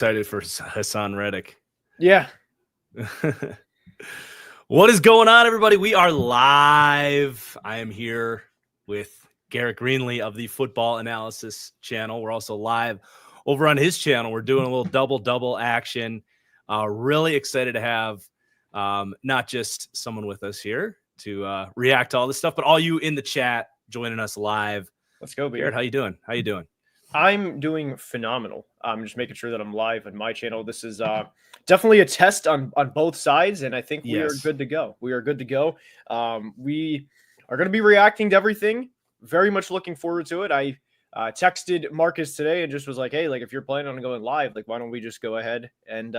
Excited for Hassan Reddick. Yeah. What is going on, everybody? We are live. I am here with Garrett Greenlee of the Football Analysis channel. We're also live over on his channel. We're doing a little double action. Really excited to have not just someone with us here to react to all this stuff, but all you in the chat joining us live. Let's go, baby. Garrett, how you doing? I'm doing phenomenal. I'm just making sure that I'm live on my channel. This is definitely a test on both sides, and I think we are good to go. We are good to go. We are going to be reacting to everything. Very much looking forward to it. I texted Marcus today and just was like, hey, like if you're planning on going live, like why don't we just go ahead and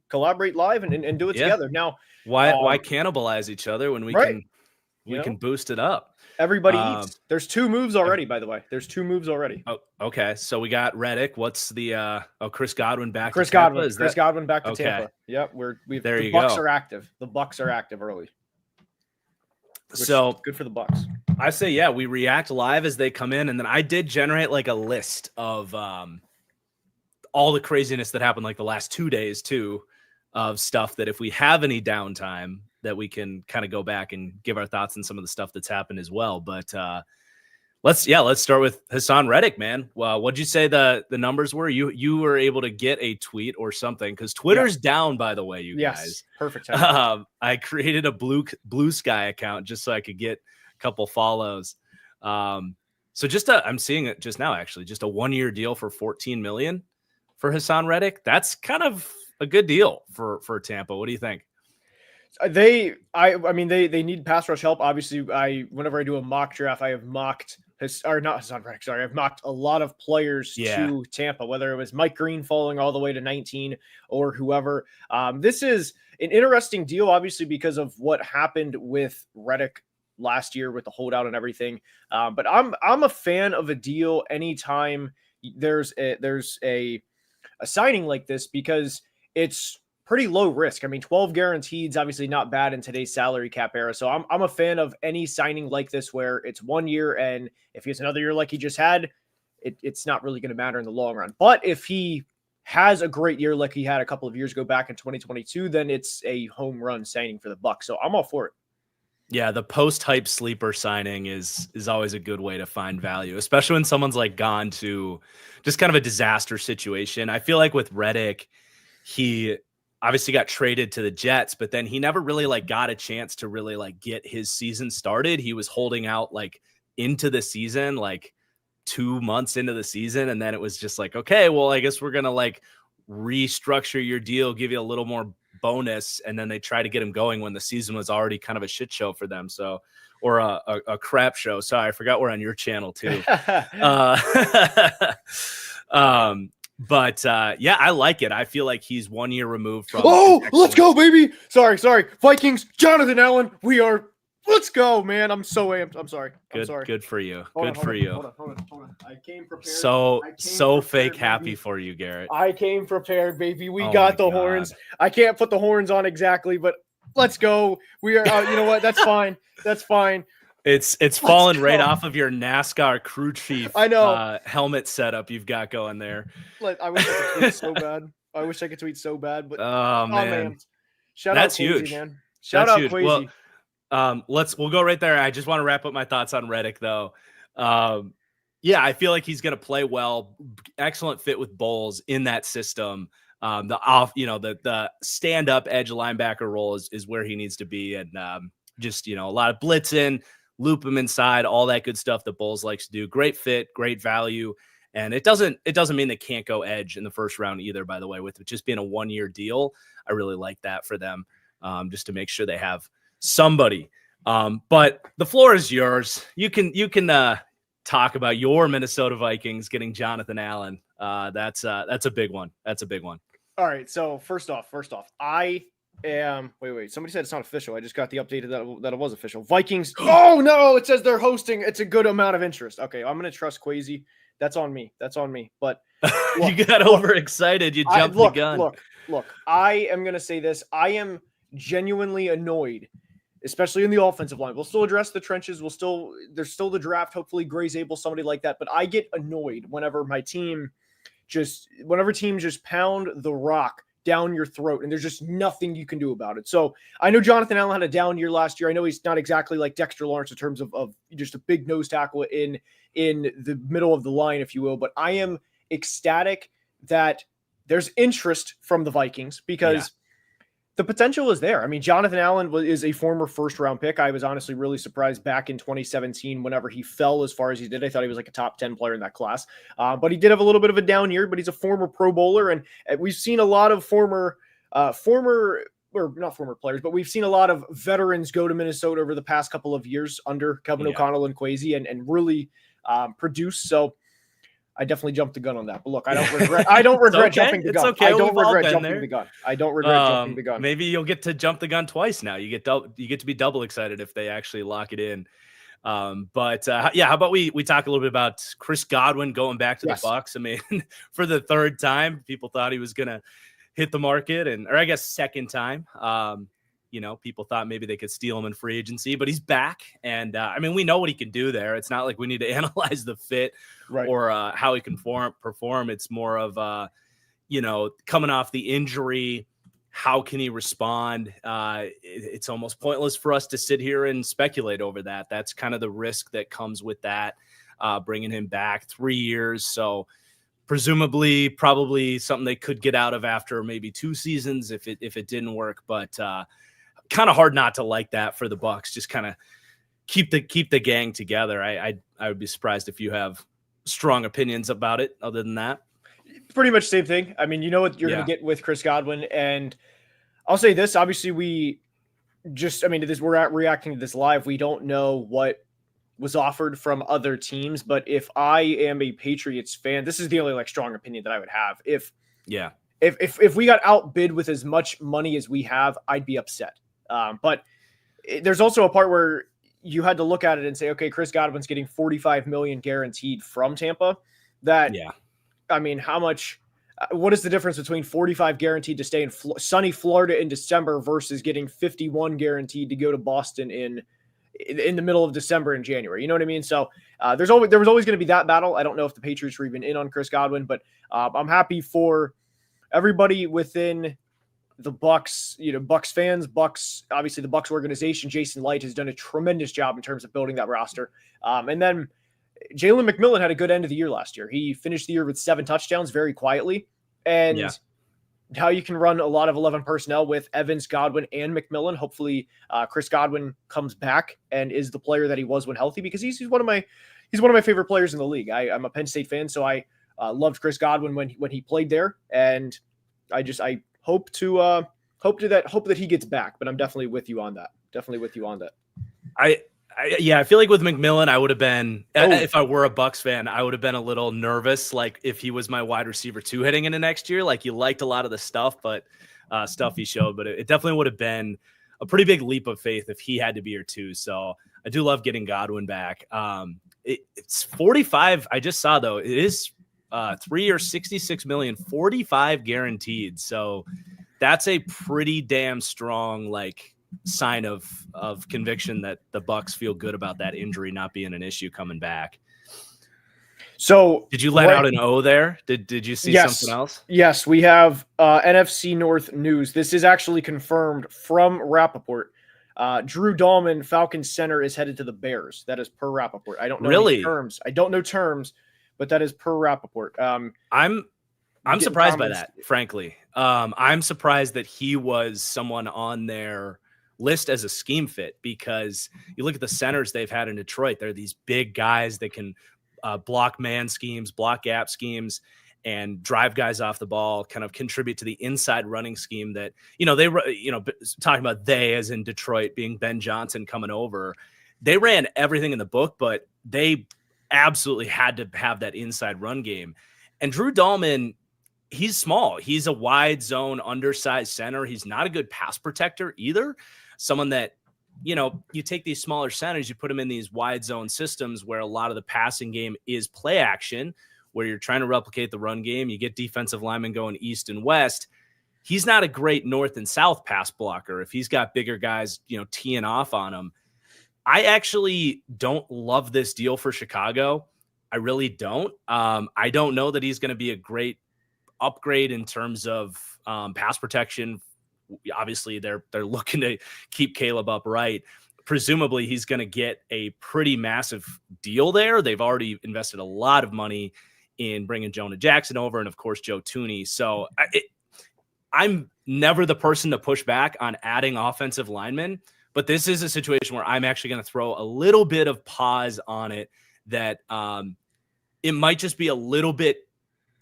collaborate live and do it together? Now, why cannibalize each other when we can boost it up? Everybody eats. There's 2 moves already, by the way. There's 2 moves already. Oh, okay. So we got Reddick. What's the Chris Godwin back Chris to Tampa? Godwin. Chris Godwin back to Tampa. Yep. The Bucks are active. The Bucks are active early. So good for the Bucks. I say, yeah, we react live as they come in, and then I did generate like a list of all the craziness that happened like the last 2 days too, of stuff that if we have any downtime that we can kind of go back and give our thoughts on some of the stuff that's happened as well. But let's start with Hassan Reddick, man. Well, what'd you say the numbers were? You were able to get a tweet or something because Twitter's down, by the way, guys. Perfect. I created a blue sky account just so I could get a couple follows. So I'm seeing it just now, actually, just a 1-year deal for $14 million for Hassan Reddick. That's kind of a good deal for Tampa. What do you think? They need pass rush help. Obviously, whenever I do a mock draft, I have mocked I've mocked a lot of players to Tampa, whether it was Mike Green falling all the way to 19 or whoever. This is an interesting deal, obviously, because of what happened with Reddick last year with the holdout and everything. But I'm a fan of a deal anytime there's a signing like this because it's pretty low risk. I mean, 12 guaranteed is obviously not bad in today's salary cap era. So I'm a fan of any signing like this where it's 1 year, and if he has another year like he just had, it's not really going to matter in the long run. But if he has a great year like he had a couple of years ago back in 2022, then it's a home run signing for the Bucs. So I'm all for it. Yeah, the post-hype sleeper signing is always a good way to find value, especially when someone's like gone to just kind of a disaster situation. I feel like with Reddick, he obviously got traded to the Jets, but then he never really like got a chance to really like get his season started. He was holding out like into the season, like 2 months into the season. And then it was just like, okay, well, I guess we're going to like restructure your deal, give you a little more bonus. And then they try to get him going when the season was already kind of a shit show for them. So, or a crap show. Sorry, I forgot we're on your channel too. But yeah, I like it. I feel like he's 1 year removed from. Oh, let's go, baby. Sorry. Vikings, Jonathan Allen. Let's go, man. I'm so amped. I'm sorry. Good for you. Hold on. I came prepared. So fake happy for you, Garrett. I came prepared, baby. We got the horns. I can't put the horns on exactly, but let's go. We are, you know what? That's fine. It's fallen right off of your NASCAR crew chief helmet setup you've got going there. I wish I could tweet so bad. But oh man. Shout That's out Quasi, huge. Man. Shout out Quasi. Well, we'll go right there. I just want to wrap up my thoughts on Reddick though. Yeah, I feel like he's going to play well. Excellent fit with Bowles in that system. The stand-up edge linebacker role is where he needs to be, and just a lot of blitzing, loop him inside, all that good stuff that Bowles likes to do. Great fit, great value, and it doesn't mean they can't go edge in the first round either. By the way, with it just being a 1-year deal, I really like that for them, just to make sure they have somebody. But the floor is yours. You can talk about your Minnesota Vikings getting Jonathan Allen. That's a big one. All right. So first off, I am. Wait. Somebody said it's not official. I just got the update that it was official. Vikings. Oh no! It says they're hosting. It's a good amount of interest. Okay, I'm gonna trust Quasi. That's on me. But look, you got overexcited. You jumped the gun. Look. I am gonna say this. I am genuinely annoyed, especially in the offensive line. We'll still address the trenches. There's still the draft. Hopefully Gray's able, somebody like that. But I get annoyed whenever my team whenever teams just pound the rock down your throat, and there's just nothing you can do about it. So I know Jonathan Allen had a down year last year. I know he's not exactly like Dexter Lawrence in terms of just a big nose tackle in the middle of the line, if you will. But I am ecstatic that there's interest from the Vikings because the potential is there. I mean, Jonathan Allen is a former first-round pick. I was honestly really surprised back in 2017 whenever he fell as far as he did. I thought he was like a top 10 player in that class. But he did have a little bit of a down year, but he's a former Pro Bowler. And we've seen a lot of or not former players, but we've seen a lot of veterans go to Minnesota over the past couple of years under Kevin O'Connell and Kwesi and really produce. So I definitely jumped the gun on that, but look, I don't regret jumping the gun. Okay. I don't regret jumping the gun. I don't regret jumping the gun. Maybe you'll get to jump the gun twice now. You get to be double excited if they actually lock it in. How about we talk a little bit about Chris Godwin going back to the Bucs? I mean, for the third time, people thought he was gonna hit the market, or I guess second time. People thought maybe they could steal him in free agency, but he's back. And we know what he can do there. It's not like we need to analyze the fit or how he can perform. It's more of, coming off the injury, how can he respond? It's almost pointless for us to sit here and speculate over that. That's kind of the risk that comes with that, bringing him back 3 years. So presumably probably something they could get out of after maybe 2 seasons if it didn't work. But, kind of hard not to like that for the Bucs. Just kind of keep the gang together. I would be surprised if you have strong opinions about it other than that. Pretty much same thing. I mean, you know what you're going to get with Chris Godwin. And I'll say this, obviously we're reacting to this live. We don't know what was offered from other teams, but if I am a Patriots fan, this is the only strong opinion that I would have. If we got outbid with as much money as we have, I'd be upset. But there's also a part where you had to look at it and say, okay, Chris Godwin's getting $45 million guaranteed from Tampa. How much? What is the difference between 45 guaranteed to stay in sunny Florida in December versus getting 51 guaranteed to go to Boston in the middle of December and January? You know what I mean? So there was always going to be that battle. I don't know if the Patriots were even in on Chris Godwin, but I'm happy for everybody within the Bucs, Bucs fans, obviously the Bucs organization. Jason Light has done a tremendous job in terms of building that roster. And then Jalen McMillan had a good end of the year last year. He finished the year with 7 touchdowns very quietly. And how you can run a lot of 11 personnel with Evans, Godwin, and McMillan. Hopefully Chris Godwin comes back and is the player that he was when healthy, because he's one of my favorite players in the league. I'm a Penn State fan, so I loved Chris Godwin when he played there. And I hope that he gets back, but I'm definitely with you on that. I feel like with McMillan, I would have been, if I were a Bucs fan, I would have been a little nervous. Like if he was my wide receiver 2 heading into next year, like you liked a lot of the stuff he showed, but it definitely would have been a pretty big leap of faith if he had to be your 2. So I do love getting Godwin back. It's 45. I just saw though, it is 3 years, $66 million, 45 guaranteed. So that's a pretty damn strong sign of conviction that the Bucs feel good about that injury not being an issue coming back. So did you let out an O there? Did you see something else? Yes, we have NFC North news. This is actually confirmed from Rappaport. Drew Dalman, Falcons center, is headed to the Bears. That is per Rappaport. I don't know any terms. I don't know terms, but that is per Rappaport. I'm surprised by that, frankly. I'm surprised that he was someone on their list as a scheme fit, because you look at the centers they've had in Detroit. They're these big guys that can block man schemes, block gap schemes, and drive guys off the ball, kind of contribute to the inside running scheme that, talking about they as in Detroit being Ben Johnson coming over. They ran everything in the book, but they absolutely had to have that inside run game. And Drew Dalman, he's small. He's a wide zone, undersized center. He's not a good pass protector either. Someone that, you take these smaller centers, you put them in these wide zone systems where a lot of the passing game is play action, where you're trying to replicate the run game. You get defensive linemen going east and west. He's not a great north and south pass blocker if he's got bigger guys, teeing off on him. I actually don't love this deal for Chicago. I really don't. I don't know that he's going to be a great upgrade in terms of pass protection. Obviously, they're looking to keep Caleb upright. Presumably, he's going to get a pretty massive deal there. They've already invested a lot of money in bringing Jonah Jackson over, and of course Joe Thuney. So I'm never the person to push back on adding offensive linemen, but this is a situation where I'm actually going to throw a little bit of pause on it, that it might just be a little bit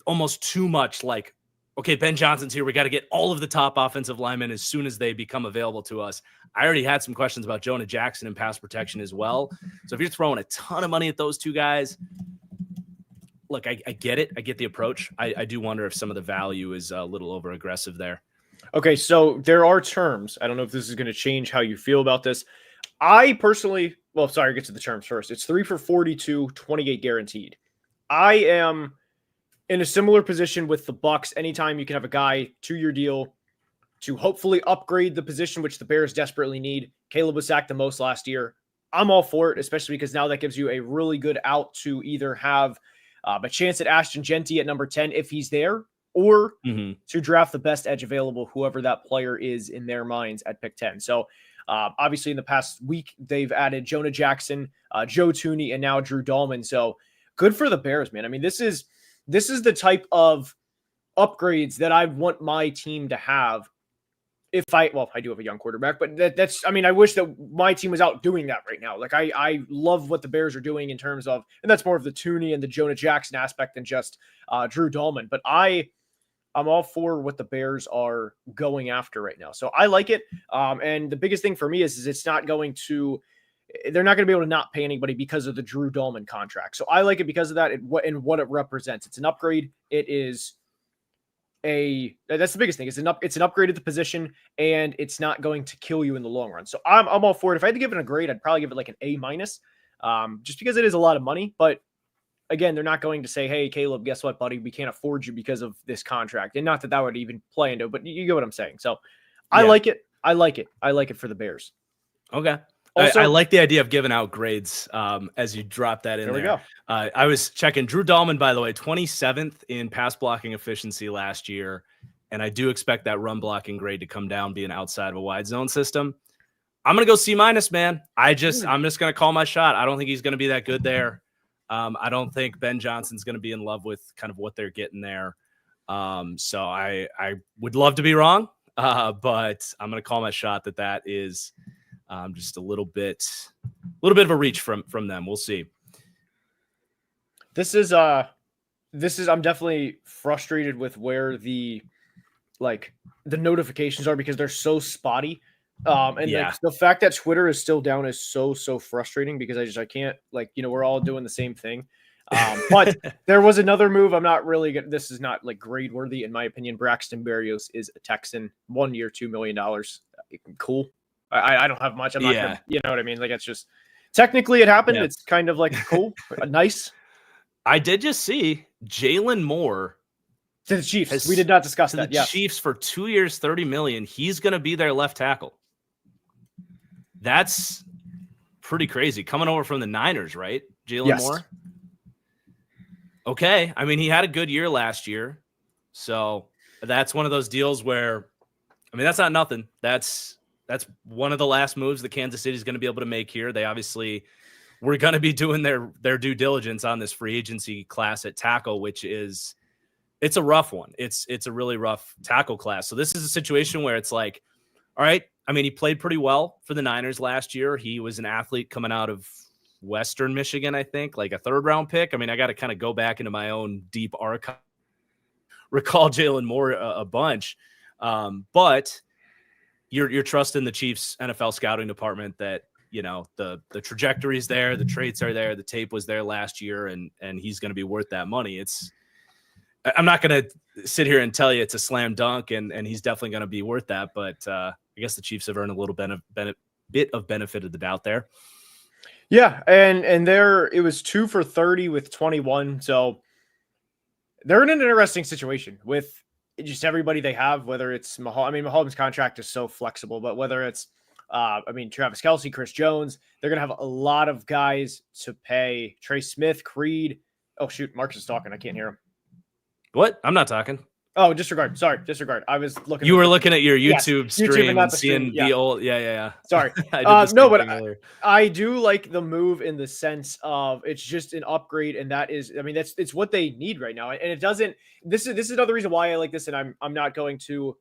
almost too much like, okay, Ben Johnson's here. We got to get all of the top offensive linemen as soon as they become available to us. I already had some questions about Jonah Jackson and pass protection as well. So if you're throwing a ton of money at those two guys, look, I get it. I get the approach. I do wonder if some of the value is a little over aggressive there. Okay, so there are terms. I don't know if this is going to change how you feel about this. I personally, well, sorry, I'll get to the terms first. It's 3 for 42, 28 guaranteed. I am in a similar position with the Bucs. Anytime you can have a guy 2-year deal to hopefully upgrade the position, which the Bears desperately need. Caleb was sacked the most last year. I'm all for it, especially because now that gives you a really good out to either have a chance at Ashton Genty at number 10 if he's there, or to draft the best edge available, whoever that player is in their minds at pick 10. So obviously in the past week, they've added Jonah Jackson, Joe Thuney, and now Drew Dalman. So good for the Bears, man. I mean, this is the type of upgrades that I want my team to have. I do have a young quarterback, but that's, I mean, I wish that my team was out doing that right now. Like I love what the Bears are doing in terms of, and that's more of the Thuney and the Jonah Jackson aspect than just Drew Dalman. But I'm all for what the Bears are going after right now. So I like it. And the biggest thing for me is they're not going to be able to not pay anybody because of the Drew Dalman contract. So I like it because of that and what it represents. It's an upgrade. It is that's the biggest thing. It's an upgrade at the position, and it's not going to kill you in the long run. So I'm all for it. If I had to give it a grade, I'd probably give it like an A-, just because it is a lot of money. But again, they're not going to say, "Hey, Caleb, guess what, buddy? We can't afford you because of this contract." And not that would even play into it, but you get what I'm saying. So I like it. I like it for the Bears. Okay. Also, I like the idea of giving out grades as you drop that in there. We go. I was checking Drew Dalman, by the way, 27th in pass blocking efficiency last year. And I do expect that run blocking grade to come down, being outside of a wide zone system. I'm going to go C-, man. I'm just going to call my shot. I don't think he's going to be that good there. I don't think Ben Johnson's going to be in love with kind of what they're getting there. So I would love to be wrong, but I'm going to call my shot that is just a little bit of a reach from them. We'll see. This is I'm definitely frustrated with where the notifications are because they're so spotty. The fact that Twitter is still down is so frustrating because I can't, we're all doing the same thing. But there was another move. I'm not really good. This is not grade worthy in my opinion. Braxton Berrios is a Texan, 1 year, $2 million. Cool. I don't have much. I'm not gonna, you know what I mean? It's just technically it happened. Yeah. It's kind of cool, nice. I did just see Jalen Moore to the Chiefs. We did not discuss that. The Chiefs for 2 years, $30 million. He's going to be their left tackle. That's pretty crazy. Coming over from the Niners, right? Jalen Moore. Okay. I mean, he had a good year last year. So that's one of those deals where, I mean, that's not nothing. That's one of the last moves that Kansas City is going to be able to make here. They obviously were going to be doing their due diligence on this free agency class at tackle, which is, it's a rough one. It's a really rough tackle class. So this is a situation where it's all right. I mean, he played pretty well for the Niners last year. He was an athlete coming out of Western Michigan, I think, a 3rd round pick. I mean, I got to kind of go back into my own deep archive, recall Jalen Moore a bunch. But you're trusting the Chiefs NFL scouting department that, the trajectory is there, the traits are there, the tape was there last year, and he's going to be worth that money. I'm not going to sit here and tell you it's a slam dunk and he's definitely going to be worth that. But I guess the Chiefs have earned a little bit of benefit of the doubt there. Yeah. And there it was 2 for 30 with 21. So they're in an interesting situation with just everybody they have, whether it's Mahomes' contract is so flexible, but whether it's, Travis Kelce, Chris Jones, they're going to have a lot of guys to pay. Trey Smith, Creed, Oh, shoot. Marcus is talking. I can't hear him. What? I'm not talking. Oh, disregard. Sorry, disregard. I was looking. You were looking at your YouTube YouTube stream and the seeing stream. Yeah. the old. Yeah. Sorry. I did the same but thing earlier. I do like the move in the sense of it's just an upgrade, and that is, I mean, it's what they need right now, and it doesn't. This is another reason why I like this, and I'm not going to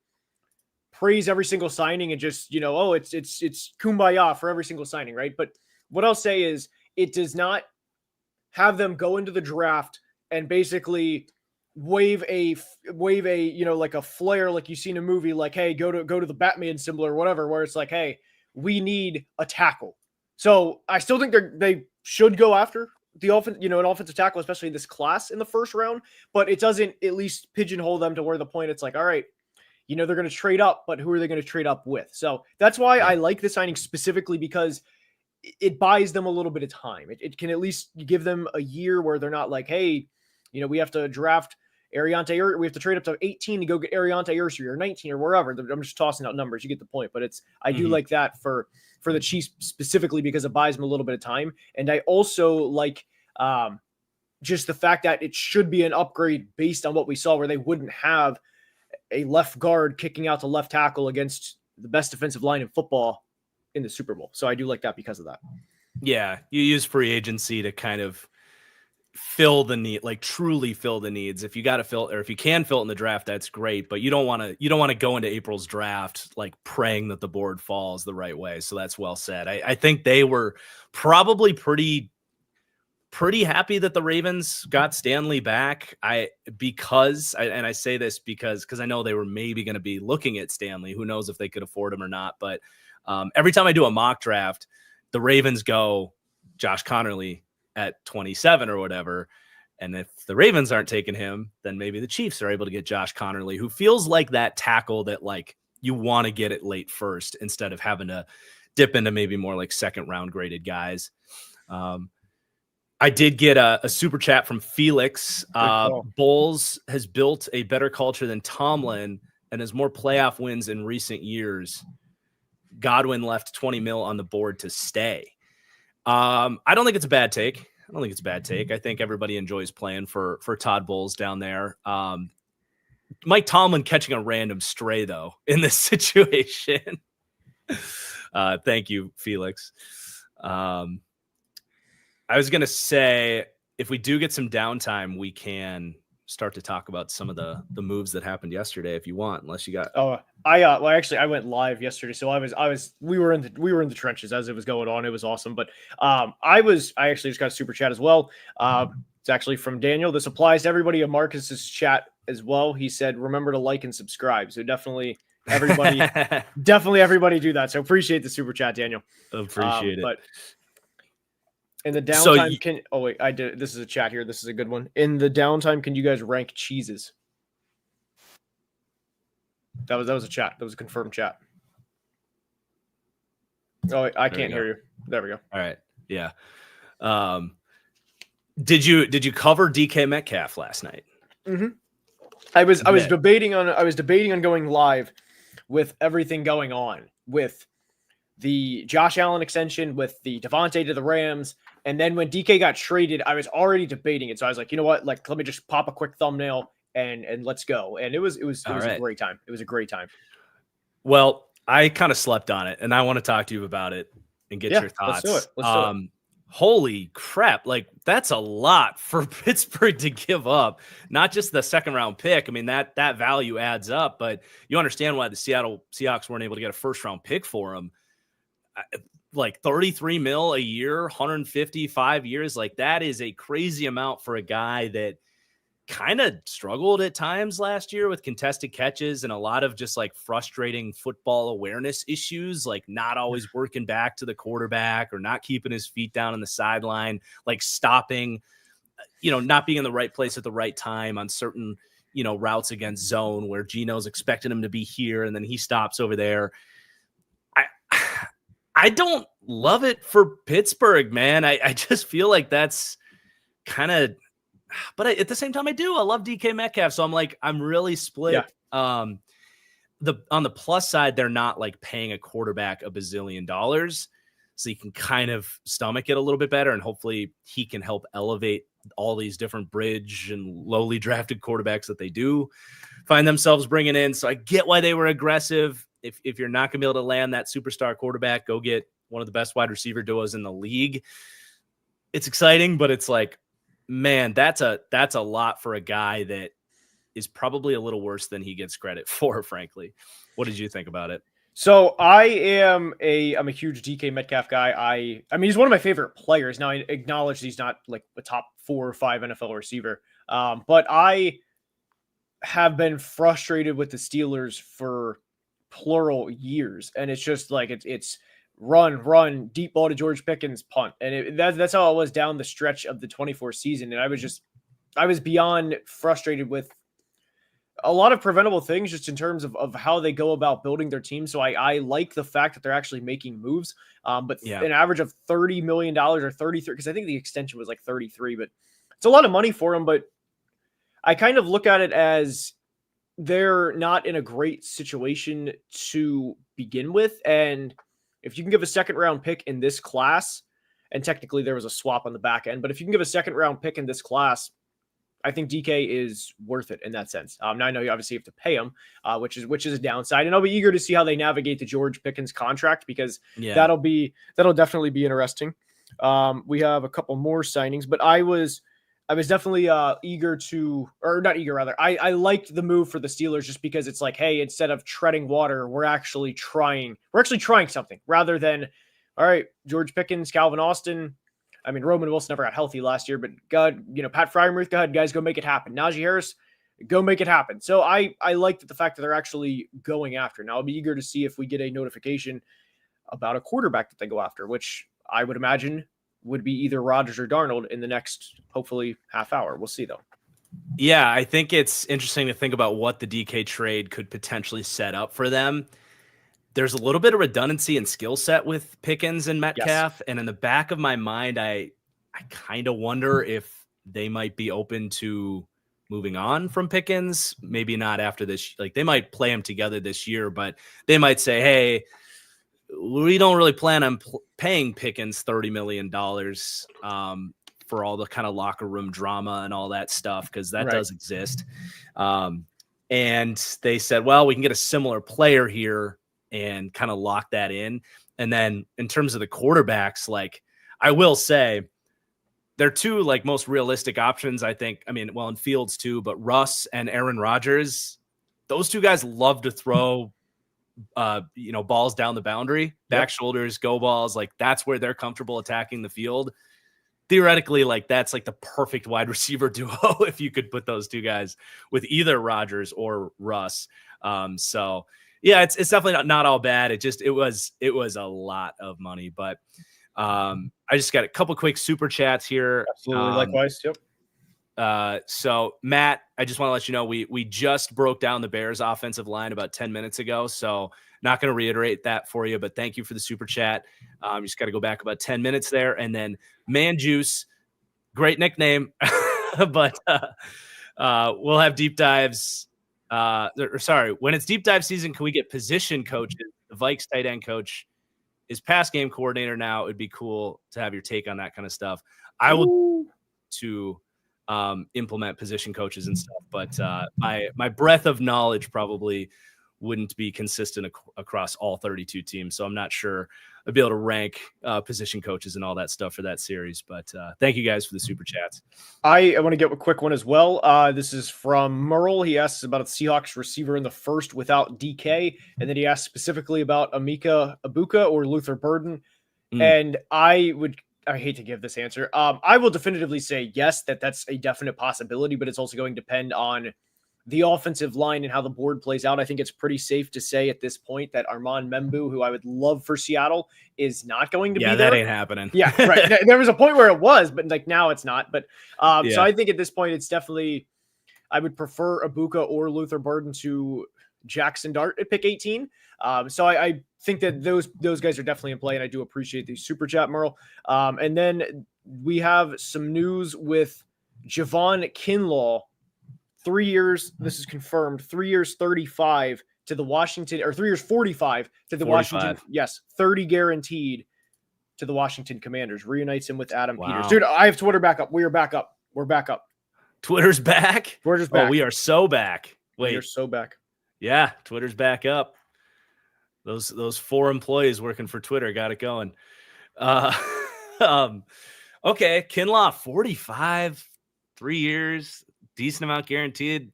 praise every single signing and just it's kumbaya for every single signing, right? But what I'll say is it does not have them go into the draft and basically wave a like a flare like you see in a movie, like, hey, go to the Batman symbol or whatever, where it's like, hey, we need a tackle. So I still think they should go after the offense, an offensive tackle, especially this class in the first round, but it doesn't at least pigeonhole them to where the point it's like, all right, they're going to trade up, but who are they going to trade up with? So that's why I like the signing specifically, because it buys them a little bit of time. It can at least give them a year where they're not like, hey, we have to draft Ariante, we have to trade up to 18 to go get Ariante Ursery or 19 or wherever. I'm just tossing out numbers. You get the point. But I do like that for the Chiefs specifically, because it buys them a little bit of time. And I also like just the fact that it should be an upgrade based on what we saw, where they wouldn't have a left guard kicking out to left tackle against the best defensive line in football in the Super Bowl. So I do like that because of that. Yeah. You use free agency to kind of fill the need, like truly fill the needs. If you got to fill, or if you can fill it in the draft, that's great. But you don't want to go into April's draft like praying that the board falls the right way. So that's well said. I think they were probably pretty happy that the Ravens got Stanley back. I say this because I know they were maybe going to be looking at Stanley. Who knows if they could afford him or not. But every time I do a mock draft, the Ravens go Josh Connerly at 27 or whatever. And if the Ravens aren't taking him, then maybe the Chiefs are able to get Josh Connerly, who feels like that tackle that like you want to get it late first instead of having to dip into maybe more like second round graded guys. I did get a super chat from Felix. Bowles has built a better culture than Tomlin and has more playoff wins in recent years. Godwin left 20 mil on the board to stay. I don't think it's a bad take. I think everybody enjoys playing for Todd Bowles down there. Mike Tomlin catching a random stray, though, in this situation. Thank you, Felix. I was going to say, if we do get some downtime, we can start to talk about some of the moves that happened yesterday, if you want, unless you got. I went live yesterday, so we were in the trenches as it was going on. It was awesome, but I actually just got a super chat as well. It's actually from Daniel. This applies to everybody in Marcus's chat as well. He said, "Remember to like and subscribe." So definitely everybody do that. So appreciate the super chat, Daniel. Appreciate it. But in the downtime, this is a chat here. This is a good one. In the downtime, can you guys rank cheeses? That was a chat. That was a confirmed chat. Oh, I can't hear you. There we go. All right. Yeah. Did you cover DK Metcalf last night? Mm-hmm. I was debating on going live with everything going on with the Josh Allen extension, with the Devontae to the Rams. And then when DK got traded, I was already debating it. So I was like, you know what? Like, let me just pop a quick thumbnail and let's go. And it was a great time. It was a great time. Well, I kind of slept on it, and I want to talk to you about it and get your thoughts. Let's do it. Holy crap. Like, that's a lot for Pittsburgh to give up. Not just the second round pick. I mean, that value adds up, but you understand why the Seattle Seahawks weren't able to get a first round pick for him. Like 33 mil a year, 155 years. Like, that is a crazy amount for a guy that kind of struggled at times last year with contested catches and a lot of just like frustrating football awareness issues, like not always working back to the quarterback or not keeping his feet down on the sideline, like stopping, not being in the right place at the right time on certain, routes against zone where Gino's expecting him to be here and then he stops over there. I don't love it for Pittsburgh, man. I just feel like that's kind of, but at the same time, I love DK Metcalf. So I'm really split. Yeah. On the plus side, they're not like paying a quarterback $1 bazillion. So you can kind of stomach it a little bit better. And hopefully he can help elevate all these different bridge and lowly drafted quarterbacks that they do find themselves bringing in. So I get why they were aggressive. If you're not going to be able to land that superstar quarterback, go get one of the best wide receiver duos in the league. It's exciting, but it's like, man, that's a lot for a guy that is probably a little worse than he gets credit for, frankly. What did you think about it? So I'm a huge DK Metcalf guy. I mean, he's one of my favorite players. Now I acknowledge he's not like a top 4 or 5 NFL receiver. But I have been frustrated with the Steelers for plural years. And it's just like, it's run, deep ball to George Pickens, punt. And that's how it was down the stretch of the 24 season. And I was beyond frustrated with a lot of preventable things just in terms of how they go about building their team. So I like the fact that they're actually making moves, but an average of $30 million or 33, because I think the extension was like 33, but it's a lot of money for them. But I kind of look at it as they're not in a great situation to begin with. And if you can give a second round pick in this class, and technically there was a swap on the back end, but if you can give a second round pick in this class, I think DK is worth it in that sense. Now I know you obviously have to pay him, which is a downside, and I'll be eager to see how they navigate the George Pickens contract, because that'll definitely be interesting. We have a couple more signings, but I was definitely eager to, or not eager rather. I liked the move for the Steelers just because it's like, hey, instead of treading water, we're actually trying something rather than, all right, George Pickens, Calvin Austin. I mean, Roman Wilson never got healthy last year, but God, Pat Freiermuth, go ahead, guys, go make it happen. Najee Harris, go make it happen. So I like the fact that they're actually going after. Now I'll be eager to see if we get a notification about a quarterback that they go after, which I would imagine would be either Rodgers or Darnold in the next, hopefully, half hour. We'll see, though. Yeah, I think it's interesting to think about what the DK trade could potentially set up for them. There's a little bit of redundancy and skill set with Pickens and Metcalf. Yes. And in the back of my mind, I kind of wonder if they might be open to moving on from Pickens. Maybe not after this. Like, they might play him together this year, but they might say, hey, we don't really plan on paying Pickens $30 million for all the kind of locker room drama and all that stuff, because that does exist. And they said, well, we can get a similar player here and kind of lock that in. And then in terms of the quarterbacks, like, I will say they're two like most realistic options, I think. I mean, well, in Fields too, but Russ and Aaron Rodgers, those two guys love to throw balls down the boundary, back shoulders, go balls. Like, that's where they're comfortable attacking the field. Theoretically, like, that's like the perfect wide receiver duo if you could put those two guys with either Rodgers or Russ. So yeah, it's definitely not all bad. It was a lot of money, but I just got a couple quick super chats here. Absolutely, likewise. Yep. So Matt, I just want to let you know we just broke down the Bears offensive line about 10 minutes ago. So not going to reiterate that for you, but thank you for the super chat. You just got to go back about 10 minutes there. And then Man Juice, great nickname, but we'll have deep dives. When it's deep dive season, can we get position coaches? The Vikes tight end coach is pass game coordinator now. It'd be cool to have your take on that kind of stuff. I will to implement position coaches and stuff, but my breadth of knowledge probably wouldn't be consistent across all 32 teams. So I'm not sure I'd be able to rank position coaches and all that stuff for that series. But thank you guys for the super chats. I want to get a quick one as well. This is from Merle. He asks about a Seahawks receiver in the first without DK. And then he asks specifically about Emeka Egbuka or Luther Burden. And I hate to give this answer. I will definitively say yes, that's a definite possibility, but it's also going to depend on the offensive line and how the board plays out. I think it's pretty safe to say at this point that Armand Membu, who I would love for Seattle, is not going to be there. Yeah, that ain't happening. Yeah, right. There was a point where it was, but like now it's not. But so I think at this point, it's definitely, I would prefer Egbuka or Luther Burden to Jackson Dart at pick 18. So I think that those guys are definitely in play, and I do appreciate the super chat, Merle. And then we have some news with Javon Kinlaw. 3 years, this is confirmed, 3 years, 35 to the Washington, or 3 years, 45 to the 45. Washington. Yes, 30 guaranteed to the Washington Commanders. Reunites him with Adam Peters. Dude, I have Twitter back up. We are back up. We're back up. Twitter's back? Twitter's back. Oh, we are so back. Wait. We are so back. Yeah, Twitter's back up. Those 4 employees working for Twitter got it going. Okay, Kinlaw, 45, 3 years, decent amount guaranteed.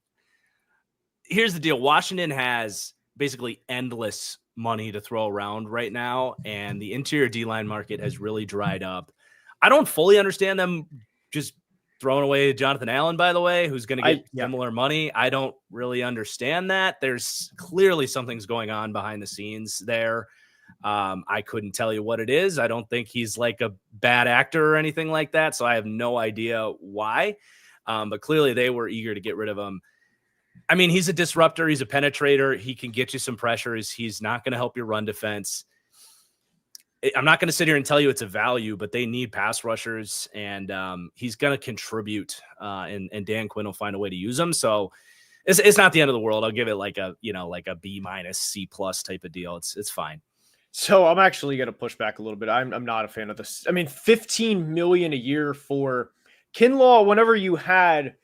Here's the deal. Washington has basically endless money to throw around right now, and the interior D-line market has really dried up. I don't fully understand them just throwing away Jonathan Allen, by the way, who's going to get similar money. I don't really understand that. There's clearly something's going on behind the scenes there. I couldn't tell you what it is. I don't think he's like a bad actor or anything like that, so I have no idea why. But clearly they were eager to get rid of him. I mean, he's a disruptor. He's a penetrator. He can get you some pressures. He's not going to help your run defense. I'm not going to sit here and tell you it's a value, but they need pass rushers, and he's going to contribute, and Dan Quinn will find a way to use him. So it's not the end of the world. I'll give it like a B- C+ type of deal. It's fine. So I'm actually going to push back a little bit. I'm not a fan of this. I mean, $15 million a year for Kinlaw. Whenever you had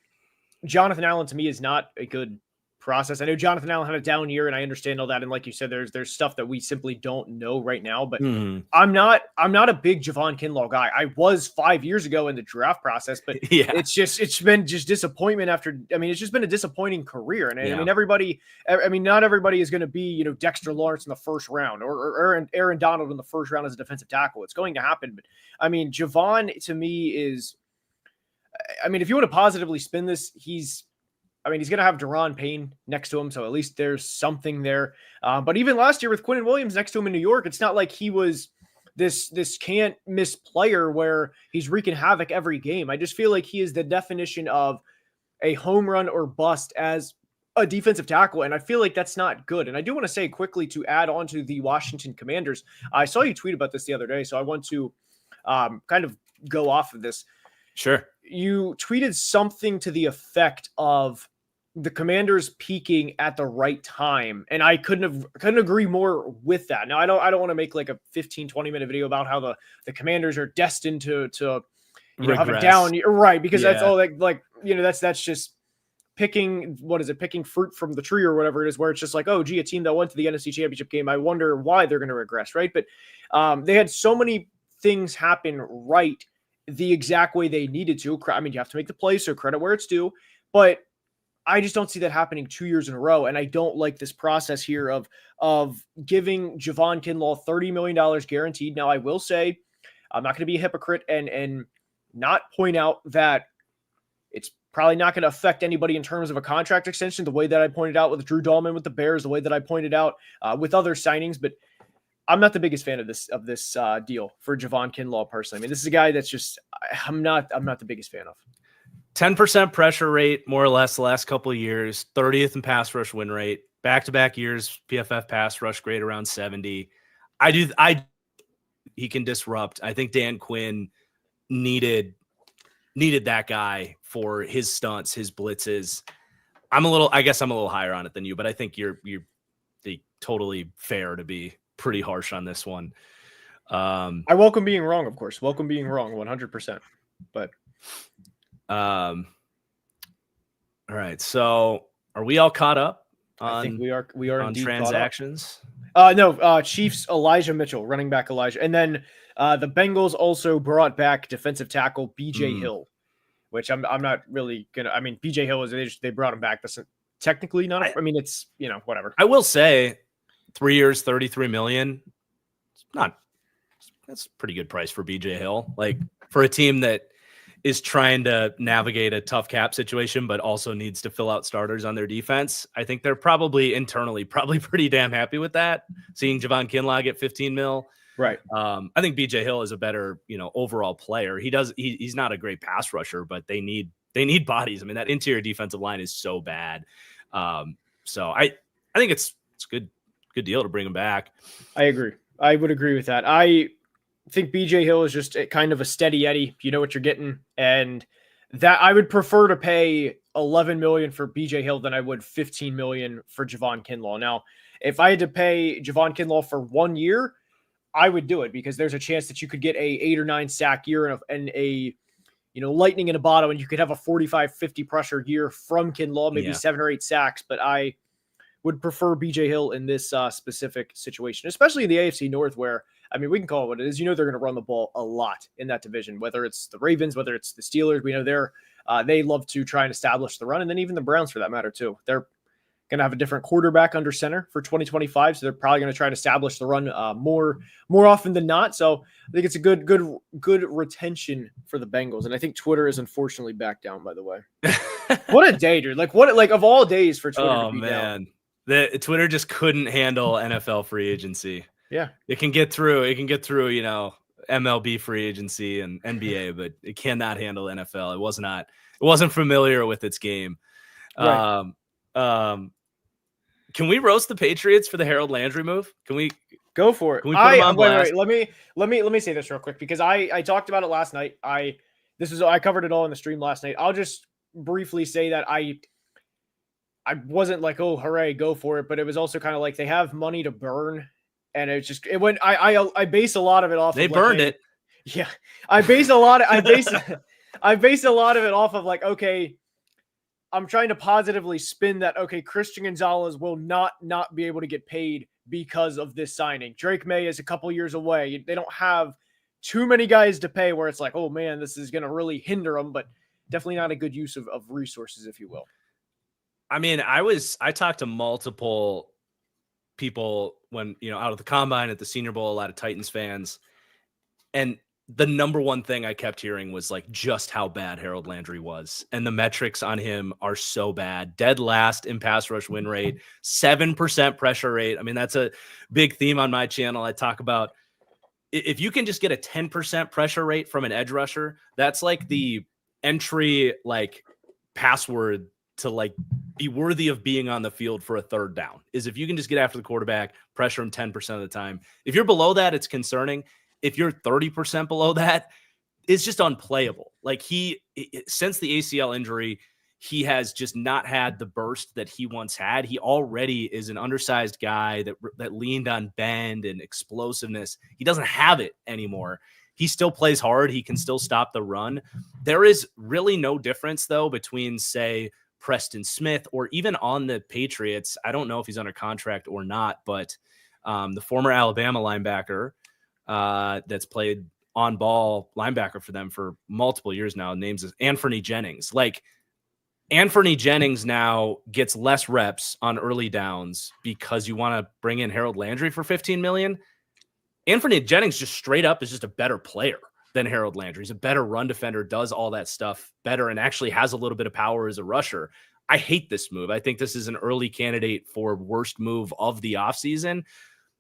Jonathan Allen, to me, is not a good process. I know Jonathan Allen had a down year, and I understand all that. And like you said, there's stuff that we simply don't know right now. But I'm not a big Javon Kinlaw guy. I was 5 years ago in the draft process, but it's been disappointment after. I mean, it's just been a disappointing career. And I mean, not everybody is going to be Dexter Lawrence in the first round or Aaron Donald in the first round as a defensive tackle. It's going to happen. But I mean, Javon to me is. I mean, if you want to positively spin this, he's going to have Daron Payne next to him, so at least there's something there. But even last year with Quinnen Williams next to him in New York, it's not like he was this can't miss player where he's wreaking havoc every game. I just feel like he is the definition of a home run or bust as a defensive tackle, and I feel like that's not good. And I do want to say quickly to add on to the Washington Commanders, I saw you tweet about this the other day, so I want to kind of go off of this. Sure. You tweeted something to the effect of the Commanders peaking at the right time. And I couldn't agree more with that. Now, I don't want to make like a 15-20 minute video about how the Commanders are destined to have a down year. Right. Because that's all that's just picking fruit from the tree or whatever it is, where it's just like, oh, gee, a team that went to the NFC Championship game, I wonder why they're going to regress. Right. But they had so many things happen right the exact way they needed to. I mean, you have to make the play, so credit where it's due, but I just don't see that happening 2 years in a row. And I don't like this process here of giving Javon Kinlaw $30 million guaranteed. Now, I will say, I'm not going to be a hypocrite and not point out that it's probably not going to affect anybody in terms of a contract extension, the way that I pointed out with Drew Dalman with the Bears, the way that I pointed out with other signings, but I'm not the biggest fan of this deal for Javon Kinlaw personally. I mean, this is a guy that's just I'm not the biggest fan of. 10% pressure rate, more or less, the last couple of years. 30th in pass rush win rate. Back-to-back years, PFF pass rush grade around 70. He can disrupt. I think Dan Quinn needed that guy for his stunts, his blitzes. I guess I'm a little higher on it than you, but I think you're totally fair to be pretty harsh on this one. I welcome being wrong, of course. Welcome being wrong 100%. But all right. So are we all caught up on, I think we are on transactions? No, Chiefs Elijah Mitchell, running back Elijah. And then the Bengals also brought back defensive tackle BJ Hill, which I'm not really gonna. I mean, BJ Hill they brought him back. That's technically not. I mean, it's whatever. I will say, 3 years, $33 million. That's a pretty good price for BJ Hill. Like for a team that is trying to navigate a tough cap situation, but also needs to fill out starters on their defense. I think they're probably internally pretty damn happy with that. Seeing Javon Kinlaw get 15 mil. Right. I think BJ Hill is a better, overall player. He's not a great pass rusher, but they need bodies. I mean, that interior defensive line is so bad. So I think it's good deal to bring him back. I agree. I would agree with that. I think BJ Hill is just kind of a steady Eddie. You know what you're getting, and that I would prefer to pay $11 million for BJ Hill than I would $15 million for Javon Kinlaw. Now, if I had to pay Javon Kinlaw for 1 year, I would do it because there's a chance that you could get a 8 or 9 sack year and a lightning in a bottle, and you could have a 45-50 pressure year from Kinlaw, maybe 7 or 8 sacks. But I would prefer BJ Hill in this specific situation, especially in the AFC North, where, I mean, we can call it what it is. They're going to run the ball a lot in that division, whether it's the Ravens, whether it's the Steelers. We know they love to try and establish the run, and then even the Browns for that matter too. They're going to have a different quarterback under center for 2025, so they're probably going to try to establish the run more often than not. So I think it's a good retention for the Bengals, and I think Twitter is unfortunately back down. By the way, what a day, dude! Like of all days for Twitter to be down. The Twitter just couldn't handle NFL free agency. Yeah, it can get through. MLB free agency and NBA, but it cannot handle NFL. It wasn't familiar with its game. Right. Can we roast the Patriots for the Harold Landry move? Can we go for it? Can we put him on blast? Wait. Let me say this real quick, because I talked about it last night. I covered it all in the stream last night. I'll just briefly say that I wasn't like, oh, hooray, go for it. But it was also kind of like they have money to burn. And I base a lot of it off. They burned it. Yeah. I base a lot of it off of like, okay, I'm trying to positively spin that. Okay, Christian Gonzalez will not be able to get paid because of this signing. Drake May is a couple years away. They don't have too many guys to pay where it's like, oh man, this is going to really hinder them, but definitely not a good use of resources, if you will. I mean, I talked to multiple people when, out of the combine at the Senior Bowl, a lot of Titans fans. And the number one thing I kept hearing was like just how bad Harold Landry was. And the metrics on him are so bad. Dead last in pass rush win rate, 7% pressure rate. I mean, that's a big theme on my channel. I talk about if you can just get a 10% pressure rate from an edge rusher, that's like the entry password to be worthy of being on the field for a third down, is if you can just get after the quarterback, pressure him 10% of the time. If you're below that, it's concerning. If you're 30% below that, it's just unplayable. Since the ACL injury, he has just not had the burst that he once had. He already is an undersized guy that leaned on bend and explosiveness. He doesn't have it anymore. He still plays hard. He can still stop the run. There is really no difference, though, between, say, Preston Smith or even on the Patriots. I don't know if he's under contract or not, but the former Alabama linebacker that's played on ball linebacker for them for multiple years now, names is Anthony Jennings. Anthony Jennings now gets less reps on early downs because you want to bring in Harold Landry for $15 million. Anthony Jennings just straight up is just a better player than Harold Landry. He's a better run defender, does all that stuff better, and actually has a little bit of power as a rusher. I hate this move. I think this is an early candidate for worst move of the offseason.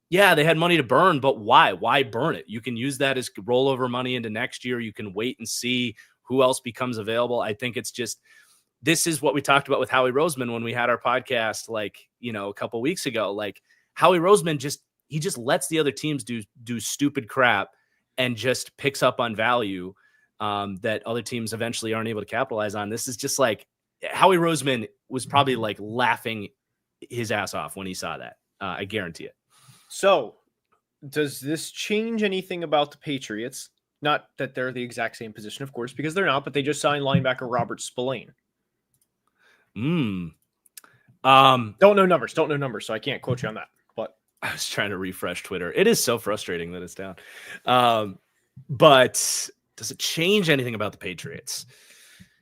Yeah, they had money to burn, but why? Why burn it? You can use that as rollover money into next year. You can wait and see who else becomes available. I think it's just, this is what we talked about with Howie Roseman when we had our podcast, a couple weeks ago. Howie Roseman just lets the other teams do stupid crap and just picks up on value that other teams eventually aren't able to capitalize on. This is just Howie Roseman was probably laughing his ass off when he saw that. I guarantee it. So does this change anything about the Patriots? Not that they're the exact same position, of course, because they're not, but they just signed linebacker Robert Spillane. Don't know numbers, so I can't quote you on that. But I was trying to refresh Twitter. It is so frustrating that it's down. But does it change anything about the Patriots?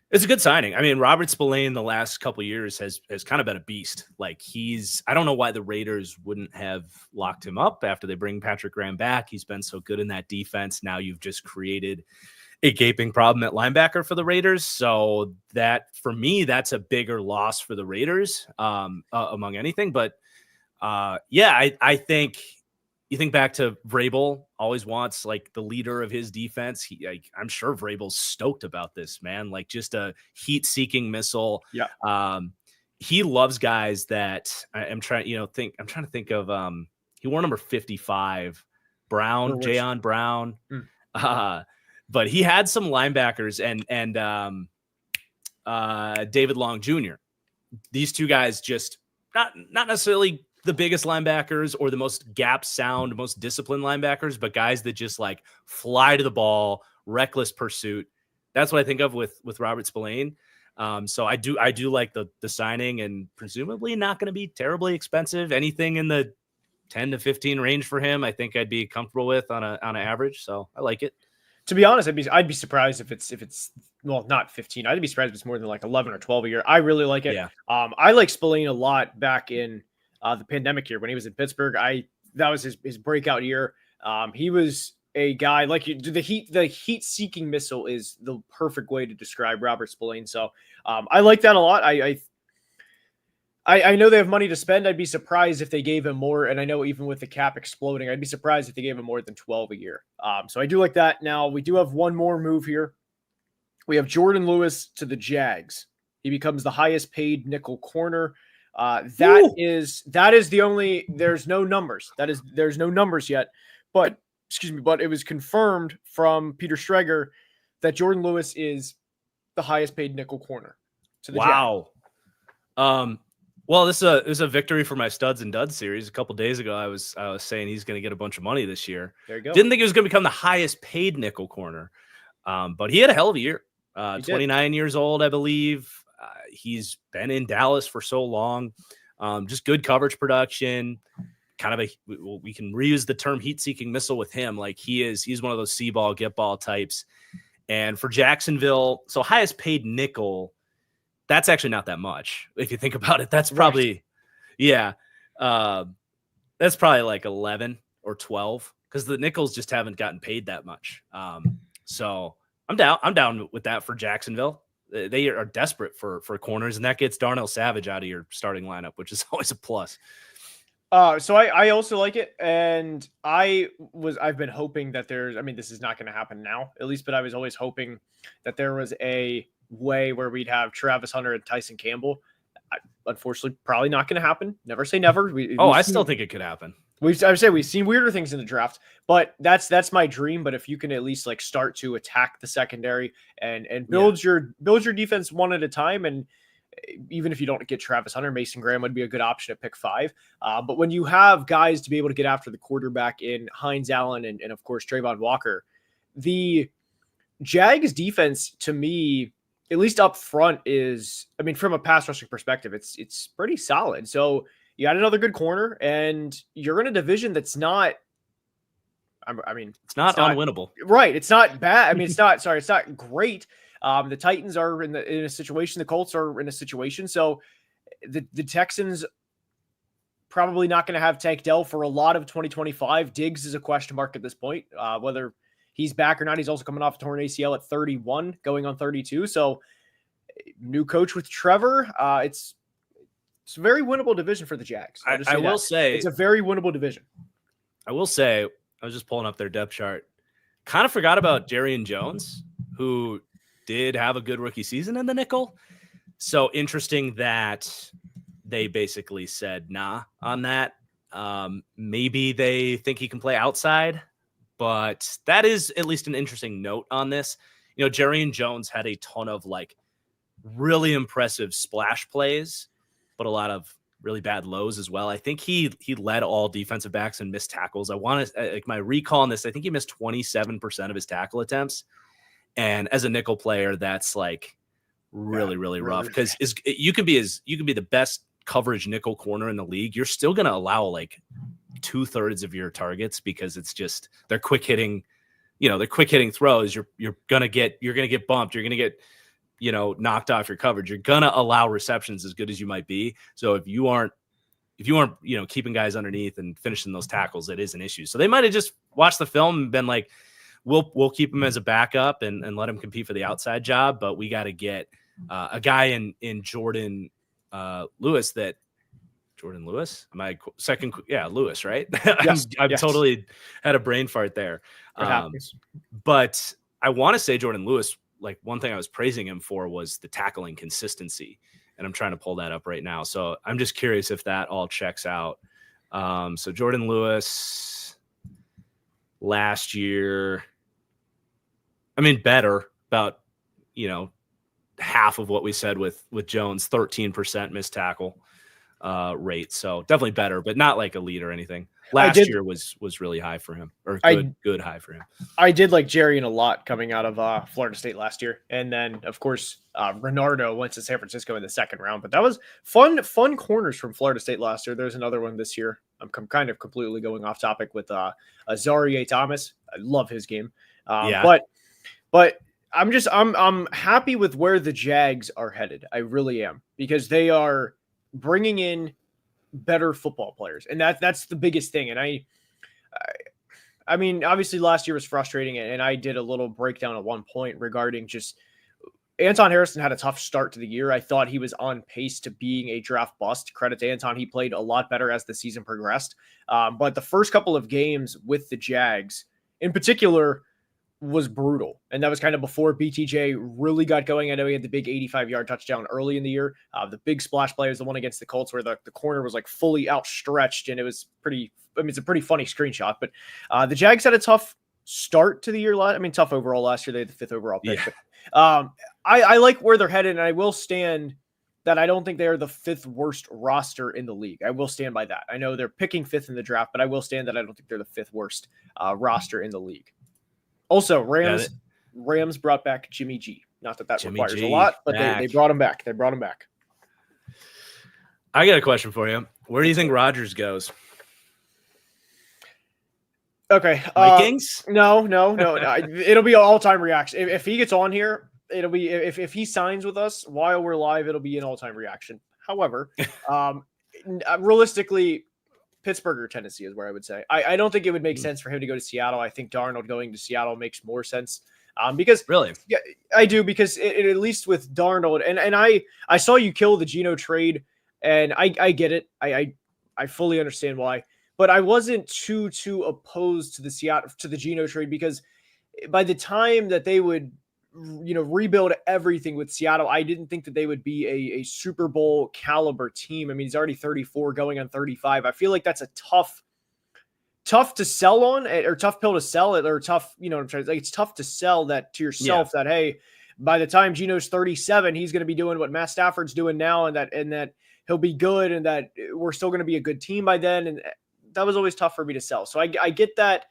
It's a good signing. I mean, Robert Spillane the last couple of years has kind of been a beast. I don't know why the Raiders wouldn't have locked him up after they bring Patrick Graham back. He's been so good in that defense. Now you've just created a gaping problem at linebacker for the Raiders. So that, for me, that's a bigger loss for the Raiders among anything. But I think you think back to Vrabel, always wants the leader of his defense. I'm sure Vrabel's stoked about this, man. Just a heat-seeking missile. Yeah. He loves guys that I'm trying to think of. He wore number 55, Brown, Jayon Brown. But he had some linebackers and David Long Jr. These two guys just not necessarily the biggest linebackers or the most gap sound, most disciplined linebackers, but guys that just fly to the ball, reckless pursuit. That's what I think of with Robert Spillane. So I do like the signing, and presumably not going to be terribly expensive. Anything in the 10 to 15 range for him, I think I'd be comfortable with on an average. So I like it. To be honest, I'd be surprised if it's well, not 15. I'd be surprised if it's more than like 11 or 12 a year. I really like it. Yeah. I like Spillane a lot back in the pandemic year when he was in Pittsburgh. That was his breakout year. He was a guy like the heat seeking missile is the perfect way to describe Robert Spillane. So I like that a lot. I know they have money to spend. I'd be surprised if they gave him more. And I know even with the cap exploding, I'd be surprised if they gave him more than 12 a year. So I do like that. Now we do have one more move here. We have Jordan Lewis to the Jags. He becomes the highest paid nickel corner. That is the only, there's no numbers. There's no numbers yet, but it was confirmed from Peter Schrager that Jordan Lewis is the highest paid nickel corner to the Jags. Wow. Well, this is a victory for my studs and duds series. A couple days ago, I was saying he's going to get a bunch of money this year. There you go. Didn't think he was going to become the highest paid nickel corner, but he had a hell of a year. 29 years old, I believe. He's been in Dallas for so long. Just good coverage production. Kind of we can reuse the term heat-seeking missile with him. Like he's one of those see ball, get ball types. And for Jacksonville, so highest paid nickel. That's actually not that much. If you think about it, that's probably, that's probably like 11 or 12 because the nickels just haven't gotten paid that much. So I'm down with that for Jacksonville. They are desperate for corners, and that gets Darnell Savage out of your starting lineup, which is always a plus. So I also like it, and I've been hoping that this is not going to happen now, at least, but I was always hoping that there was a way where we'd have Travis Hunter and Tyson Campbell. Unfortunately, probably not going to happen. Never say never. I still think it could happen. We've seen weirder things in the draft, but that's my dream. But if you can at least like start to attack the secondary and build your defense one at a time, and even if you don't get Travis Hunter, Mason Graham would be a good option at pick 5. But when you have guys to be able to get after the quarterback in Hines Allen and of course Trayvon Walker, the Jags defense to me, at least up front, is, from a pass rushing perspective, it's pretty solid. So you got another good corner, and you're in a division that's not. It's not unwinnable, right? It's not bad. It's not great. The Titans are in a situation. The Colts are in a situation. So the Texans probably not going to have Tank Dell for a lot of 2025. Diggs is a question mark at this point, whether he's back or not. He's also coming off a torn ACL at 31, going on 32. So new coach with Trevor. It's a very winnable division for the Jags. I will say it's a very winnable division. I will say, I was just pulling up their depth chart. Kind of forgot about Jarrian Jones, who did have a good rookie season in the nickel. So interesting that they basically said nah on that. Maybe they think he can play outside, but that is at least an interesting note on this. Jarrian Jones had a ton of like really impressive splash plays, but a lot of really bad lows as well. I think he led all defensive backs in missed tackles. I want to, like, my recall on this, I think he missed 27% of his tackle attempts. And as a nickel player, that's like really, really rough, because you can be the best coverage nickel corner in the league. You're still going to allow like 2/3 of your targets, because it's just, they're quick hitting, they're quick hitting throws. You're going to get bumped. You're going to get, knocked off your coverage. You're going to allow receptions as good as you might be. So if you aren't, keeping guys underneath and finishing those tackles, it is an issue. So they might've just watched the film and been like, we'll keep him as a backup and let him compete for the outside job. But we got to get a guy in Jordan Lewis Jordan Lewis? Am I second? Yeah, Lewis, right? Yes, I've yes. Totally had a brain fart there. But I want to say Jordan Lewis, like, one thing I was praising him for was the tackling consistency. And I'm trying to pull that up right now. So I'm just curious if that all checks out. So Jordan Lewis last year, better, about, half of what we said with Jones, 13% missed tackle. rate. So definitely better, but not like elite or anything. Last year was really high for him, or good high for him. I did like Jerry a lot coming out of Florida State last year, and then of course Renardo went to San Francisco in the second round. But that was fun corners from Florida State last year. There's another one this year. I'm kind of completely going off topic with Zaire Thomas. I love his game, but I'm happy with where the Jags are headed. I really am, because they are bringing in better football players, and that's the biggest thing. And I mean, obviously last year was frustrating, and I did a little breakdown at one point regarding just Anton Harrison had a tough start to the year. I thought he was on pace to being a draft bust. Credit to Anton, he played a lot better as the season progressed. But the first couple of games with the Jags in particular was brutal. And that was kind of before BTJ really got going. I know he had the big 85-yard touchdown early in the year. The big splash play was the one against the Colts where the corner was like fully outstretched, and it was it's a pretty funny screenshot. But the Jags had a tough start to the year. Tough overall last year. They had the 5th overall pick. Yeah. But, I like where they're headed, and I will stand that I don't think they are the 5th worst roster in the league. I will stand by that. I know they're picking 5th in the draft, but I will stand that I don't think they're the 5th worst roster in the league. Also, Rams brought back Jimmy G. Not that Jimmy requires a lot, but they brought him back. I got a question for you. Where do you think Rodgers goes? Okay. Vikings? No. It'll be an all-time reaction. If he gets on here, it'll be if he signs with us while we're live, it'll be an all-time reaction. However, realistically, Pittsburgh or Tennessee is where I would say. I don't think it would make sense for him to go to Seattle. I think Darnold going to Seattle makes more sense. Because really, yeah, I do, because at least with Darnold, and I saw you kill the Geno trade, and I get it. I fully understand why, but I wasn't too opposed to the Geno trade, because by the time that they would rebuild everything with Seattle, I didn't think that they would be a Super Bowl caliber team. I mean, he's already 34 going on 35. I feel like that's a tough to sell on, or tough pill to sell it, or tough, it's tough to sell that to yourself that, hey, by the time Geno's 37, he's going to be doing what Matt Stafford's doing now, and that he'll be good, and that we're still going to be a good team by then. And that was always tough for me to sell. So I get that.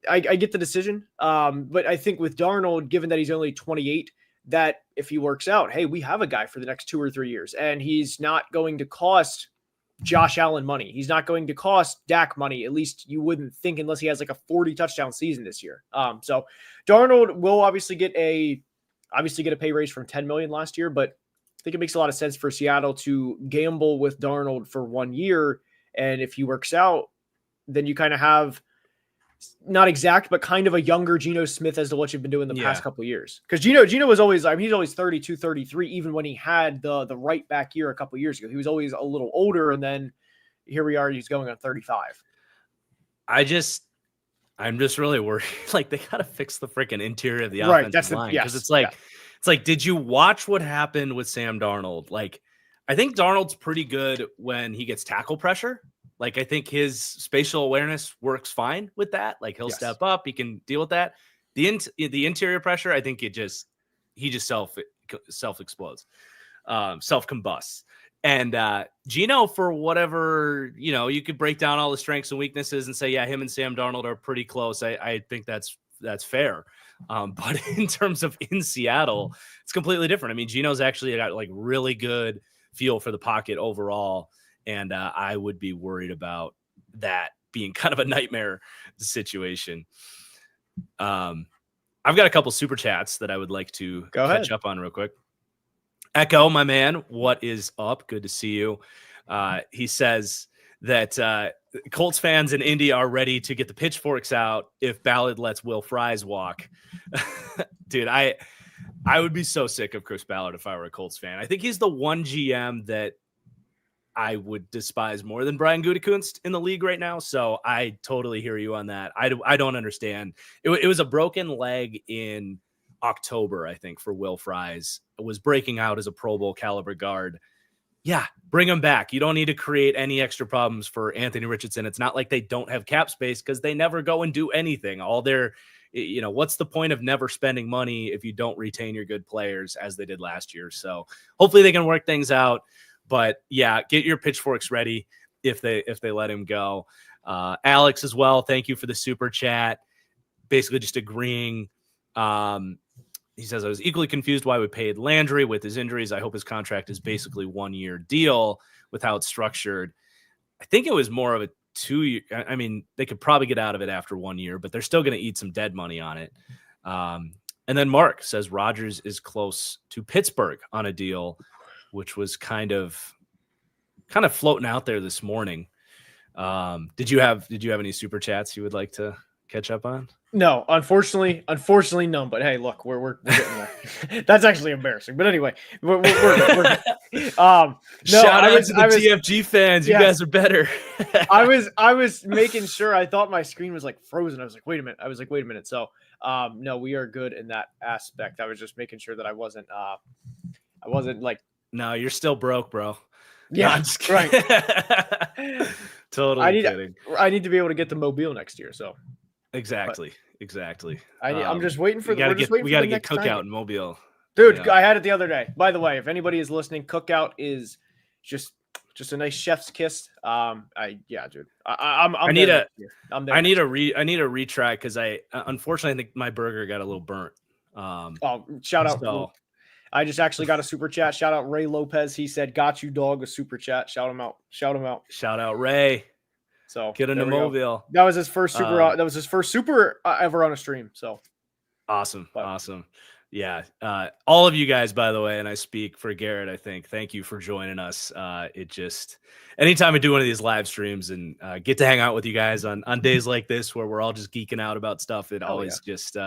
I get the decision. But I think with Darnold, given that he's only 28, that if he works out, hey, we have a guy for the next 2 or 3 years, and he's not going to cost Josh Allen money. He's not going to cost Dak money. At least you wouldn't think, unless he has like a 40 touchdown season this year. So Darnold will obviously get a pay raise from 10 million last year, but I think it makes a lot of sense for Seattle to gamble with Darnold for 1 year. And if he works out, then you kind of have, not exact, but kind of a younger Geno Smith as to what you've been doing the past couple of years. Because Geno was always, he's always 32, 33, even when he had the right back year a couple of years ago. He was always a little older, and then here we are, he's going on 35. I'm just really worried. Like, they got to fix the freaking interior of the offensive line. Because it's like, did you watch what happened with Sam Darnold? Like, I think Darnold's pretty good when he gets tackle pressure. Like, I think his spatial awareness works fine with that. Like, he'll step up, he can deal with that. The interior pressure, I think he just self explodes, self combusts. And Geno, for whatever, you could break down all the strengths and weaknesses and say, yeah, him and Sam Darnold are pretty close. I think that's fair. But in terms of in Seattle, it's completely different. I mean, Geno's actually got like really good feel for the pocket overall. And I would be worried about that being kind of a nightmare situation. I've got a couple super chats that I would like to catch up on real quick. Echo, my man, what is up? Good to see you. He says that Colts fans in Indy are ready to get the pitchforks out if Ballard lets Will Fries walk. Dude, I would be so sick of Chris Ballard if I were a Colts fan. I think he's the one GM that I would despise more than Brian Gutekunst in the league right now. So I totally hear you on that. I don't understand. It was a broken leg in October, I think, for Will Fries. It was breaking out as a Pro Bowl caliber guard. Yeah, bring him back. You don't need to create any extra problems for Anthony Richardson. It's not like they don't have cap space, because they never go and do anything. All their, what's the point of never spending money if you don't retain your good players, as they did last year? So hopefully they can work things out. But yeah, get your pitchforks ready if they let him go. Alex as well, thank you for the super chat. Basically just agreeing. He says, I was equally confused why we paid Landry with his injuries. I hope his contract is basically 1-year deal with how it's structured. I think it was more of a 2-year. I mean, they could probably get out of it after 1 year, but they're still going to eat some dead money on it. And then Mark says Rodgers is close to Pittsburgh on a deal, which was kind of floating out there this morning. Did you have any super chats you would like to catch up on? No, unfortunately none. But hey, look, we're getting there. That's actually embarrassing. But anyway, we're no, shout out to the TFG fans. You guys are better. I was making sure. I thought my screen was like frozen. I was like, wait a minute. So, no, we are good in that aspect. I was just making sure that I wasn't like. No, you're still broke, bro. Yeah, no, I'm just kidding. Right. Totally kidding. I need to be able to get the Mobile next year. So. Exactly. I'm just waiting for we got to get Cookout in Mobile, dude. I had it the other day. By the way, if anybody is listening, Cookout is just a nice chef's kiss. Dude. I need a retry because unfortunately I think my burger got a little burnt. Shout out. So, I just actually got a super chat. Shout out Ray Lopez. He said, "Got you, dog." A super chat. Shout him out. Shout out Ray. So get into Mobile. That was his first super. That was his first super ever on a stream. So awesome. Yeah. All of you guys, by the way, and I speak for Garrett, I think. Thank you for joining us. It just anytime I do one of these live streams and get to hang out with you guys on days like this where we're all just geeking out about stuff, it always just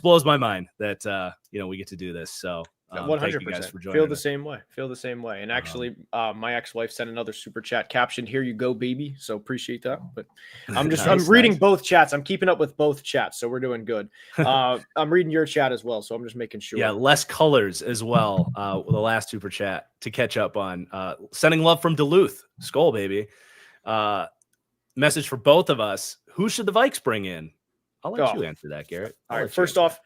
blows my mind that we get to do this. So 100%. Feel the same way. And actually, my ex-wife sent another super chat caption. Here you go, baby. So appreciate that. But I'm reading both chats. I'm keeping up with both chats, so we're doing good. I'm reading your chat as well, so I'm just making sure. Yeah, less colors as well. The last super chat to catch up on. Sending love from Duluth. Skull, baby. Message for both of us. Who should the Vikes bring in? I'll let you answer that, Garrett. All right. First off,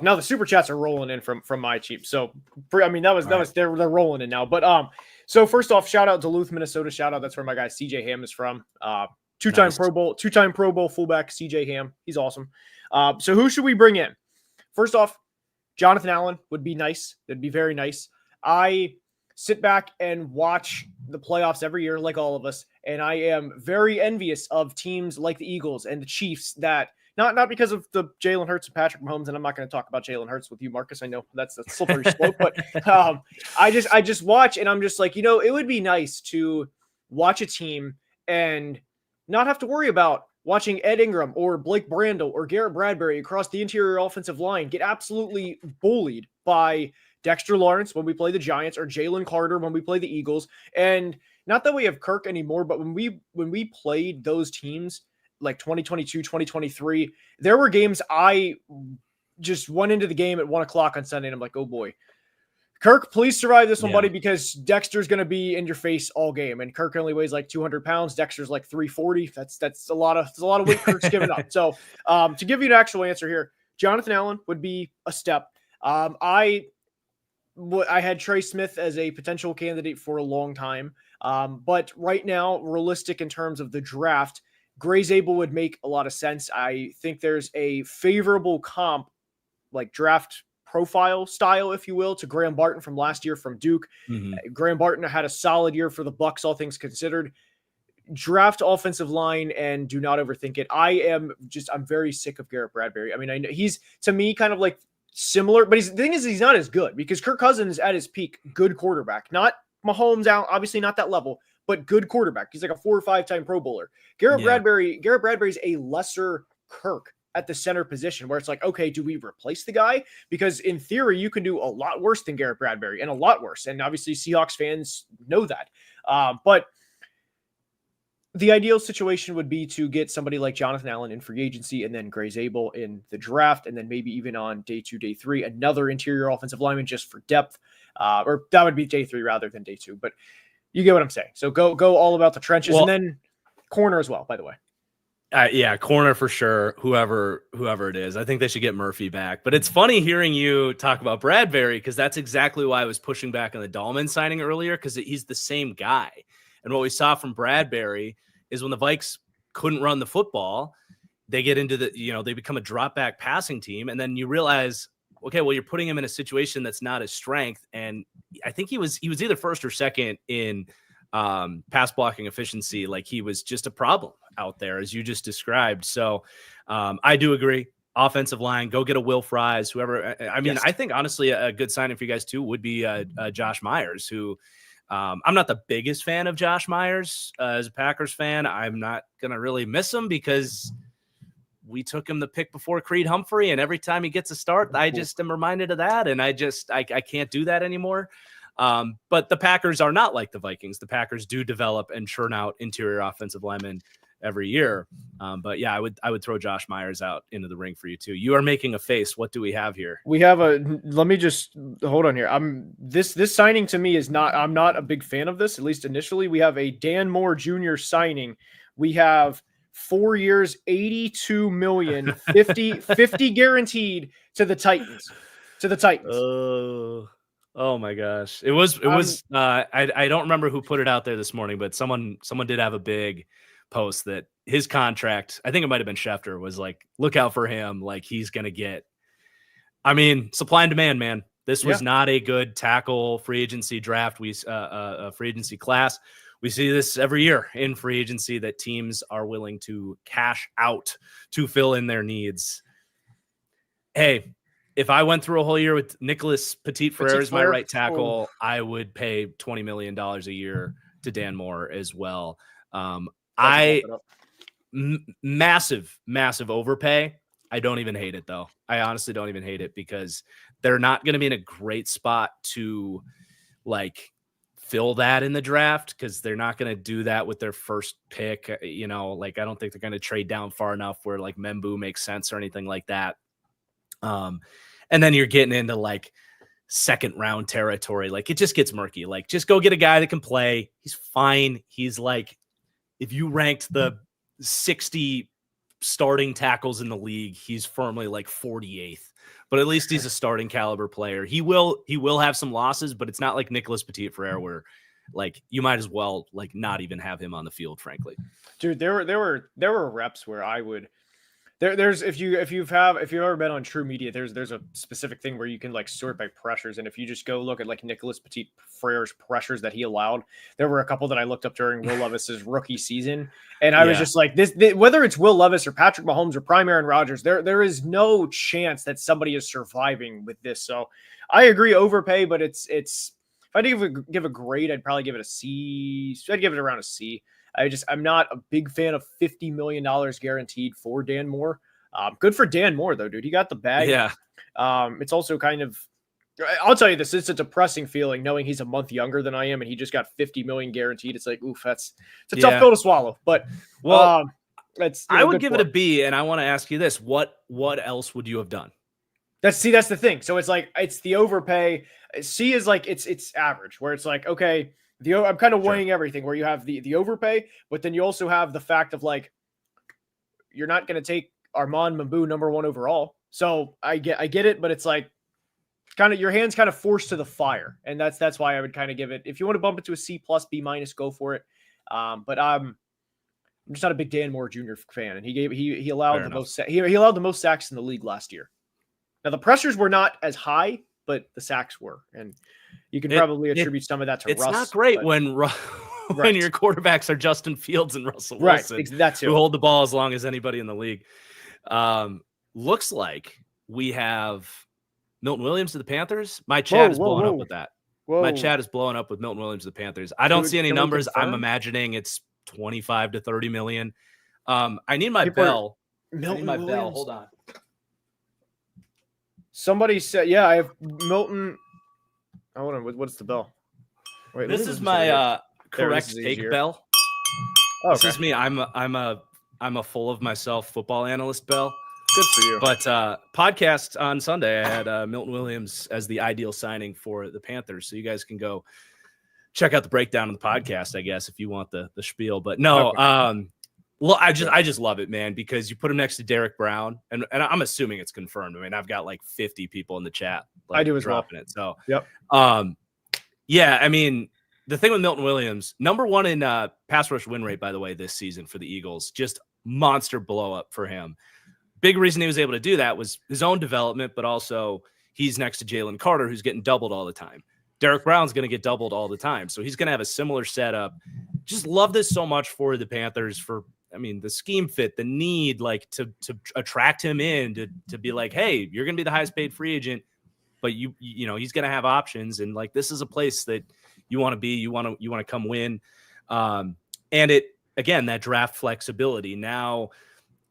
now the super chats are rolling in from my cheap. So they're rolling in now. But so first off, shout out Duluth, Minnesota. Shout out. That's where my guy CJ Ham is from. Two-time Pro Bowl fullback CJ Ham. He's awesome. So who should we bring in? First off, Jonathan Allen would be nice. That'd be very nice. I sit back and watch the playoffs every year, like all of us, and I am very envious of teams like the Eagles and the Chiefs that. Not because of the Jalen Hurts and Patrick Mahomes, and I'm not going to talk about Jalen Hurts with you, Marcus. I know that's a slippery slope, but I just watch and I'm just like, it would be nice to watch a team and not have to worry about watching Ed Ingram or Blake Brandel or Garrett Bradbury across the interior offensive line get absolutely bullied by Dexter Lawrence when we play the Giants or Jalen Carter when we play the Eagles. And not that we have Kirk anymore, but when we played those teams, like 2022, 2023, there were games I just went into the game at 1:00 on Sunday and I'm like, oh boy, Kirk, please survive this one, buddy, because Dexter's going to be in your face all game. And Kirk only weighs like 200 pounds. Dexter's like 340. That's a lot of weight Kirk's giving up. So to give you an actual answer here, Jonathan Allen would be a step. I had Trey Smith as a potential candidate for a long time. But right now, realistic in terms of the draft, Gray's-Able would make a lot of sense. I think there's a favorable comp, like draft profile style, if you will, to Graham Barton from last year from Duke. Mm-hmm. Graham Barton had a solid year for the Bucs, all things considered. Draft offensive line and do not overthink it. I'm very sick of Garrett Bradbury. I mean, I know he's, to me, kind of like similar, but the thing is, he's not as good because Kirk Cousins at his peak, good quarterback, not Mahomes out, obviously not that level, but good quarterback. He's like a 4 or 5 time Pro Bowler. Garrett Bradbury's a lesser Kirk at the center position where it's like, okay, do we replace the guy? Because in theory, you can do a lot worse than Garrett Bradbury and a lot worse. And obviously Seahawks fans know that. But the ideal situation would be to get somebody like Jonathan Allen in free agency and then Gray's-Able in the draft. And then maybe even on day 2, day 3, another interior offensive lineman just for depth. Or that would be day 3 rather than day 2. But you get what I'm saying. So go all about the trenches and then corner as well, by the way. Yeah, corner for sure. Whoever it is, I think they should get Murphy back. But it's funny hearing you talk about Bradbury because that's exactly why I was pushing back on the Dalman signing earlier because he's the same guy. And what we saw from Bradbury is when the Vikes couldn't run the football, they get into they become a drop back passing team, and then you realize, okay, well, you're putting him in a situation that's not his strength. And I think he was either first or second in pass blocking efficiency. Like he was just a problem out there, as you just described. So I do agree. Offensive line, go get a Will Fries, whoever. I mean, yes. I think honestly a good signing for you guys too would be Josh Myers, who I'm not the biggest fan of Josh Myers as a Packers fan. I'm not going to really miss him because we took him the pick before Creed Humphrey, and every time he gets a start, I just am reminded of that, and I can't do that anymore. But the Packers are not like the Vikings. The Packers do develop and churn out interior offensive linemen every year. But yeah, I would throw Josh Myers out into the ring for you too. You are making a face. What do we have here? We have let me just hold on here. This signing to me is not, I'm not a big fan of this, at least initially. We have a Dan Moore Jr. signing. We have 4 years, 82 million, 50 guaranteed to the Titans. Oh my gosh. It was I don't remember who put it out there this morning, but someone did have a big post that his contract, I think it might have been Schefter, was like, look out for him. Like he's going to get, I mean, supply and demand, man. This was not a good tackle free agency draft. A free agency class. We see this every year in free agency that teams are willing to cash out to fill in their needs. Hey, if I went through a whole year with Nicholas Petit-Frere as my right tackle, I would pay $20 million a year to Dan Moore as well. Massive overpay. I don't even hate it, though. I honestly don't even hate it because they're not going to be in a great spot to like fill that in the draft because they're not going to do that with their first pick. Like I don't think they're going to trade down far enough where like Membu makes sense or anything like that. And then you're getting into like second round territory. Like it just gets murky. Like just go get a guy that can play. He's fine. He's like, if you ranked the 60 starting tackles in the league, he's firmly like 48th. But at least he's a starting caliber player. He will have some losses, but it's not like Nicholas Petit-Frere where like you might as well like not even have him on the field, frankly. Dude, there were reps where I would there's if you've ever been on True Media, there's a specific thing where you can like sort by pressures, and if you just go look at like Nicholas Petit-Frere's pressures that he allowed, there were a couple that I looked up during Will Levis's rookie season, and I was just like this whether it's Will Levis or Patrick Mahomes or prime Aaron Rodgers, there is no chance that somebody is surviving with this. So I agree, overpay, but it's if I did give a grade, I'd probably give it a C. I'd give it around a C. I'm not a big fan of $50 million guaranteed for Dan Moore. Good for Dan Moore, though, dude. He got the bag. Yeah. It's also kind of, I'll tell you this, it's a depressing feeling knowing he's a month younger than I am and he just got $50 million guaranteed. It's like, oof, it's a tough pill to swallow. But, I would give it a B, and I want to ask you this. What else would you have done? That's the thing. So it's like, it's the overpay. C is like, it's average, where it's like, okay, I'm kind of weighing everything where you have the overpay, but then you also have the fact of like, you're not going to take Armand Membu number 1 overall. So I get it, but it's like kind of your hands kind of forced to the fire. And that's why I would kind of give it, if you want to bump it to a C+, B-, go for it. But I'm just not a big Dan Moore Jr. fan. And he allowed he allowed the most sacks in the league last year. Now the pressures were not as high, but the sacks were, and you can probably attribute some of that to Russ. It's not great when your quarterbacks are Justin Fields and Russell Wilson, who hold the ball as long as anybody in the league. Looks like we have Milton Williams to the Panthers. My chat is blowing up with that. My chat is blowing up with Milton Williams to the Panthers. I don't see any numbers. I'm imagining it's 25 to 30 million. I need my bell. Hold on. Somebody said, I have Milton. Hold on. What's the bell? Wait, this is my correct take bell. Oh, this is me. I'm a full of myself football analyst bell. Good for you. But podcast on Sunday, I had Milton Williams as the ideal signing for the Panthers. So you guys can go check out the breakdown of the podcast, I guess, if you want the spiel. But no, Well, I just love it, man, because you put him next to Derek Brown, and I'm assuming it's confirmed. I mean, I've got like 50 people in the chat. Like, I do as dropping well. it. So, yep. Yeah, I mean, the thing with Milton Williams, number one in pass rush win rate, by the way, this season for the Eagles, just monster blow up for him. Big reason he was able to do that was his own development, but also he's next to Jalen Carter, who's getting doubled all the time. Derek Brown's going to get doubled all the time. So he's going to have a similar setup. Just love this so much for the Panthers the scheme fit, the need, like to attract him in to be like, hey, you're going to be the highest paid free agent, but you know, he's going to have options. And like, this is a place that you want to be, you want to come win. And it, again, that draft flexibility. Now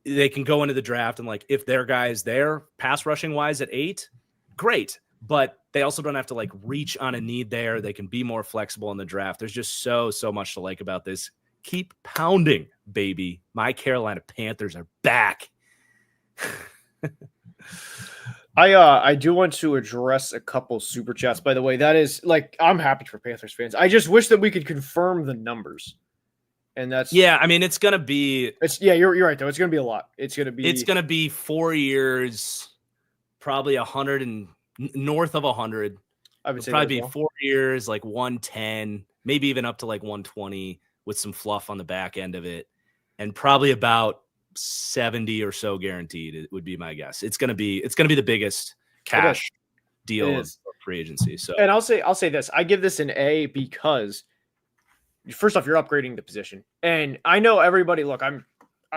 they can go into the draft and like, if their guy is there pass rushing wise at 8, great. But they also don't have to like reach on a need there. They can be more flexible in the draft. There's just so much to like about this. Keep pounding, baby. My Carolina Panthers are back. I do want to address a couple super chats, by the way. That is like, I'm happy for Panthers fans. I just wish that we could confirm the numbers. And that's I mean, it's gonna be you're right though. It's gonna be a lot. It's gonna be 4 years, probably 100 and north of 100. I would say probably be 4 years, like 110, maybe even up to like 120 with some fluff on the back end of it, and probably about 70 or so guaranteed. It would be my guess. It's gonna be the biggest cash deal of free agency. So, and I'll say this: I give this an A because first off, you're upgrading the position, and I know everybody. Look, I'm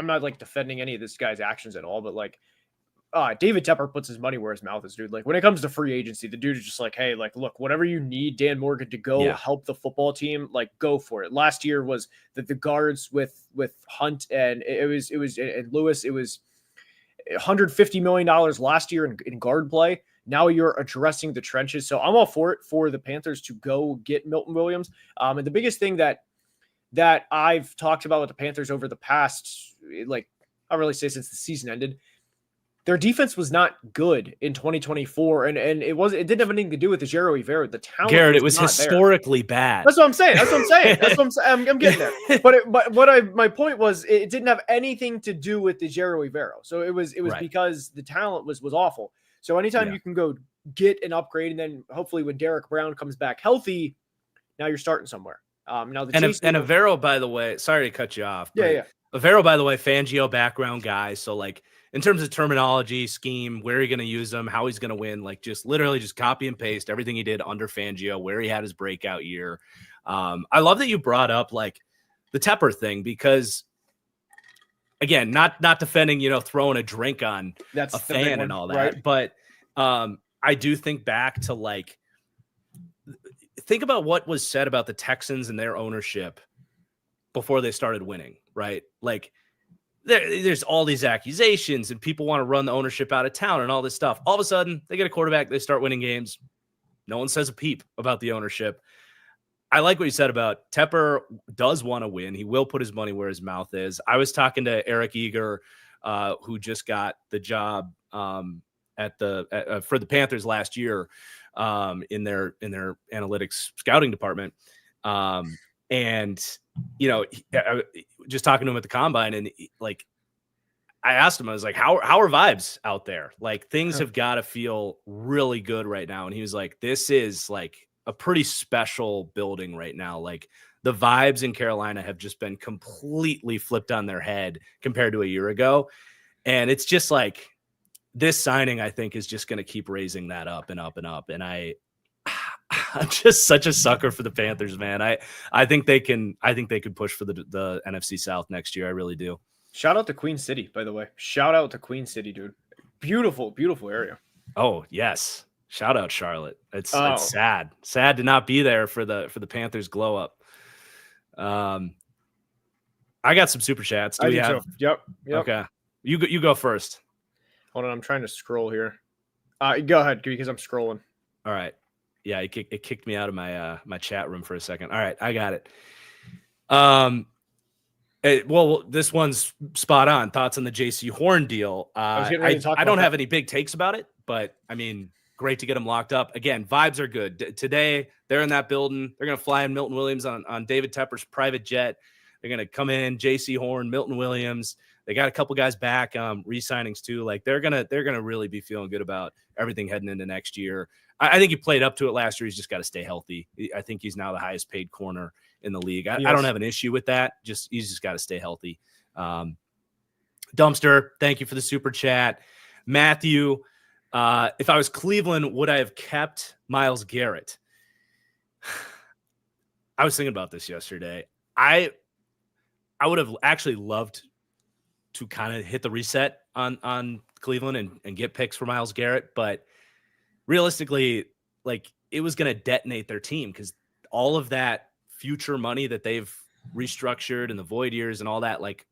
not like defending any of this guy's actions at all, but like. David Tepper puts his money where his mouth is, dude. Like when it comes to free agency, the dude is just like, hey, like, look, whatever you need Dan Morgan to go help the football team, like go for it. Last year was the guards with Hunt and it was and Lewis. It was $150 million last year in guard play. Now you're addressing the trenches. So I'm all for it for the Panthers to go get Milton Williams. And the biggest thing that I've talked about with the Panthers over the past, like I really say since the season ended, their defense was not good in 2024, and it didn't have anything to do with the Jaire Alexander. The talent, Garrett, it was historically bad. That's what I'm saying. I'm getting there. But my point was, it didn't have anything to do with the Jaire Alexander. So it was right. Because the talent was awful. So anytime you can go get an upgrade, and then hopefully when Derek Brown comes back healthy, now you're starting somewhere. Now Avero, by the way, sorry to cut you off. Yeah. Avero, by the way, Fangio background guy. So like, in terms of terminology, scheme, where you're going to use them, how he's going to win, like just literally just copy and paste everything he did under Fangio, where he had his breakout year. I love that you brought up like the Tepper thing, because again, not defending, throwing a drink on a fan and all that, right? But I do think back to think about what was said about the Texans and their ownership before they started winning, right? Like, there's all these accusations and people want to run the ownership out of town and all this stuff. All of a sudden, they get a quarterback, they start winning games. No one says a peep about the ownership. I like what you said about Tepper does want to win. He will put his money where his mouth is. I was talking to Eric Eager, who just got the job for the Panthers last year in their analytics scouting department. And just talking to him at the combine, and like, I asked him, I was like, how are vibes out there? Like, things have got to feel really good right now. And he was like, this is like a pretty special building right now. Like, the vibes in Carolina have just been completely flipped on their head compared to a year ago. And it's just like, this signing, I think, is just going to keep raising that up and up and up. And I'm just such a sucker for the Panthers, man. I think they could push for the NFC South next year. I really do. Shout out to Queen City, by the way. Shout out to Queen City, dude. Beautiful, beautiful area. Oh, yes. Shout out Charlotte. It's sad. Sad to not be there for the Panthers glow up. I got some super chats. Do we have? So. Yep. Okay. You go first. Hold on, I'm trying to scroll here. Go ahead, because I'm scrolling. All right. Yeah, it kicked me out of my chat room for a second. All right, I got it. Well, this one's spot on. Thoughts on the JC Horn deal? I don't have any big takes about it, but I mean, great to get him locked up. Again, vibes are good. Today, they're in that building. They're going to fly in Milton Williams on David Tepper's private jet. They're going to come in, J.C. Horn, Milton Williams. They got a couple guys back, re-signings too. Like they're gonna really be feeling good about everything heading into next year. I think he played up to it last year. He's just got to stay healthy. I think he's now the highest paid corner in the league. I don't have an issue with that. He's just got to stay healthy. Dumpster, thank you for the super chat. Matthew, if I was Cleveland, would I have kept Myles Garrett? I was thinking about this yesterday. I would have actually loved to kind of hit the reset on Cleveland and get picks for Myles Garrett, but realistically, like it was going to detonate their team because all of that future money that they've restructured and the void years and all that, like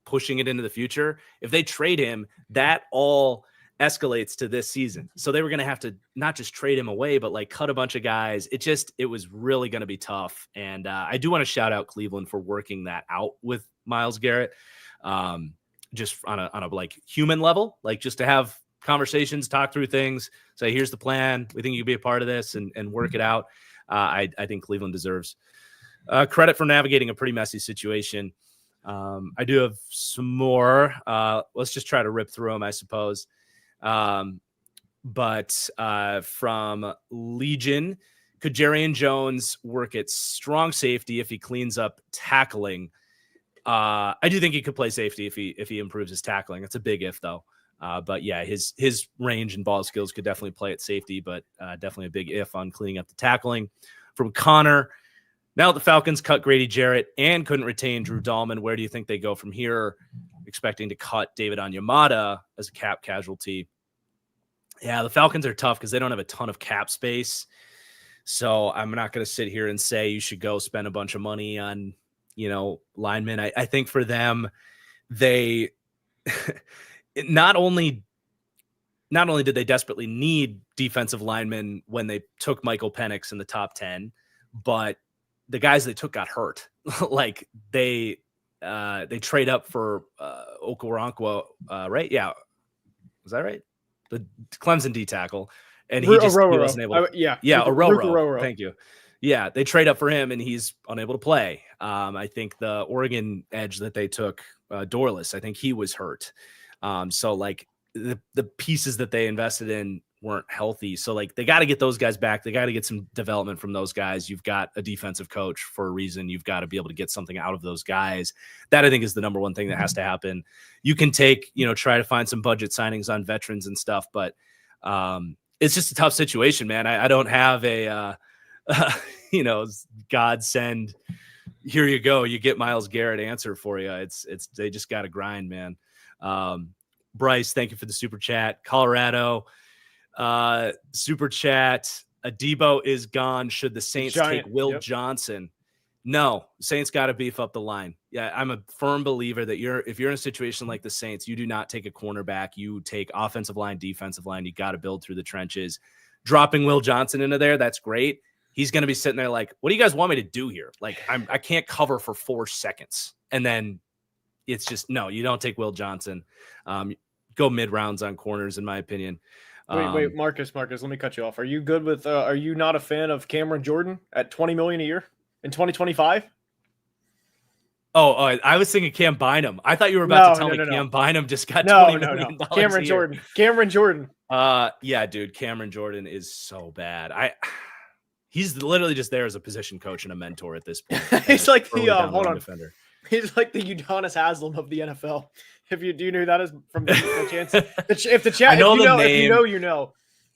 pushing it into the future, if they trade him, that all escalates to this season. So they were going to have to not just trade him away, but like cut a bunch of guys. It was really going to be tough. And I do want to shout out Cleveland for working that out with Myles Garrett. Just on a like human level, like just to have conversations, talk through things, say, here's the plan. We think you could be a part of this and work it out. I think Cleveland deserves credit for navigating a pretty messy situation. I do have some more. Let's just try to rip through them, I suppose. But from Legion, could Jarian Jones work at strong safety if he cleans up tackling? I do think he could play safety if he improves his tackling. That's a big if, though. But yeah, his range and ball skills could definitely play at safety, but definitely a big if on cleaning up the tackling. From Connor, now the Falcons cut Grady Jarrett and couldn't retain Drew Dalman. Where do you think they go from here? Expecting to cut David Onyemata as a cap casualty. Yeah, the Falcons are tough because they don't have a ton of cap space. So I'm not going to sit here and say you should go spend a bunch of money on, linemen. I think for them, they not only did they desperately need defensive linemen when they took Michael Penix in the top 10, but the guys they took got hurt. Like they trade up for Okoronkwo, right? Yeah. Was that right? The Clemson D tackle. And he wasn't able to. Ororo. Thank you. Yeah, they trade up for him, and he's unable to play. I think the Oregon edge that they took, Dorless, I think he was hurt. So, like, the pieces that they invested in weren't healthy. So, like, they got to get those guys back. They got to get some development from those guys. You've got a defensive coach for a reason. You've got to be able to get something out of those guys. That, I think, is the number one thing that has to happen. You can try to find some budget signings on veterans and stuff, but it's just a tough situation, man. I don't have a God send, here you go, you get Myles Garrett answer for you. It's they just got to grind, man. Bryce, thank you for the super chat. Colorado, super chat. Adebo is gone. Should the Saints take Will Johnson? No, Saints got to beef up the line. Yeah, I'm a firm believer that if you're in a situation like the Saints, you do not take a cornerback. You take offensive line, defensive line. You got to build through the trenches. Dropping Will Johnson into there, that's great. He's going to be sitting there like, what do you guys want me to do here? Like, I can't cover for 4 seconds. And then it's just, no, you don't take Will Johnson. Go mid-rounds on corners, in my opinion. Wait, Marcus, let me cut you off. Are you good with, are you not a fan of Cameron Jordan at $20 million a year in 2025? Oh, I was thinking Cam Bynum. I thought you were about to tell me Cam Bynum just got $20 million. Cameron Jordan. Yeah, dude, Cameron Jordan is so bad. He's literally just there as a position coach and a mentor at this point. He's like the defender. He's like the Udonis Haslam of the NFL. Do you know who that is from the chance? If the chat, you know.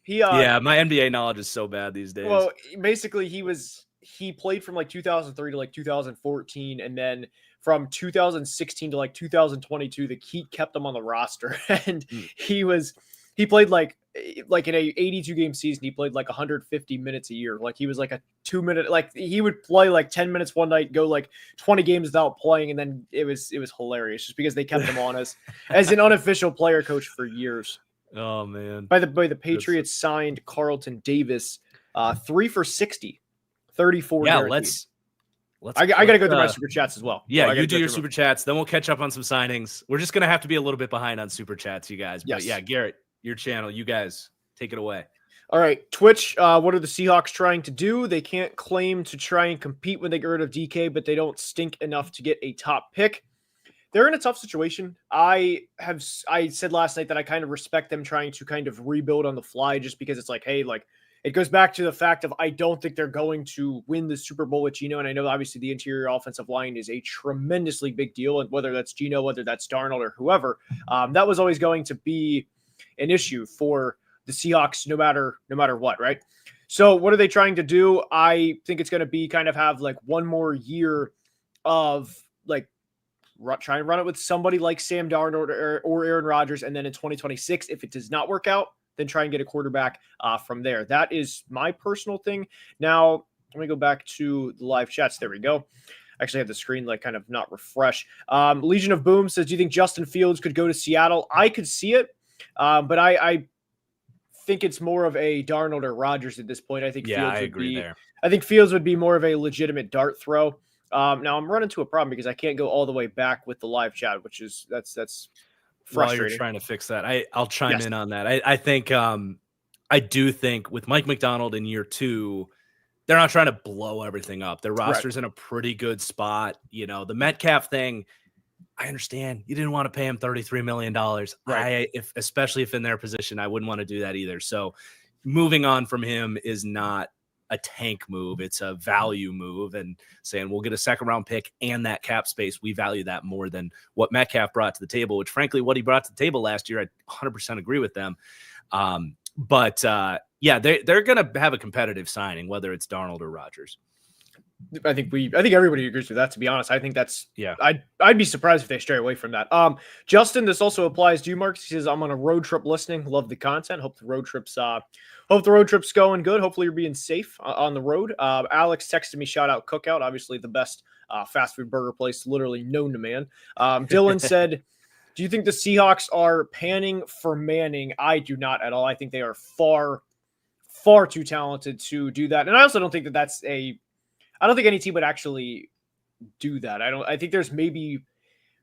Yeah, my NBA knowledge is so bad these days. Well, basically he played from like 2003 to like 2014, and then from 2016 to like 2022, the Heat kept him on the roster, and he played like in a 82 game season, he played like 150 minutes a year. Like he was like a 2 minute, like he would play like 10 minutes one night, go like 20 games without playing. And then it was hilarious just because they kept him on as an unofficial player coach for years. Oh man. By the way, the Patriots signed Carlton Davis, 3 for $60, 34. Yeah. Guaranteed. I got to go through my super chats as well. Yeah, you do your super chats. Then we'll catch up on some signings. We're just going to have to be a little bit behind on super chats, you guys. But yeah, Garrett, your channel, you guys take it away. All right, Twitch. What are the Seahawks trying to do? They can't claim to try and compete when they get rid of DK, but they don't stink enough to get a top pick. They're in a tough situation. I said last night that I kind of respect them trying to kind of rebuild on the fly, just because it's like, hey, like it goes back to the fact of I don't think they're going to win the Super Bowl with Geno, and I know obviously the interior offensive line is a tremendously big deal, and whether that's Geno, whether that's Darnold, or whoever, that was always going to be an issue for the Seahawks, no matter what, right? So what are they trying to do? I think it's going to be kind of have like one more year of like try and run it with somebody like Sam Darnold or Aaron Rodgers, and then in 2026, if it does not work out, then try and get a quarterback from there. That is my personal thing. Now let me go back to the live chats. There we go. Actually, I have the screen like kind of not refresh. Legion of Boom says, "Do you think Justin Fields could go to Seattle?" I could see it, but I think it's more of a Darnold or Rodgers at this point. I think Fields would be there. I think Fields would be more of a legitimate dart throw. Now I'm running into a problem because I can't go all the way back with the live chat, which is that's frustrating. While you're trying to fix that, I'll chime in on that. I think I do think with Mike McDonald in year 2, they're not trying to blow everything up. Their roster's in a pretty good spot. You know, the Metcalf thing, I understand you didn't want to pay him $33 million. Right. Especially if in their position, I wouldn't want to do that either. So moving on from him is not a tank move. It's a value move, and saying we'll get a second round pick and that cap space. We value that more than what Metcalf brought to the table, which frankly, what he brought to the table last year, I 100% agree with them. But they're going to have a competitive signing, whether it's Darnold or Rodgers. I think everybody agrees with that, to be honest. I think that's I'd be surprised if they stray away from that. Justin, this also applies to you, Marcus. He says, "I'm on a road trip listening. Love the content. Hope the road trip's going good. Hopefully you're being safe on the road." Alex texted me, shout out Cookout, obviously the best fast food burger place literally known to man. Dylan said, "Do you think the Seahawks are panning for Manning?" I do not at all. I think they are far, far too talented to do that. And I also don't think that's I don't think any team would actually do that. I think there's maybe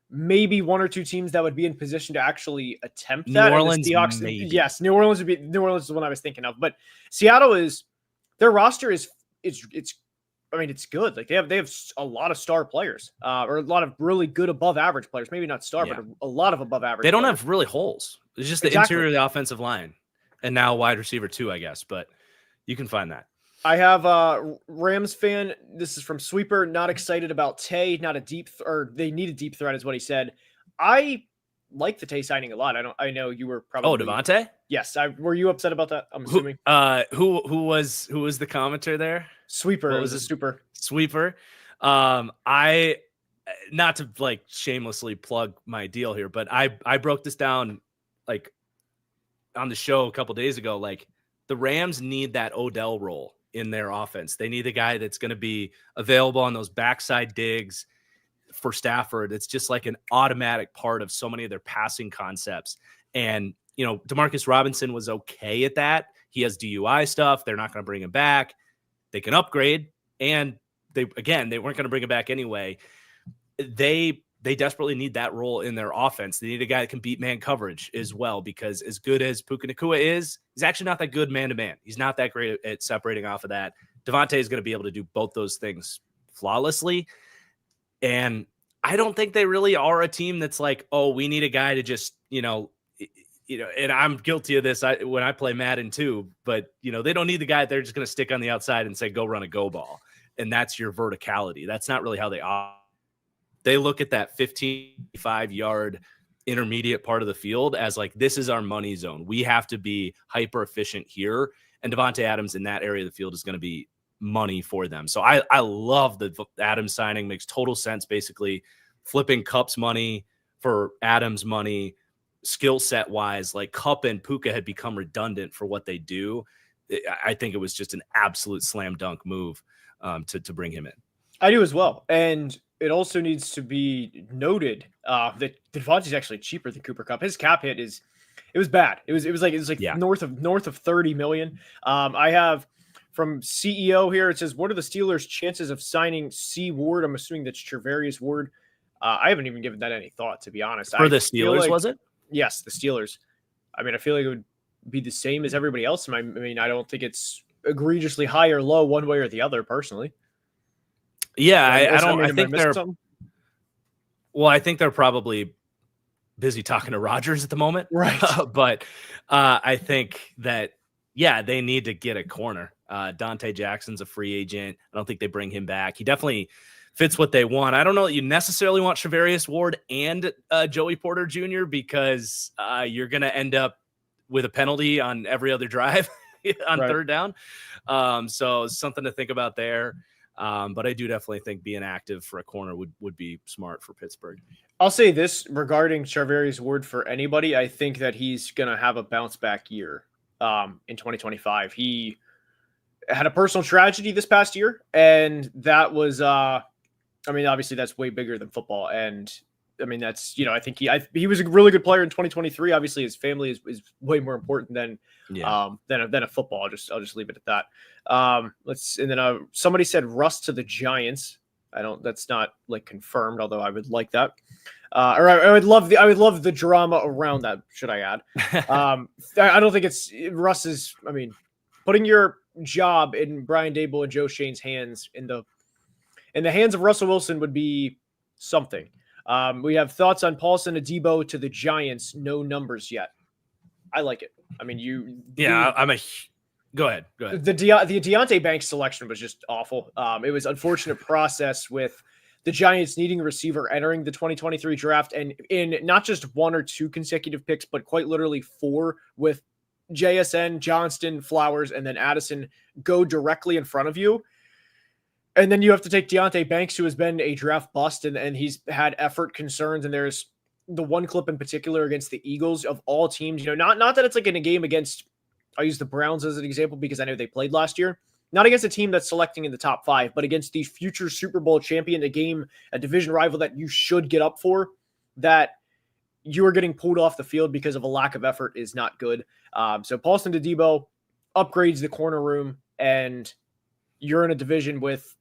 one or two teams that would be in position to actually attempt that. New Orleans, Seahawks, maybe. Yes, New Orleans is the one I was thinking of. But Seattle their roster is it's good. Like they have a lot of star players, or a lot of really good above average players. Maybe not star, but a lot of above average. They don't have really holes. It's just the interior of the offensive line, and now wide receiver too, I guess. But you can find that. I have Rams fan. This is from Sweeper. Not excited about Tay. Not a deep, or they need a deep threat, is what he said. I like the Tay signing a lot. I know you were probably. Oh, Devontae? Yes. Were you upset about that? I'm assuming. Who was the commenter there? Sweeper. It was a super Sweeper. I not to like shamelessly plug my deal here, but I broke this down like on the show a couple days ago. Like the Rams need that Odell role in their offense. They need a guy that's going to be available on those backside digs for Stafford. It's just like an automatic part of so many of their passing concepts. And, you know, Demarcus Robinson was okay at that. He has DUI stuff. They're not going to bring him back. They can upgrade. And they weren't going to bring him back anyway. They desperately need that role in their offense. They need a guy that can beat man coverage as well, because as good as Puka Nacua is, he's actually not that good man-to-man. He's not that great at separating off of that. Devontae is going to be able to do both those things flawlessly. And I don't think they really are a team that's like, oh, we need a guy to just, and I'm guilty of this when I play Madden too, but, they don't need the guy they're just going to stick on the outside and say, go run a go ball. And that's your verticality. That's not really how they operate. They look at that 55-yard intermediate part of the field as like, this is our money zone. We have to be hyper efficient here. And Devontae Adams in that area of the field is going to be money for them. So I love the Adams signing. Makes total sense. Basically flipping Kupp's money for Adams money, skill set wise. Like Kupp and Puka had become redundant for what they do. I think it was just an absolute slam dunk move to bring him in. I do as well. And it also needs to be noted that Devontae's actually cheaper than Cooper Kupp. His cap hit was bad. It was like north of 30 million. I have from CEO here. It says, what are the Steelers' chances of signing C Ward? I'm assuming that's Travarius Ward. I haven't even given that any thought, to be honest. For the Steelers, was it? Yes, the Steelers. I mean, I feel like it would be the same as everybody else. I mean, I don't think it's egregiously high or low one way or the other, personally. Yeah, I don't. I think they're. Something? Well, I think they're probably busy talking to Rodgers at the moment, right? But I think that they need to get a corner. Dante Jackson's a free agent. I don't think they bring him back. He definitely fits what they want. I don't know that you necessarily want Charvarius Ward and Joey Porter Jr. because you're going to end up with a penalty on every other drive on third down. So something to think about there. But I do definitely think being active for a corner would be smart for Pittsburgh. I'll say this regarding Charvarius Ward for anybody. I think that he's going to have a bounce back year in 2025. He had a personal tragedy this past year, and that was, obviously that's way bigger than football. And I mean, that's, I think he was a really good player in 2023. Obviously his family is way more important than a football. I'll just leave it at that. Somebody said Russ to the Giants. That's not like confirmed, although I would like that. Or I would love the drama around that. Should I add? I don't think it's Russ's. I mean, putting your job in Brian Daboll and Joe Shane's hands in the hands of Russell Wilson would be something. We have thoughts on Paulson, Adebo to the Giants. No numbers yet. I like it. I mean, Go ahead. The Deonte Banks selection was just awful. It was unfortunate process with the Giants needing a receiver entering the 2023 draft, and in not just one or two consecutive picks, but quite literally 4 with JSN, Johnston, Flowers, and then Addison go directly in front of you. And then you have to take Deonte Banks, who has been a draft bust, and he's had effort concerns. And there's the one clip in particular against the Eagles of all teams, not that it's like in a game against, I'll use the Browns as an example because I know they played last year. Not against a team that's selecting in the top 5, but against the future Super Bowl champion, a division rival that you should get up for, that you are getting pulled off the field because of a lack of effort is not good. So Paulson Adebo upgrades the corner room, and you're in a division with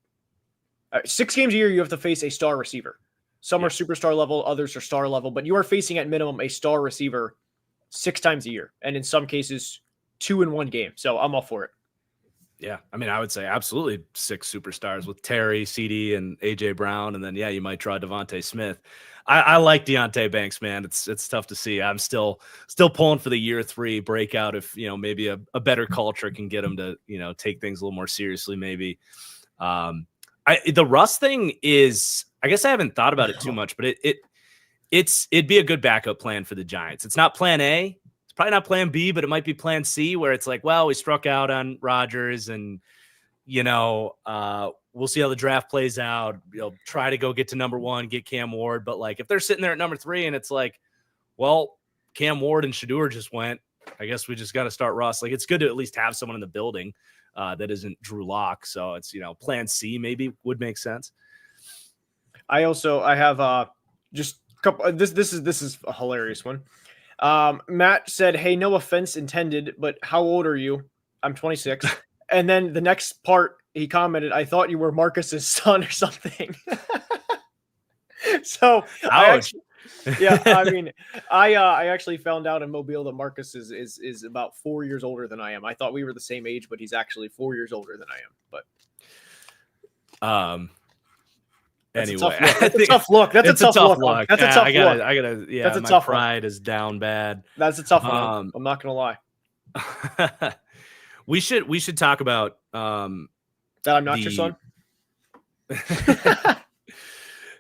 6 games a year. You have to face a star receiver. Some are superstar level, others are star level, but you are facing at minimum a star receiver 6 times a year, and in some cases 2 in one game. So I'm all for it. Yeah, I mean, I would say absolutely 6 superstars with Terry, CD, and AJ Brown, and then you might draw Devontae Smith. I like Deonte Banks, man. It's tough to see. I'm still pulling for the year 3 breakout. If maybe a better culture can get him to take things a little more seriously. Maybe the Russ thing is, I guess I haven't thought about it too much, but it'd be a good backup plan for the Giants. It's not plan A. Probably not plan B, but it might be plan C, where it's like, well, we struck out on Rodgers, and we'll see how the draft plays out. Try to go get to number 1, get Cam Ward. But like, if they're sitting there at number 3 and it's like, well, Cam Ward and Shedeur just went, I guess we just got to start Russ. Like, it's good to at least have someone in the building that isn't Drew Lock. So it's, plan C maybe would make sense. I have just a couple. This is a hilarious one. Matt said, "Hey, no offense intended, but how old are you?" I'm 26. And then the next part, he commented, "I thought you were Marcus's son or something." So, ouch. I actually found out in Mobile that Marcus is about 4 years older than I am. I thought we were the same age, but he's actually 4 years older than I am. But anyway, that's a tough look. That's a tough look. That's a tough look. I gotta. Yeah, that's a my tough pride one. is down bad. That's a tough one. I'm not gonna lie. We should talk about that I'm not your son.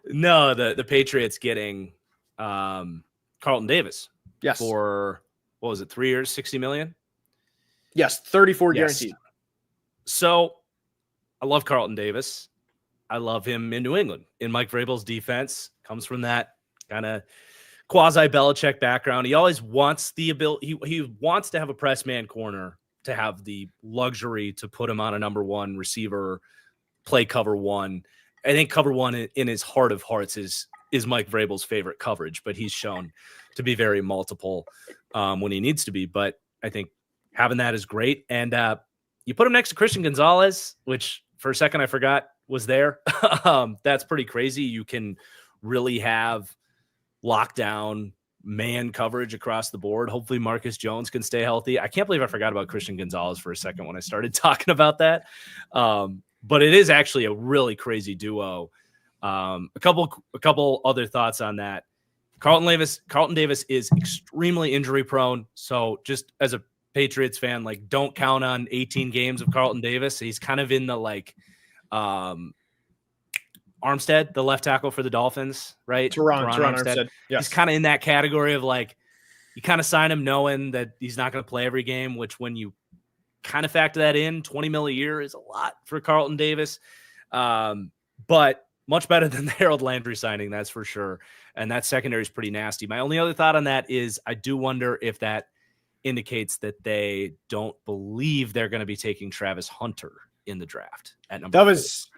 No, the Patriots getting Carlton Davis. Yes. For what was it? 3 years, $60 million. Yes, 34 guaranteed. So I love Carlton Davis. I love him in New England. In Mike Vrabel's defense, comes from that kind of quasi Belichick background. He always wants the ability. He wants to have a press man corner, to have the luxury to put him on a number 1 receiver, play cover 1. I think cover 1 in his heart of hearts is Mike Vrabel's favorite coverage, but he's shown to be very multiple when he needs to be. But I think having that is great. And you put him next to Christian Gonzalez, which for a second I forgot was there. That's pretty crazy. You can really have lockdown man coverage across the board. Hopefully Marcus Jones can stay healthy. I can't believe I forgot about Christian Gonzalez for a second when I started talking about that. But it is actually a really crazy duo. A couple other thoughts on that. Carlton Davis is extremely injury prone. So just as a Patriots fan, like, don't count on 18 games of Carlton Davis. He's kind of in the Armstead, the left tackle for the Dolphins, right? Teron Armstead. He's Yes. kind of in that category of like, you kind of sign him knowing that he's not going to play every game, which when you kind of factor that in, $20 million a year is a lot for Carlton Davis. But much better than the Harold Landry signing, that's for sure. And that secondary is pretty nasty. My only other thought on that is I do wonder if that indicates that they don't believe they're going to be taking Travis Hunter in the draft at number 4.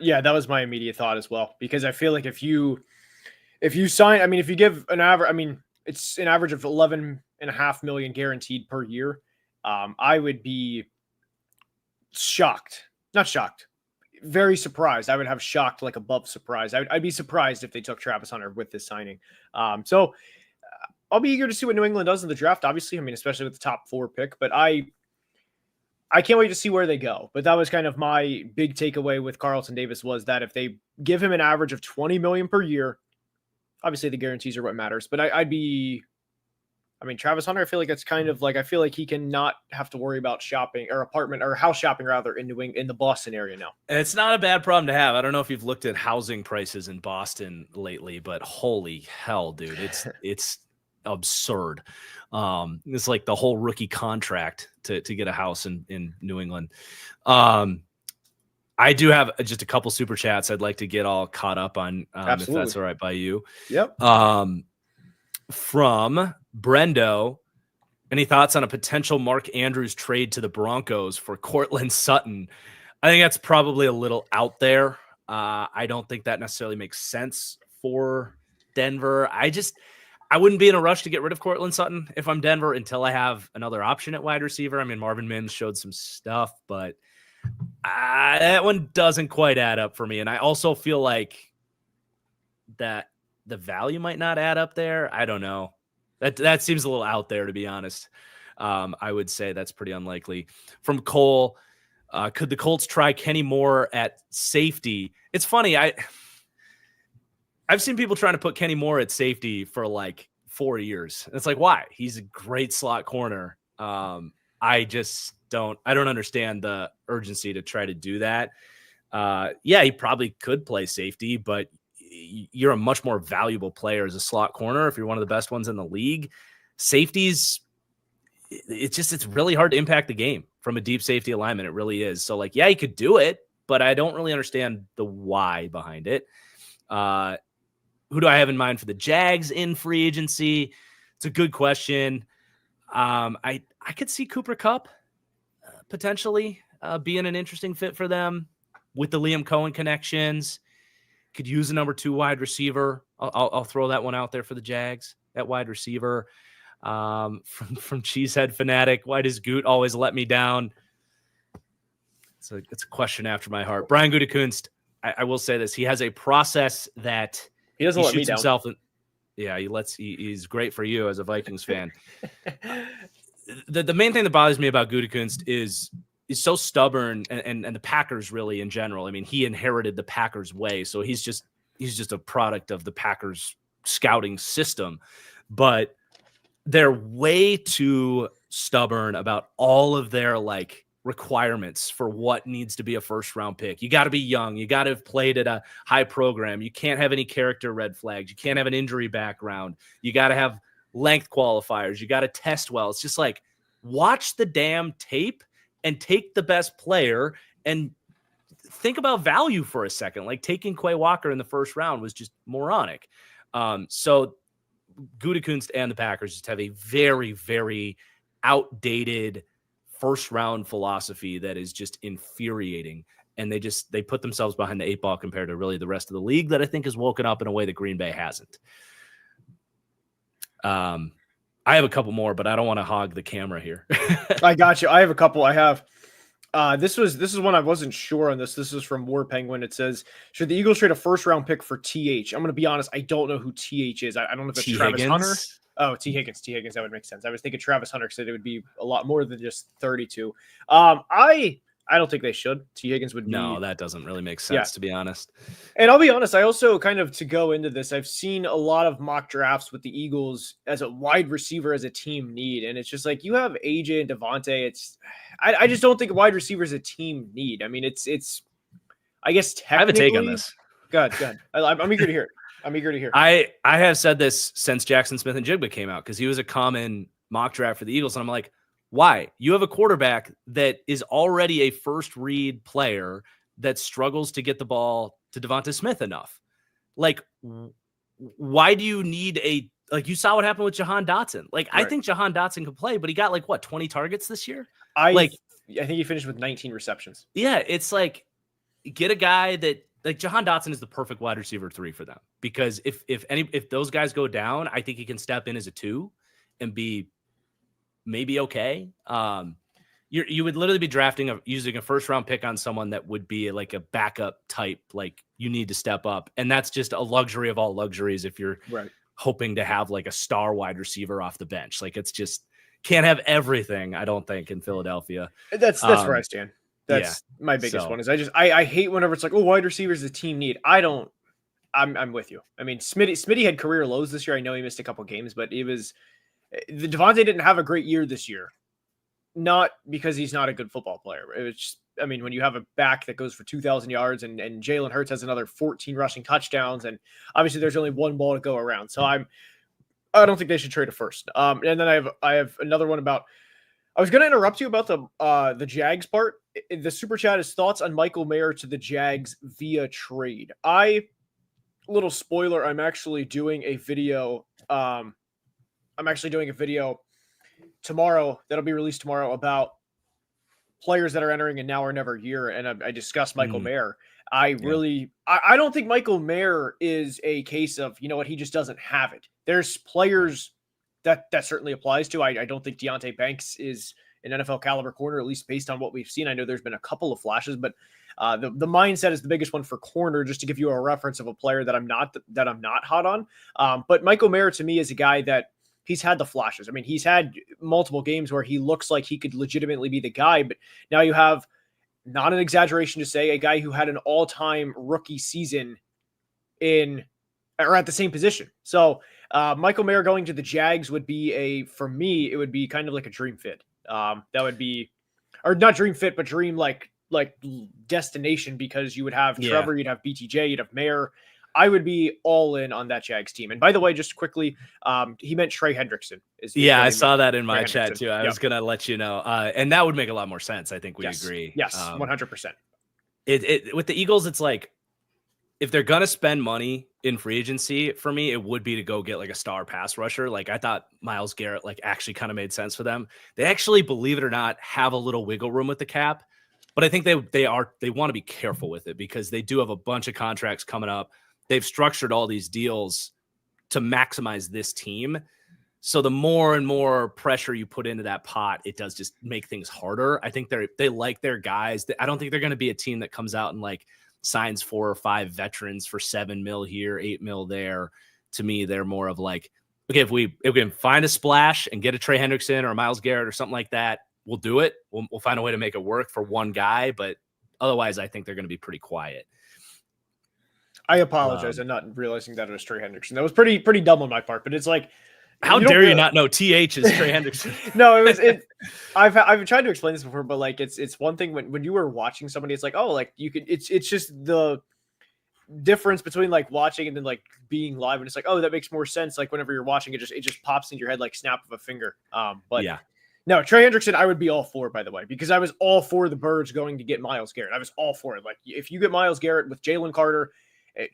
That was my immediate thought as well, because I feel like if you sign, I mean, if you give an average, I mean, it's an average of $11.5 million guaranteed per year. I would be not shocked, very surprised. I would have shocked, like above surprised. I'd be surprised if they took Travis Hunter with this signing. So I'll be eager to see what New England does in the draft. Obviously, I mean, especially with the top 4 pick, but I can't wait to see where they go. But that was kind of my big takeaway with Carlton Davis, was that if they give him an average of $20 million per year, obviously the guarantees are what matters. But Travis Hunter, I feel like it's kind of like, I feel like he can not have to worry about shopping or apartment or house shopping rather in New England, in the Boston area now. It's not a bad problem to have. I don't know if you've looked at housing prices in Boston lately, but holy hell, dude, it's absurd. It's like the whole rookie contract to get a house in New England. I do have just a couple super chats I'd like to get all caught up on, if that's all right by you. Yep. From Brendo, any thoughts on a potential Mark Andrews trade to the Broncos for Courtland Sutton? I think that's probably a little out there. I don't think that necessarily makes sense for Denver. I wouldn't be in a rush to get rid of Courtland Sutton if I'm Denver until I have another option at wide receiver. I mean, Marvin Mims showed some stuff, but that one doesn't quite add up for me. And I also feel like that the value might not add up there. I don't know. That seems a little out there, to be honest. I would say that's pretty unlikely. From Cole, could the Colts try Kenny Moore at safety? It's funny. I've seen people trying to put Kenny Moore at safety for like 4 years. It's like, why? He's a great slot corner. I don't understand the urgency to try to do that. Yeah, he probably could play safety, but you're a much more valuable player as a slot corner if you're one of the best ones in the league. Safeties, it's really hard to impact the game from a deep safety alignment. It really is. So like, yeah, he could do it, but I don't really understand the why behind it. Who do I have in mind for the Jags in free agency? It's a good question. I could see Cooper Kupp potentially being an interesting fit for them with the Liam Cohen connections. Could use a number 2 wide receiver. I'll throw that one out there for the Jags at wide receiver. From Cheesehead Fanatic, why does Goot always let me down? It's a question after my heart. Brian Gutekunst, I will say this: he has a process that he doesn't let me down. Himself in, yeah, he's great for you as a Vikings fan. The main thing that bothers me about Gutekunst is so stubborn, and the Packers really in general. I mean, he inherited the Packers way, so he's just a product of the Packers scouting system. But they're way too stubborn about all of their like requirements for what needs to be a first round pick. You got to be young. You got to have played at a high program. You can't have any character red flags. You can't have an injury background. You got to have length qualifiers. You got to test well. It's just like, watch the damn tape and take the best player and think about value for a second. Like taking Quay Walker in the first round was just moronic. So Gutekunst and the Packers just have a very, very outdated first round philosophy that is just infuriating. And they put themselves behind the 8 ball compared to really the rest of the league that I think has woken up in a way that Green Bay hasn't. I have a couple more, but I don't want to hog the camera here. I got you. I have a couple. I have this is one I wasn't sure on this. This is from War Penguin. It says, should the Eagles trade a first round pick for TH? I'm going to be honest. I don't know who TH is. I don't know if it's Travis Hunter. Oh, T. Higgins. That would make sense. I was thinking Travis Hunter said it would be a lot more than just 32. I don't think they should. T. Higgins would be. No, that doesn't really make sense, to be honest. And I'll be honest, I also kind of, to go into this, I've seen a lot of mock drafts with the Eagles as a wide receiver as a team need. And it's just like, you have AJ and Devontae. I just don't think wide receiver is a team need. I mean, it's I guess technically. I have a take on this. Go ahead. I'm eager to hear it. I have said this since Jackson Smith and Jigba came out, because he was a common mock draft for the Eagles. And I'm like, why? You have a quarterback that is already a first read player that struggles to get the ball to Devonta Smith enough. Like, why do you need you saw what happened with Jahan Dotson. Like, right. I think Jahan Dotson could play, but he got 20 targets this year? I think he finished with 19 receptions. Yeah, it's like, get a guy that, like, Jahan Dotson is the perfect wide receiver 3 for them, because if those guys go down, I think he can step in as a 2 and be maybe okay. You would literally be using a first round pick on someone that would be like a backup type. Like, you need to step up, and that's just a luxury of all luxuries if you're hoping to have like a star wide receiver off the bench. Like, it's just can't have everything, I don't think, in Philadelphia. That's where I stand. That's my biggest one. Is I hate whenever it's like, oh, wide receiver is a team need. I'm with you. I mean, Smitty had career lows this year. I know he missed a couple games, but the Devontae didn't have a great year this year. Not because he's not a good football player. It was just, I mean, when you have a back that goes for 2,000 yards and Jalen Hurts has another 14 rushing touchdowns, and obviously there's only one ball to go around. So I don't think they should trade a first. And then I have another one about. I was going to interrupt you about the Jags part. The super chat is thoughts on Michael Mayer to the Jags via trade. Little spoiler, I'm actually doing a video. Tomorrow that'll be released tomorrow about players that are entering a now or never year, and I discussed Michael Mayer. I don't think Michael Mayer is a case of, you know what, he just doesn't have it. There's players that certainly applies to. I don't think Deonte Banks is an NFL caliber corner, at least based on what we've seen. I know there's been a couple of flashes, but the mindset is the biggest one for corner, just to give you a reference of a player that I'm not hot on. But Michael Mayer to me is a guy that he's had the flashes. I mean, he's had multiple games where he looks like he could legitimately be the guy, but now you have, not an exaggeration to say, a guy who had an all-time rookie season at the same position. So Michael Mayer going to the Jags would be for me, it would be kind of like a dream fit. That would be, or not dream fit, but dream like destination, because you would have Trevor, you'd have BTJ, you'd have Mayer. I would be all in on that Jags team. And by the way, just quickly, he meant Trey Hendrickson. I saw that in my chat too. I was going to let you know. And that would make a lot more sense. I think we agree. Yes, 100%. With the Eagles, it's like, if they're going to spend money in free agency, for me, it would be to go get like a star pass rusher. Like, I thought Myles Garrett actually kind of made sense for them. They actually, believe it or not, have a little wiggle room with the cap, but I think they want to be careful with it, because they do have a bunch of contracts coming up. They've structured all these deals to maximize this team. So the more and more pressure you put into that pot, it does just make things harder. I think they like their guys. I don't think they're going to be a team that comes out and signs 4 or 5 veterans for $7 million here, $8 million there. To me, they're more of like, okay, if we can find a splash and get a Trey Hendrickson or a Myles Garrett or something like that, we'll do it. We'll find a way to make it work for one guy. But otherwise, I think they're going to be pretty quiet. I apologize. I'm not realizing that it was Trey Hendrickson. That was pretty dumb on my part, but it's like, how dare you not know TH is Trey Hendrickson? No, I've tried to explain this before, but it's one thing when you were watching somebody, it's like, oh, you could, it's just the difference between watching and then being live, and it's like, oh, that makes more sense. Whenever you're watching it, just pops into your head like snap of a finger. But yeah. No, Trey Hendrickson, I would be all for, by the way, because I was all for the Birds going to get Myles Garrett. I was all for it. If you get Myles Garrett with Jalen Carter,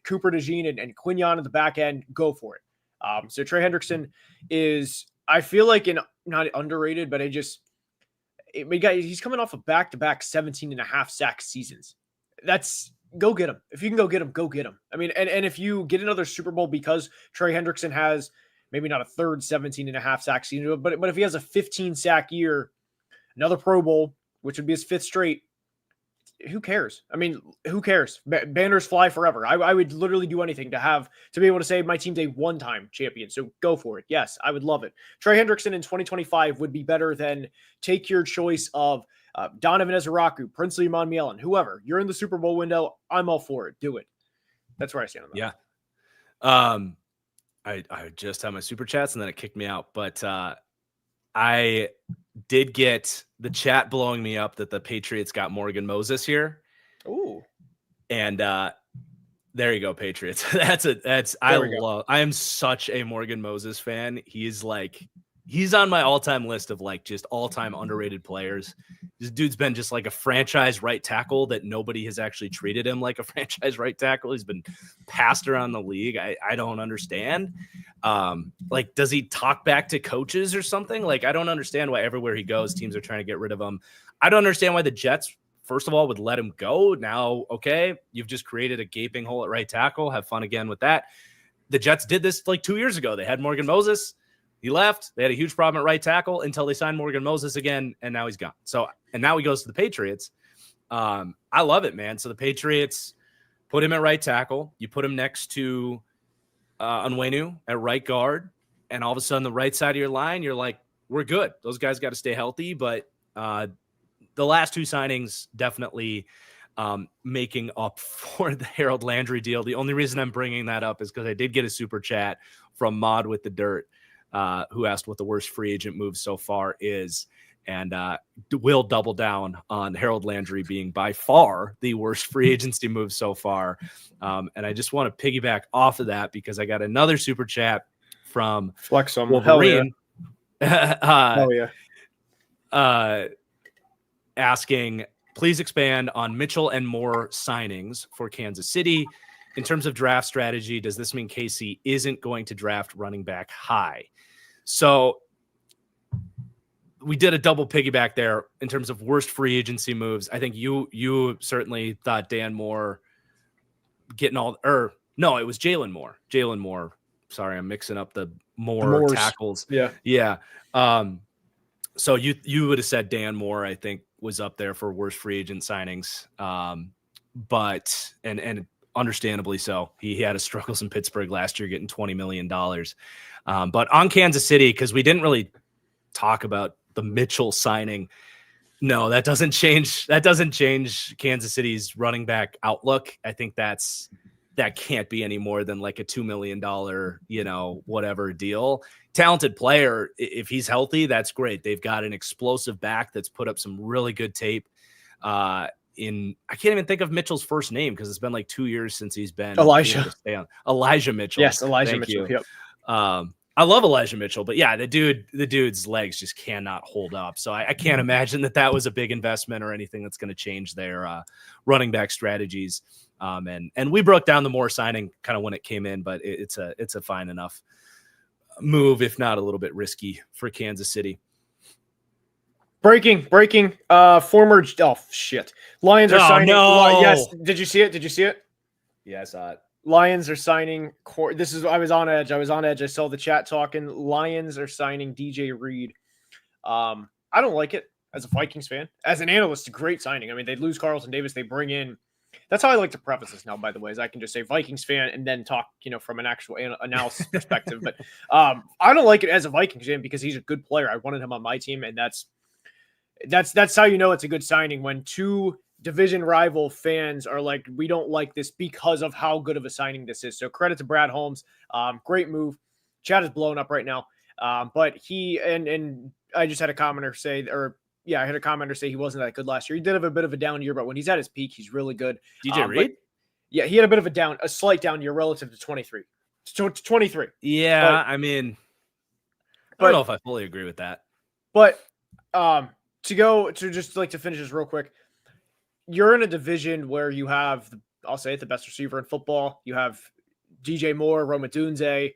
Cooper DeJean, and Quinyon in the back end, go for it. So Trey Hendrickson is, I feel like, not underrated, but he's coming off of back-to-back 17.5 sack seasons. Go get him. If you can go get him, go get him. I mean, and if you get another Super Bowl because Trey Hendrickson has maybe not a third 17.5 sack season, but if he has a 15 sack year, another Pro Bowl, which would be his 5th straight, who cares? I mean, who cares? Banners fly forever. I would literally do anything to be able to say my team's a one-time champion. So go for it. Yes, I would love it. Trey Hendrickson in 2025 would be better than take your choice of Donovan Ezeraku, Princely Monmielen, whoever. You're in the Super Bowl window. I'm all for it. Do it. That's where I stand on that. Yeah. I just had my super chats and then it kicked me out, but I did get the chat blowing me up that the Patriots got Morgan Moses here. Ooh. And there you go, Patriots. I am such a Morgan Moses fan. He's on my all-time list of like just all-time underrated players. This dude's been just like a franchise right tackle that nobody has actually treated him like a franchise right tackle. He's been passed around the league. I don't understand. Like, does he talk back to coaches or something? Like, I don't understand why everywhere he goes, teams are trying to get rid of him. I don't understand why the Jets, first of all, would let him go. Now, okay, you've just created a gaping hole at right tackle. Have fun again with that. The Jets did this like 2 years ago. They had Morgan Moses. He left. They had a huge problem at right tackle until they signed Morgan Moses again, and now he's gone. So, and now he goes to the Patriots. I love it, man. So the Patriots put him at right tackle. You put him next to Onwenu at right guard, and all of a sudden the right side of your line, you're like, we're good. Those guys got to stay healthy, but the last two signings definitely making up for the Harold Landry deal. The only reason I'm bringing that up is because I did get a super chat from Mod with the Dirt, who asked what the worst free agent move so far is. And will double down on Harold Landry being by far the worst free agency move so far. And I just want to piggyback off of that because I got another super chat from Flex on Wolverine. Hell yeah. Asking, please expand on Mitchell and Moore signings for Kansas City. In terms of draft strategy, does this mean KC isn't going to draft running back high? So we did a double piggyback there in terms of worst free agency moves. I think you certainly thought Dan Moore getting all, or no, it was Jalen Moore. Jalen Moore. Sorry, I'm mixing up the Moore tackles. Yeah. So you would have said Dan Moore, I think, was up there for worst free agent signings. But understandably so. He had his struggles in Pittsburgh last year getting $20 million. But on Kansas City, because we didn't really talk about the Mitchell signing. No, that doesn't change. That doesn't change Kansas City's running back outlook. I think that can't be any more than like a $2 million, whatever deal. Talented player. If he's healthy, that's great. They've got an explosive back that's put up some really good tape. I can't even think of Mitchell's first name because it's been like 2 years since he's been Elijah Mitchell. Yes, Elijah Thank Mitchell. You. Yep. I love Elijah Mitchell, but yeah, the dude's legs just cannot hold up. So I can't imagine that was a big investment or anything that's going to change their running back strategies. And we broke down the Moore signing kind of when it came in, but it's a fine enough move, if not a little bit risky for Kansas City. Breaking. Former. Oh shit! Lions are signing. No. Yes. Did you see it? Yeah, I saw it. Lions are signing. I was on edge. I saw the chat talking. Lions are signing DJ Reed. I don't like it as a Vikings fan. As an analyst, a great signing. I mean, they lose Carlton Davis. They bring in. That's how I like to preface this now, by the way, is I can just say Vikings fan and then talk, from an actual analysis perspective. But I don't like it as a Vikings fan because he's a good player. I wanted him on my team, and that's how you know it's a good signing when two division rival fans are like, we don't like this because of how good of a signing this is. So credit to Brad Holmes. Great move. Chat is blowing up right now. But he and I just had a commenter say, I had a commenter say he wasn't that good last year. He did have a bit of a down year, but when he's at his peak, he's really good. DJ Reed? Yeah, he had a bit of a slight down year relative to 23. So 23. Yeah, but, I mean, I don't know if I fully agree with that. But to finish this real quick, you're in a division where you have, I'll say it, the best receiver in football. You have DJ Moore, Roma Dunze,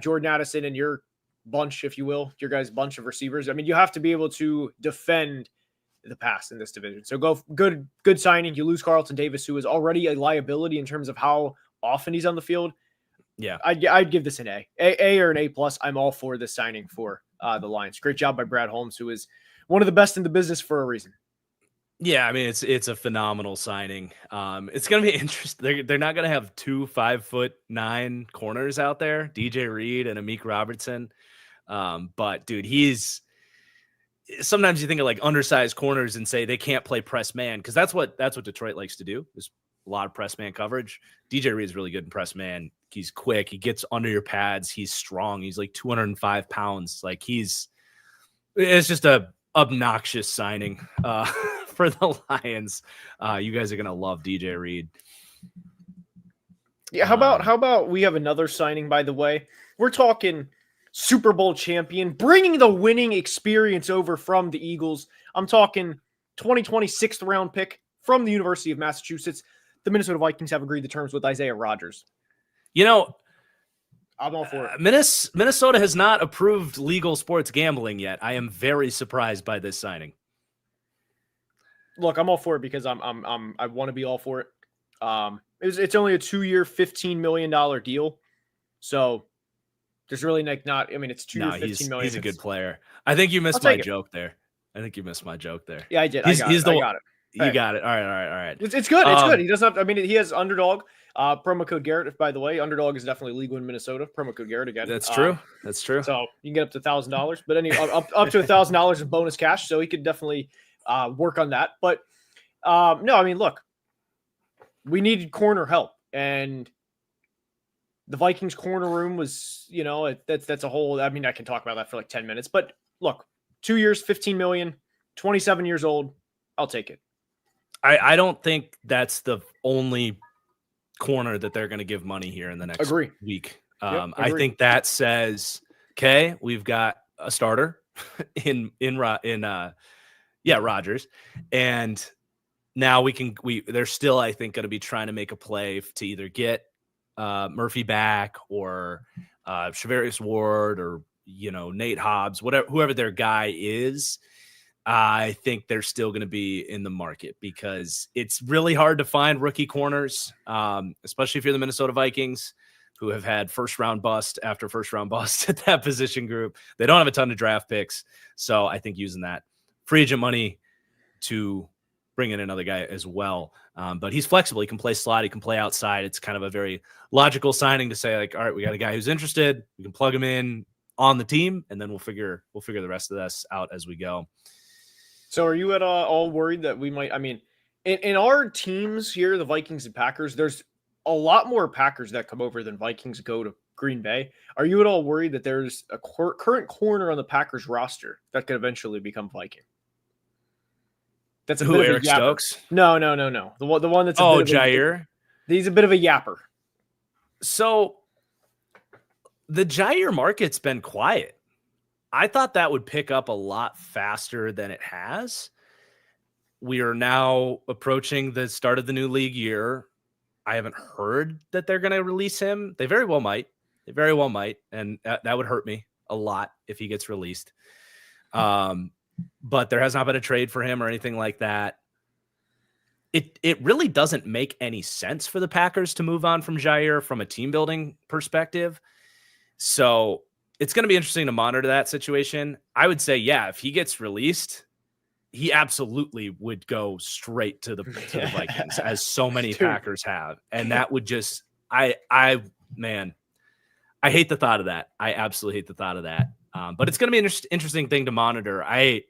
Jordan Addison, and your bunch, if you will, your guys' bunch of receivers. I mean, you have to be able to defend the pass in this division. So good signing. You lose Carlton Davis, who is already a liability in terms of how often he's on the field. Yeah, I'd give this an A or an A+. I'm all for this signing for the Lions. Great job by Brad Holmes, who is one of the best in the business for a reason. Yeah, I mean it's a phenomenal signing. It's gonna be interesting. They're not gonna have 2 5'9" corners out there, DJ Reed and Amik Robertson. But dude, sometimes you think of like undersized corners and say they can't play press man because that's what Detroit likes to do. Is a lot of press man coverage. DJ Reed is really good in press man. He's quick. He gets under your pads. He's strong. He's like 205 pounds. Like it's just a obnoxious signing for the Lions. You guys are gonna love DJ Reed. Yeah. How about we have another signing? By the way, we're talking Super Bowl champion, bringing the winning experience over from the Eagles. I'm talking 2026th round pick from the University of Massachusetts. The Minnesota Vikings have agreed to terms with Isaiah Rodgers. You know, I'm all for it. Minnesota has not approved legal sports gambling yet. I am very surprised by this signing. Look, I'm all for it because I want to be all for it. It's only a 2-year, $15 million deal. So there's really not. I mean, it's 2 years, $15 million. He's a good player. I think you missed my joke there. Yeah, I did. I got it. You got it. All right. It's good. It's good. He doesn't have. I mean, he has underdog. Promo code Garrett. By the way, underdog is definitely legal in Minnesota. Promo code Garrett again. That's true. So you can get up to $1,000, but anyway, up to $1,000 in bonus cash. So he could definitely work on that. But no, I mean, look, we needed corner help, and the Vikings corner room was, that's a whole. I mean, I can talk about that for like 10 minutes. But look, 2 years, $15 million, 27 years old. I'll take it. I don't think that's the only corner that they're going to give money here in the next week. I think that says, okay, we've got a starter in Rodgers, and now they're still, I think, going to be trying to make a play to either get Murphy back or Shavarius Ward or Nate Hobbs, whoever their guy is. I think they're still going to be in the market because it's really hard to find rookie corners, especially if you're the Minnesota Vikings, who have had first-round bust after first-round bust at that position group. They don't have a ton of draft picks, so I think using that free agent money to bring in another guy as well. But he's flexible. He can play slot. He can play outside. It's kind of a very logical signing to say, like, all right, we got a guy who's interested. We can plug him in on the team, and then we'll figure the rest of this out as we go. So are you at all worried that we might, I mean, in our teams here, the Vikings and Packers, there's a lot more Packers that come over than Vikings go to Green Bay. Are you at all worried that there's a current corner on the Packers roster that could eventually become Viking? That's Eric Stokes? No. The one that's Jaire. He's a bit of a yapper. So the Jaire market's been quiet. I thought that would pick up a lot faster than it has. We are now approaching the start of the new league year. I haven't heard that they're going to release him. They very well might. And that would hurt me a lot if he gets released. But there has not been a trade for him or anything like that. It really doesn't make any sense for the Packers to move on from Jaire from a team building perspective. So it's going to be interesting to monitor that situation. I would say, yeah, if he gets released, he absolutely would go straight to the Vikings, as so many Packers have. And that would just, I hate the thought of that. I absolutely hate the thought of that. But it's going to be an interesting thing to monitor. I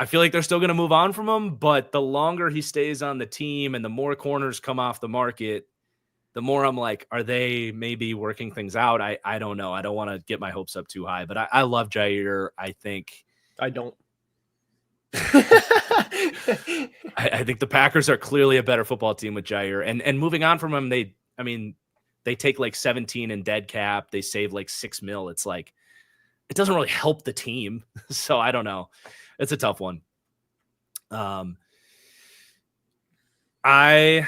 feel like they're still going to move on from him, but the longer he stays on the team and the more corners come off the market, the more I'm like, are they maybe working things out? I don't know. I don't want to get my hopes up too high, but I love Jaire. I think I don't. I think the Packers are clearly a better football team with Jaire. And moving on from him, they take like 17 in dead cap. They save like $6 million. It's like, it doesn't really help the team. So I don't know. It's a tough one. I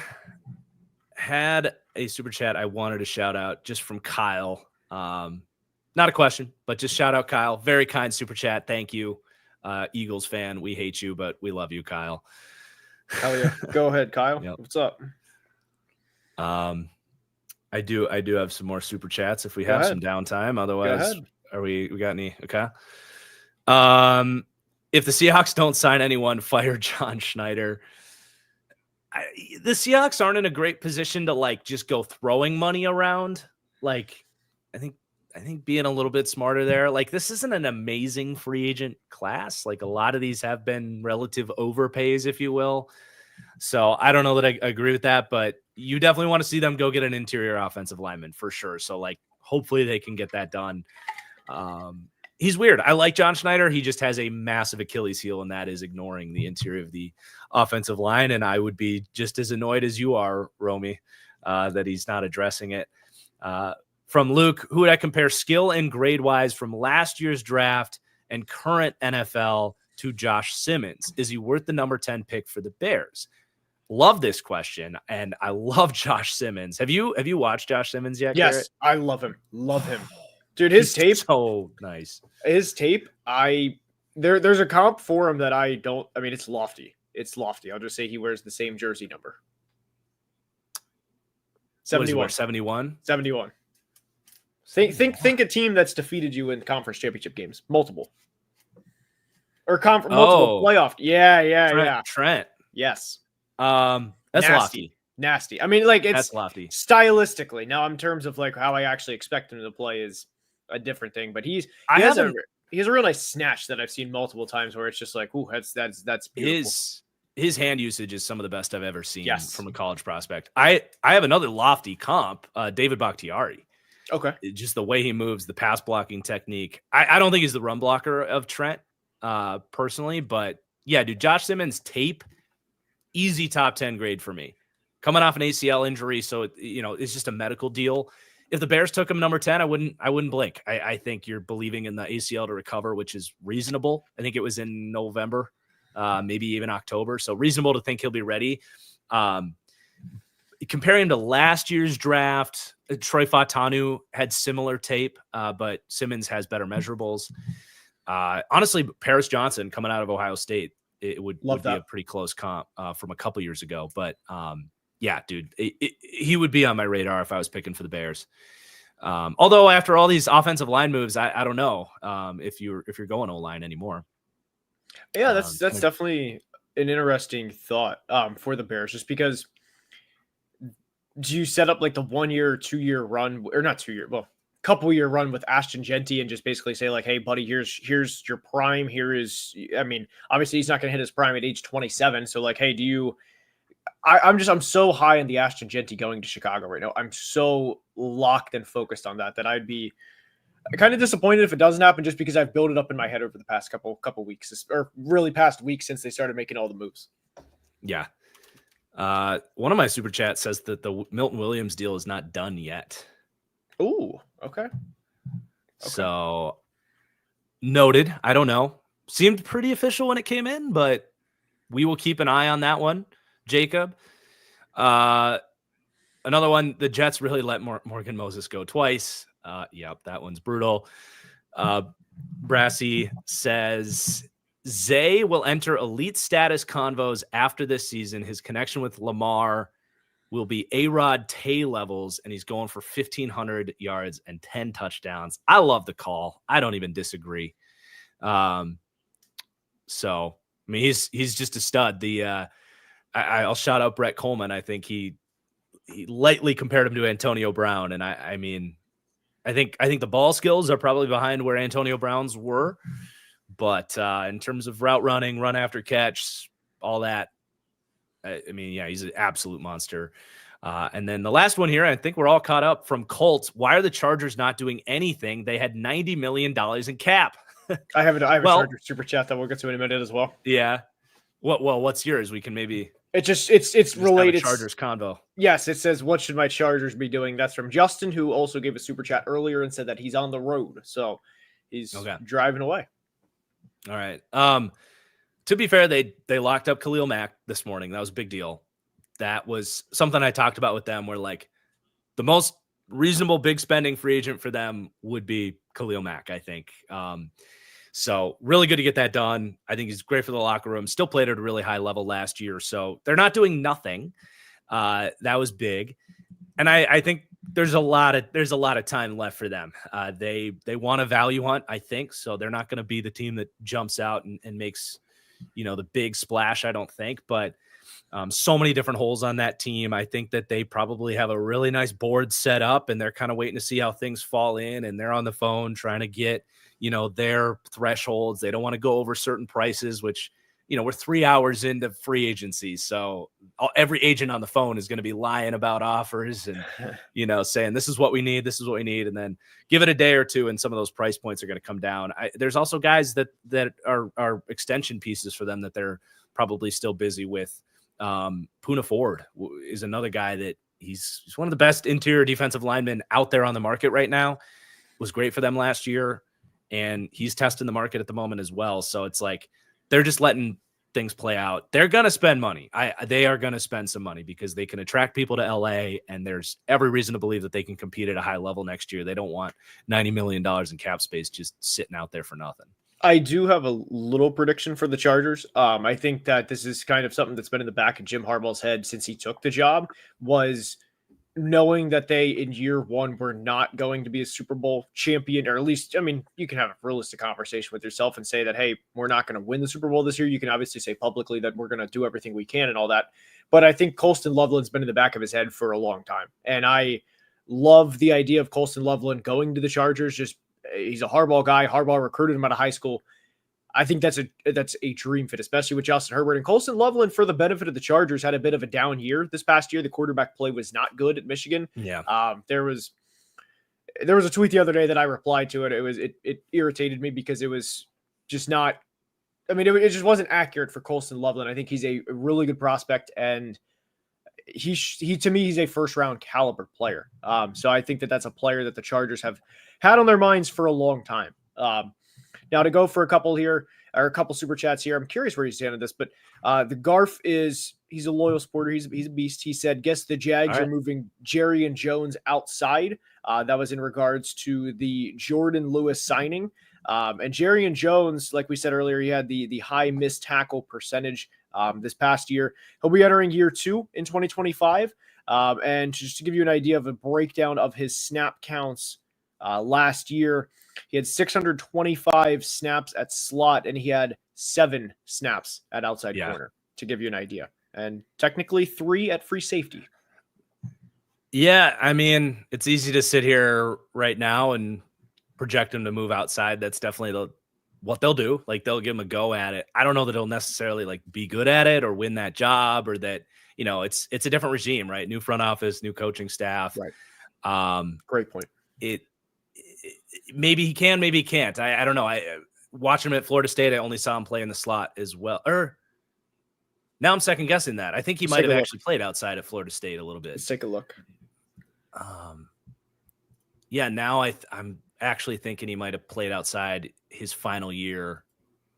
had a super chat I wanted to shout out just from Kyle. Not a question, but just shout out Kyle. Very kind super chat. Thank you. Eagles fan. We hate you, but we love you, Kyle. Hell yeah. Go ahead, Kyle. Yep. What's up? I do have some more super chats if we have some downtime. Otherwise, we got any? Okay. if the Seahawks don't sign anyone, fire John Schneider. The Seahawks aren't in a great position to like just go throwing money around. Like, I think being a little bit smarter there. Like, this isn't an amazing free agent class. Like, a lot of these have been relative overpays, if you will. So I don't know that I agree with that, but you definitely want to see them go get an interior offensive lineman for sure. So like, hopefully they can get that done. He's weird. I like John Schneider. He just has a massive Achilles heel, and that is ignoring the interior of the offensive line. And I would be just as annoyed as you are, Romy, that he's not addressing it. From Luke, who would I compare skill and grade wise from last year's draft and current NFL to Josh Simmons? Is he worth the number 10 pick for the Bears? Love this question, and I love Josh Simmons. Have you watched Josh Simmons yet? Yes, Garrett? I love him. Love him. Dude, his tape, so nice. His tape, there's a comp for him that it's lofty. It's lofty. I'll just say he wears the same jersey number. 71. 71? 71. Think a team that's defeated you in conference championship games. Multiple. Or multiple playoff. Yeah. Trent. Yes. That's lofty. Nasty. I mean, like, it's that's lofty stylistically. Now, in terms of like how I actually expect him to play is a different thing, but he has a real nice snatch that I've seen multiple times where it's just like, ooh, that's beautiful. His hand usage is some of the best I've ever seen from a college prospect. I have another lofty comp, David Bakhtiari. Okay. Just the way he moves, the pass blocking technique. I don't think he's the run blocker of Trent, personally, but yeah, dude, Josh Simmons tape, easy top 10 grade for me. Coming off an ACL injury, so it's just a medical deal. If the Bears took him number 10, I wouldn't blink. I think you're believing in the ACL to recover, which is reasonable. I think it was in November, maybe even October. So reasonable to think he'll be ready. Comparing him to last year's draft, Troy Fautanu had similar tape, but Simmons has better measurables. Honestly, Paris Johnson coming out of Ohio State, it would be a pretty close comp from a couple years ago. But yeah, dude, he would be on my radar if I was picking for the Bears. Although after all these offensive line moves, I don't know if you're going O-line anymore. Yeah, that's definitely an interesting thought for the Bears, just because do you set up like the 1 year, 2 year run, or not 2 year, well, couple year run with Ashton Genty and just basically say like, hey buddy, here's your prime. Here is, I mean, obviously he's not going to hit his prime at age 27. So like, hey, I'm so high on the Ashton Genty going to Chicago right now. I'm so locked and focused on that I'd be kind of disappointed if it doesn't happen, just because I've built it up in my head over the past couple weeks, or really past weeks since they started making all the moves. Yeah. One of my super chats says that the Milton Williams deal is not done yet. Ooh, okay. So noted. I don't know. Seemed pretty official when it came in, but we will keep an eye on that one, Jacob. Another one, the Jets really let Morgan Moses go twice. Yep, that one's brutal. Brassy says Zay will enter elite status convos after this season. His connection with Lamar will be A-Rod Tay levels, and he's going for 1,500 yards and 10 touchdowns. I love the call. I don't even disagree. So, I mean, he's just a stud. I'll shout out Brett Coleman. I think he lightly compared him to Antonio Brown, and I mean, I think the ball skills are probably behind where Antonio Brown's were, but in terms of route running, run after catch, all that, I mean, yeah, he's an absolute monster. And then the last one here, I think we're all caught up from Colts. Why are the Chargers not doing anything? They had $90 million in cap. I have a Charger super chat that we'll get to in a minute as well. Yeah. What's yours? We can maybe. It's related. Chargers convo. Yes, it says, what should my Chargers be doing? That's from Justin, who also gave a super chat earlier and said that he's on the road. So he's driving away. All right. To be fair, they locked up Khalil Mack this morning. That was a big deal. That was something I talked about with them, where like the most reasonable big spending free agent for them would be Khalil Mack, I think. So really good to get that done. I think he's great for the locker room. Still played at a really high level last year. So they're not doing nothing. That was big. And I think there's a lot of time left for them. They want a value hunt, I think, so they're not going to be the team that jumps out and makes, the big splash, I don't think, but so many different holes on that team. I think that they probably have a really nice board set up, and they're kind of waiting to see how things fall in, and they're on the phone trying to get, their thresholds. They don't want to go over certain prices, which, we're 3 hours into free agency. So every agent on the phone is going to be lying about offers and, saying, this is what we need. This is what we need. And then give it a day or two, and some of those price points are going to come down. There's also guys that are extension pieces for them that they're probably still busy with. Poona Ford is another guy that he's one of the best interior defensive linemen out there on the market right now. Was great for them last year, and he's testing the market at the moment as well. So it's like, they're just letting things play out. They're going to spend money. They are going to spend some money because they can attract people to LA, and there's every reason to believe that they can compete at a high level next year. They don't want $90 million in cap space just sitting out there for nothing. I do have a little prediction for the Chargers. I think that this is kind of something that's been in the back of Jim Harbaugh's head since he took the job, was knowing that they in year one were not going to be a Super Bowl champion, or at least, you can have a realistic conversation with yourself and say that, hey, we're not going to win the Super Bowl this year. You can obviously say publicly that we're going to do everything we can and all that. But I think Colston Loveland's been in the back of his head for a long time. And I love the idea of Colston Loveland going to the Chargers. He's a Harbaugh guy. Harbaugh recruited him out of high school. I think that's a dream fit, especially with Justin Herbert. And Colston Loveland, for the benefit of the Chargers, had a bit of a down year this past year. The quarterback play was not good at Michigan. Yeah. There was a tweet the other day that I replied to it. It irritated me because it was just not. It just wasn't accurate for Colston Loveland. I think he's a really good prospect, and he to me, he's a first round caliber player. So I think that's a player that the Chargers have had on their minds for a long time. Now to go for a couple here, or a couple super chats here. I'm curious where you stand on this, but the Garf he's a loyal supporter. He's a beast. He said, guess the Jags are moving Jerry and Jones outside. That was in regards to the Jordan Lewis signing. And Jerry and Jones, like we said earlier, he had the high missed tackle percentage this past year. He'll be entering year 2 in 2025. And just to give you an idea of a breakdown of his snap counts last year, he had 625 snaps at slot, and he had 7 snaps at outside corner, to give you an idea. And technically 3 at free safety. Yeah, it's easy to sit here right now and project him to move outside. That's definitely what they'll do. Like, they'll give him a go at it. I don't know that he'll necessarily be good at it or win that job, or that, it's a different regime, right? New front office, new coaching staff. Right. Great point. Maybe he can, maybe he can't. I don't know. I watched him at Florida State. I only saw him play in the slot as well. Now I'm second guessing that. I think he might have actually played outside at Florida State a little bit. Let's take a look. Now I'm actually thinking he might have played outside his final year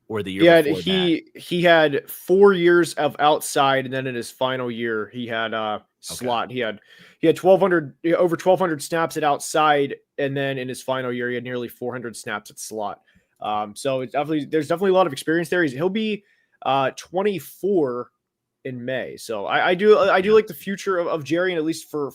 or the year before that. He had 4 years of outside, and then in his final year he had slot. Okay. He had over 1,200 snaps at outside, and then in his final year he had nearly 400 snaps at slot. So there's definitely a lot of experience there. He'll be 24 in May. So I do like the future of Jerry, and at least for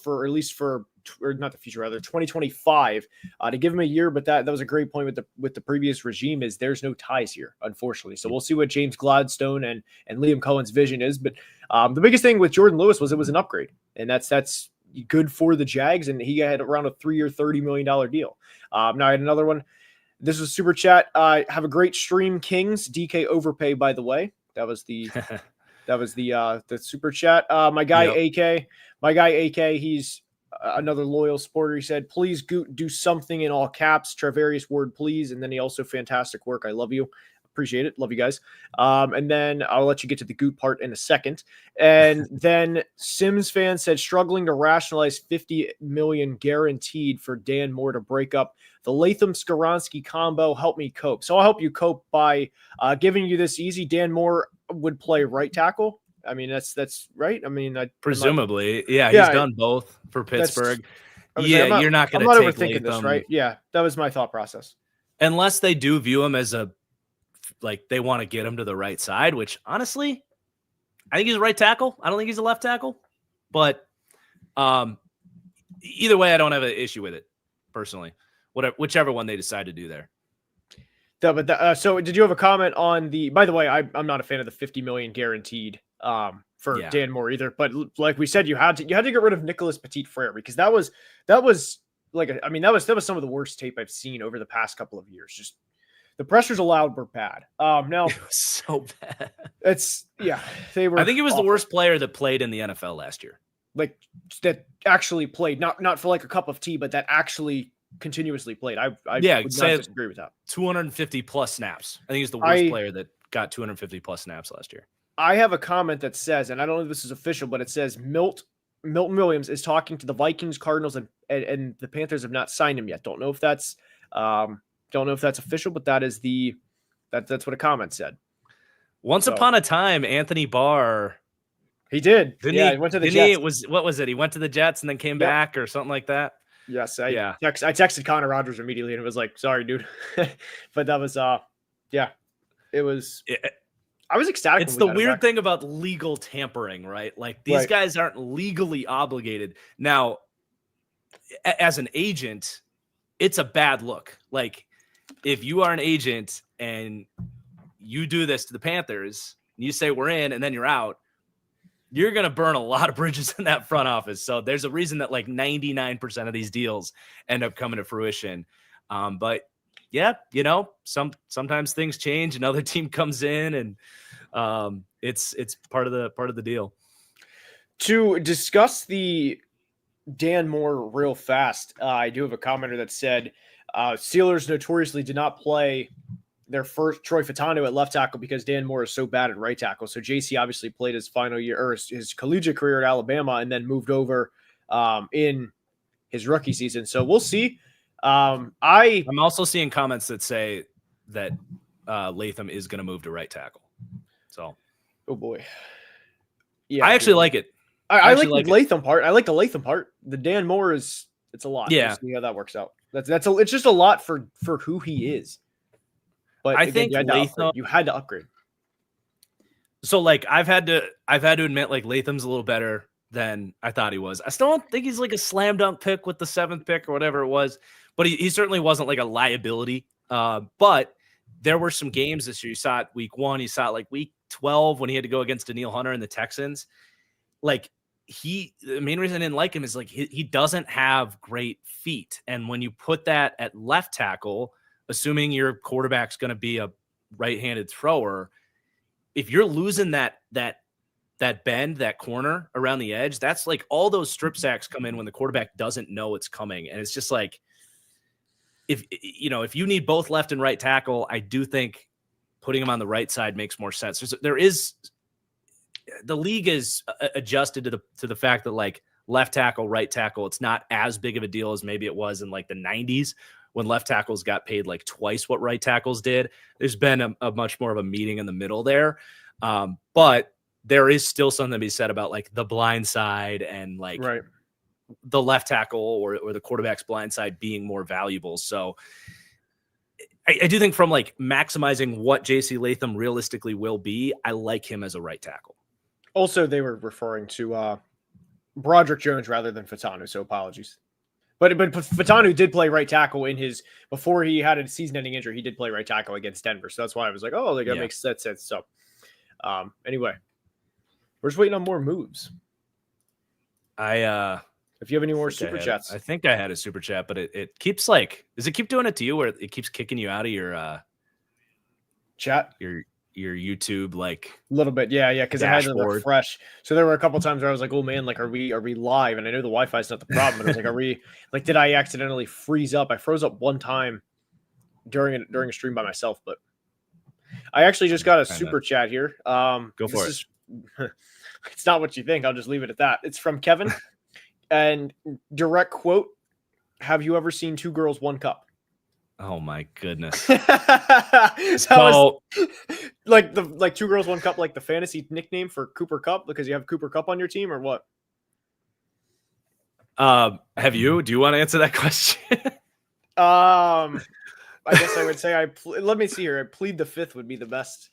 or not the future, rather 2025, to give him a year. But that was a great point with the previous regime, is there's no ties here, unfortunately. So we'll see what James Gladstone and Liam Cohen's vision is. But the biggest thing with Jordan Lewis was it was an upgrade, and that's good for the Jags. And he had around a 3-year, $30 million deal. Now I had another one. This was super chat. Have a great stream, Kings. DK overpay, by the way. That was the super chat. My guy AK, he's another loyal supporter. He said, please do something in all caps. Travarius word, please. And then he also, fantastic work. I love you. Appreciate it. Love you guys. And then I'll let you get to the Goot part in a second. And then Sims fan said, struggling to rationalize 50 million guaranteed for Dan Moore to break up the Latham-Skaronski combo. Help me cope. So I'll help you cope by giving you this easy. Dan Moore would play right tackle. That's right. Presumably, he's done both for Pittsburgh. You're not going to take overthinking this, right? Yeah, that was my thought process. Unless they do view him as they want to get him to the right side, which honestly, I think he's a right tackle. I don't think he's a left tackle, but either way, I don't have an issue with it personally. Whichever one they decide to do there. So did you have a comment on the? By the way, I'm not a fan of the $50 million guaranteed for Dan Moore either. But like we said, you had to get rid of Nicholas Petit-Frere because that was like that was some of the worst tape I've seen over the past couple of years. Just the pressures allowed were bad. Now it was so bad. They were. I think it was awful. The worst player that played in the NFL last year. Like that actually played, not for like a cup of tea, but that actually continuously played. I would not disagree with that. 250 plus snaps. I think he's the worst player that got 250 plus snaps last year. I have a comment that says, and I don't know if this is official, but it says Milton Williams is talking to the Vikings, Cardinals, and the Panthers have not signed him yet. Don't know if that's official, but that's what a comment said. Once upon a time, Anthony Barr. He did. He went to the Jets. What was it? He went to the Jets and then came back or something like that. Yes. I texted Connor Rogers immediately and it was like, sorry, dude. But that was, it was, I was ecstatic. It's the weird thing about legal tampering, right? Like these guys aren't legally obligated. Now, as an agent, it's a bad look. Like if you are an agent and you do this to the Panthers, and you say we're in and then you're out, you're going to burn a lot of bridges in that front office. So there's a reason that like 99% of these deals end up coming to fruition. But yeah, sometimes things change. Another team comes in and it's part of the deal. To discuss the Dan Moore real fast, I do have a commenter that said Steelers notoriously did not play their first Troy Fautanu at left tackle because Dan Moore is so bad at right tackle. So JC obviously played his final year or his collegiate career at Alabama and then moved over in his rookie season. So we'll see. I'm also seeing comments that say that Latham is going to move to right tackle. So, oh boy. Yeah, I actually like it. I like the Latham part. I like the Latham part. The Dan Moore it's a lot. Yeah. We'll see how that works out. It's just a lot for who he is. But I think you had to upgrade. So like I've had to admit like Latham's a little better than I thought he was. I still don't think he's like a slam dunk pick with the 7th pick or whatever it was, but he certainly wasn't like a liability. But there were some games this year. You saw it week 1, you saw it like week 12 when he had to go against Daniil Hunter and the Texans. Like the main reason I didn't like him is like he doesn't have great feet. And when you put that at left tackle, assuming your quarterback's going to be a right-handed thrower, if you're losing that bend, that corner around the edge, that's like all those strip sacks come in when the quarterback doesn't know it's coming. And it's just like, if you need both left and right tackle, I do think putting him on the right side makes more sense. The league is adjusted to the fact that like left tackle, right tackle, it's not as big of a deal as maybe it was in like the 90s when left tackles got paid like twice what right tackles did. There's been a much more of a meeting in the middle there. But there is still something to be said about like the blind side and like the left tackle or the quarterback's blind side being more valuable. So I do think from like maximizing what JC Latham realistically will be, I like him as a right tackle. Also, they were referring to Broderick Jones rather than Fautanu, so apologies. But Fautanu did play right tackle before he had a season-ending injury. He did play right tackle against Denver, so that's why I was like, oh, that makes sense. So, anyway, we're just waiting on more moves. If you have any more super chats, I think I had a super chat, but it keeps like, does it keep doing it to you where it keeps kicking you out of your chat? Your YouTube, like a little bit, yeah, because I had to refresh. So there were a couple times where I was like, "Oh man, like are we live?" And I know the Wi-Fi is not the problem, but I was like, "Are we like? Did I accidentally freeze up?" I froze up one time during a stream by myself, but I actually just got a super chat here. Go for it. It's not what you think. I'll just leave it at that. It's from Kevin, and direct quote: "Have you ever seen 2 girls, 1 cup?" Oh my goodness! So like 2 girls, 1 cup, like the fantasy nickname for Cooper Kupp because you have Cooper Kupp on your team, or what? Have you? Do you want to answer that question? I guess I would say let me see here. I plead the fifth would be the best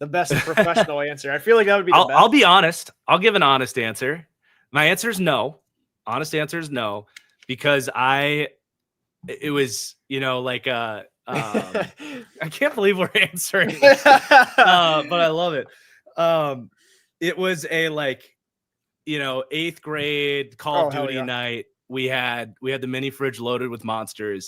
professional answer. I feel like that would be the best. I'll be honest. I'll give an honest answer. My answer is no. Honest answer is no. because it was, like I can't believe we're answering this, but I love it. It was a 8th grade Call of Duty night. We had the mini fridge loaded with Monster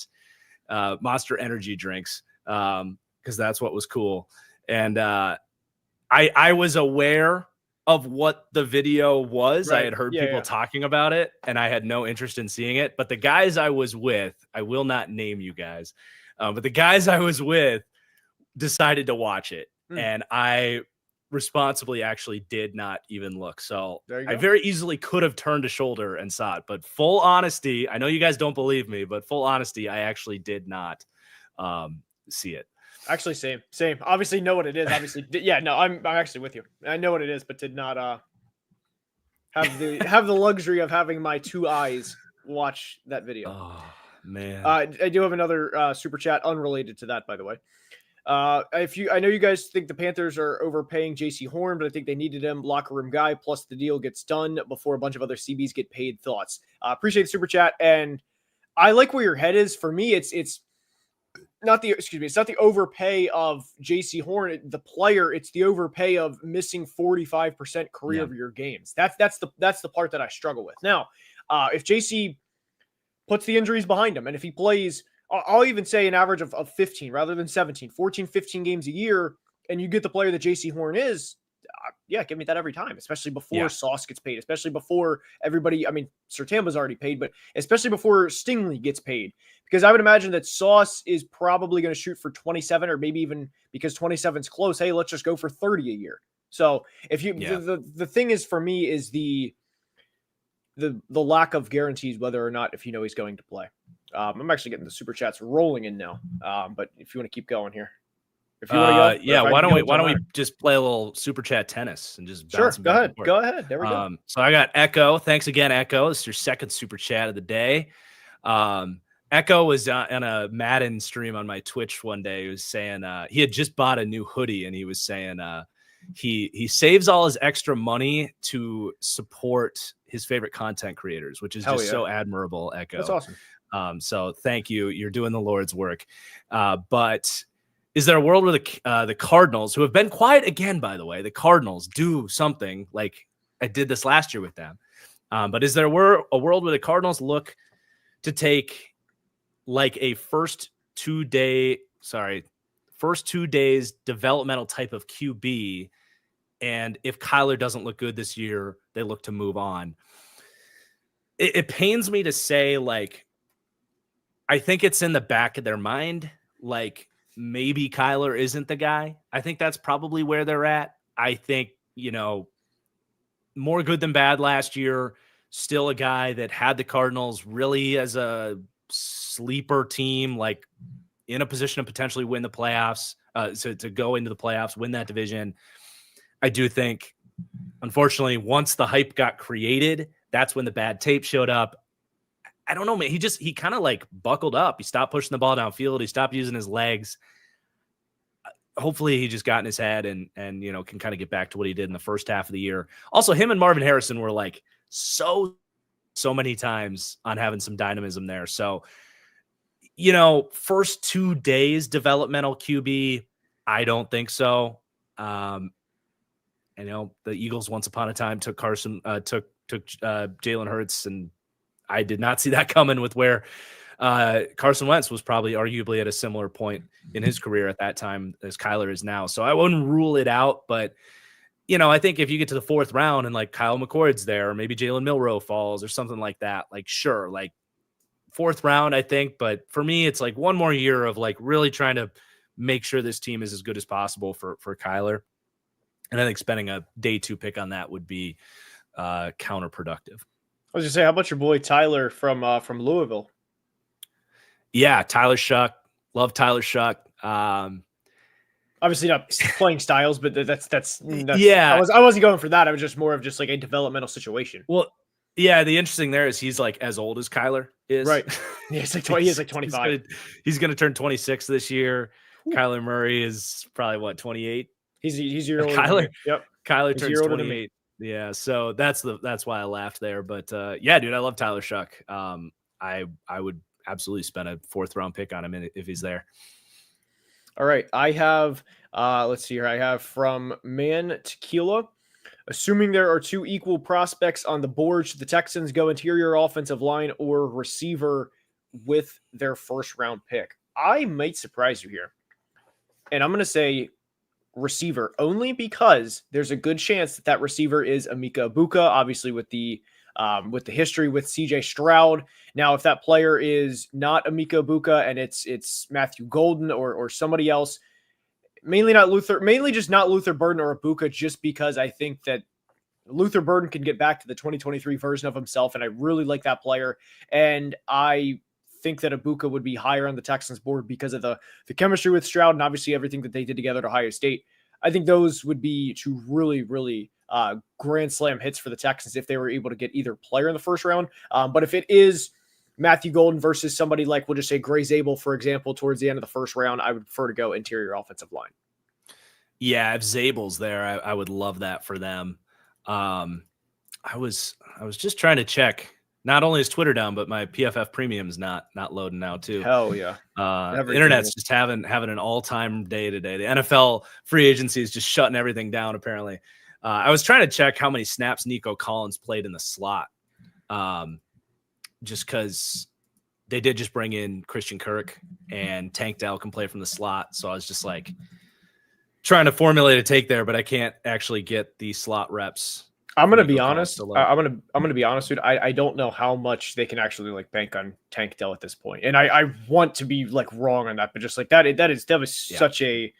energy drinks, because that's what was cool. And I was aware of what the video was. Right. I had heard people talking about it, and I had no interest in seeing it. But the guys I was with, I will not name you guys, but the guys I was with decided to watch it, and I responsibly actually did not even look. So I very easily could have turned a shoulder and saw it. But full honesty, I know you guys don't believe me, but full honesty, I actually did not see it. Actually, same. Obviously, know what it is. Obviously, no, I'm actually with you. I know what it is, but did not have the luxury of having my 2 eyes watch that video. Oh man, I do have another super chat unrelated to that, by the way. I know you guys think the Panthers are overpaying JC Horn, but I think they needed him, locker room guy. Plus, the deal gets done before a bunch of other CBs get paid. Thoughts? Appreciate the super chat, and I like where your head is. For me, it's not the overpay of JC Horn, the player. It's the overpay of missing 45% career of your games. That's the part that I struggle with. Now, if JC puts the injuries behind him, and if he plays, I'll even say an average of 15 rather than 17, 14, 15 games a year, and you get the player that JC Horn is, give me that every time, especially before Sauce gets paid, especially before everybody, Sertamba's already paid, but especially before Stingley gets paid. Because I would imagine that Sauce is probably going to shoot for 27, or maybe even because 27's close, hey, let's just go for 30 a year. So if you the thing is, for me, is the lack of guarantees whether or not if he's going to play. I'm actually getting the super chats rolling in now. But if you want to keep going here. If you want to go, why don't we just play a little super chat tennis and just bounce Go ahead. There we go. So I got Echo. Thanks again, Echo. This is your second super chat of the day. Echo was on a Madden stream on my Twitch one day. He was saying he had just bought a new hoodie, and he was saying he saves all his extra money to support his favorite content creators, which is so admirable, Echo. That's awesome. So thank you. You're doing the Lord's work. But is there a world where the Cardinals, who have been quiet again, by the way, the Cardinals do something like I did this last year with them? But is there a world where the Cardinals look to take like a first 2 days developmental type of QB, and if Kyler doesn't look good this year, they look to move on? It pains me to say, I think it's in the back of their mind, maybe Kyler isn't the guy. I think that's probably where they're at. I think, more good than bad last year, still a guy that had the Cardinals really as a sleeper team, in a position to potentially win the playoffs, to go into the playoffs, win that division. I do think, unfortunately, once the hype got created, that's when the bad tape showed up. I don't know, man. He kind of buckled up. He stopped pushing the ball downfield. He stopped using his legs. Hopefully he just got in his head and can kind of get back to what he did in the first half of the year. Also, him and Marvin Harrison were so many times on having some dynamism there. So, first 2 days developmental QB, I don't think so. The Eagles once upon a time took Jalen Hurts, and I did not see that coming with where Carson Wentz was probably arguably at a similar point in his career at that time as Kyler is now. So I wouldn't rule it out, but I think if you get to the 4th round and Kyle McCord's there, or maybe Jalen Milroe falls or something like that, sure, 4th round, I think. But for me, it's one more year of really trying to make sure this team is as good as possible for Kyler. And I think spending a day 2 pick on that would be counterproductive. I was just saying, how about your boy Tyler from Louisville? Yeah, Tyler Shuck. Love Tyler Shuck. Obviously not playing styles, but that's yeah. I wasn't going for that. I was just more of just a developmental situation. Well, yeah. The interesting there is he's as old as Kyler is. Right. Yeah, he's 25. He's gonna turn 26 this year. Kyler Murray is probably 28. He's a year older. Kyler. Yep. Kyler turns 28. Yeah, so that's why I laughed there. But yeah, dude, I love Tyler Shuck. I would absolutely spend a 4th round pick on him if he's there. All right. I have, let's see here. I have from Man Tequila. Assuming there are 2 equal prospects on the board, should the Texans go interior offensive line or receiver with their 1st round pick? I might surprise you here. And I'm going to say receiver only because there's a good chance that receiver is Emeka Egbuka, obviously with the history with CJ Stroud. Now, if that player is not Emeka Egbuka and it's Matthew Golden or somebody else, mainly just not Luther Burden or Egbuka, just because I think that Luther Burden can get back to the 2023 version of himself, and I really like that player. And I think that Egbuka would be higher on the Texans board because of the chemistry with Stroud and obviously everything that they did together at Ohio State. I think those would be 2 really, really grand slam hits for the Texans if they were able to get either player in the 1st round. But if it is Matthew Golden versus somebody like, we'll just say Gray Zabel, for example, towards the end of the 1st round, I would prefer to go interior offensive line. Yeah, if Zabel's there, I would love that for them. I was just trying to check. Not only is Twitter down, but my PFF premium's not loading now too. Hell yeah. The internet's just having an all-time day today. The NFL free agency is just shutting everything down, apparently. I was trying to check how many snaps Nico Collins played in the slot. Just because they did just bring in Christian Kirk and Tank Dell can play from the slot. So I was just like trying to formulate a take there, but I can't actually get the slot reps. I'm going to be honest. I'm going to be honest, dude. I don't know how much they can actually like bank on Tank Dell at this point. And I want to be like wrong on that, but just like that was such a,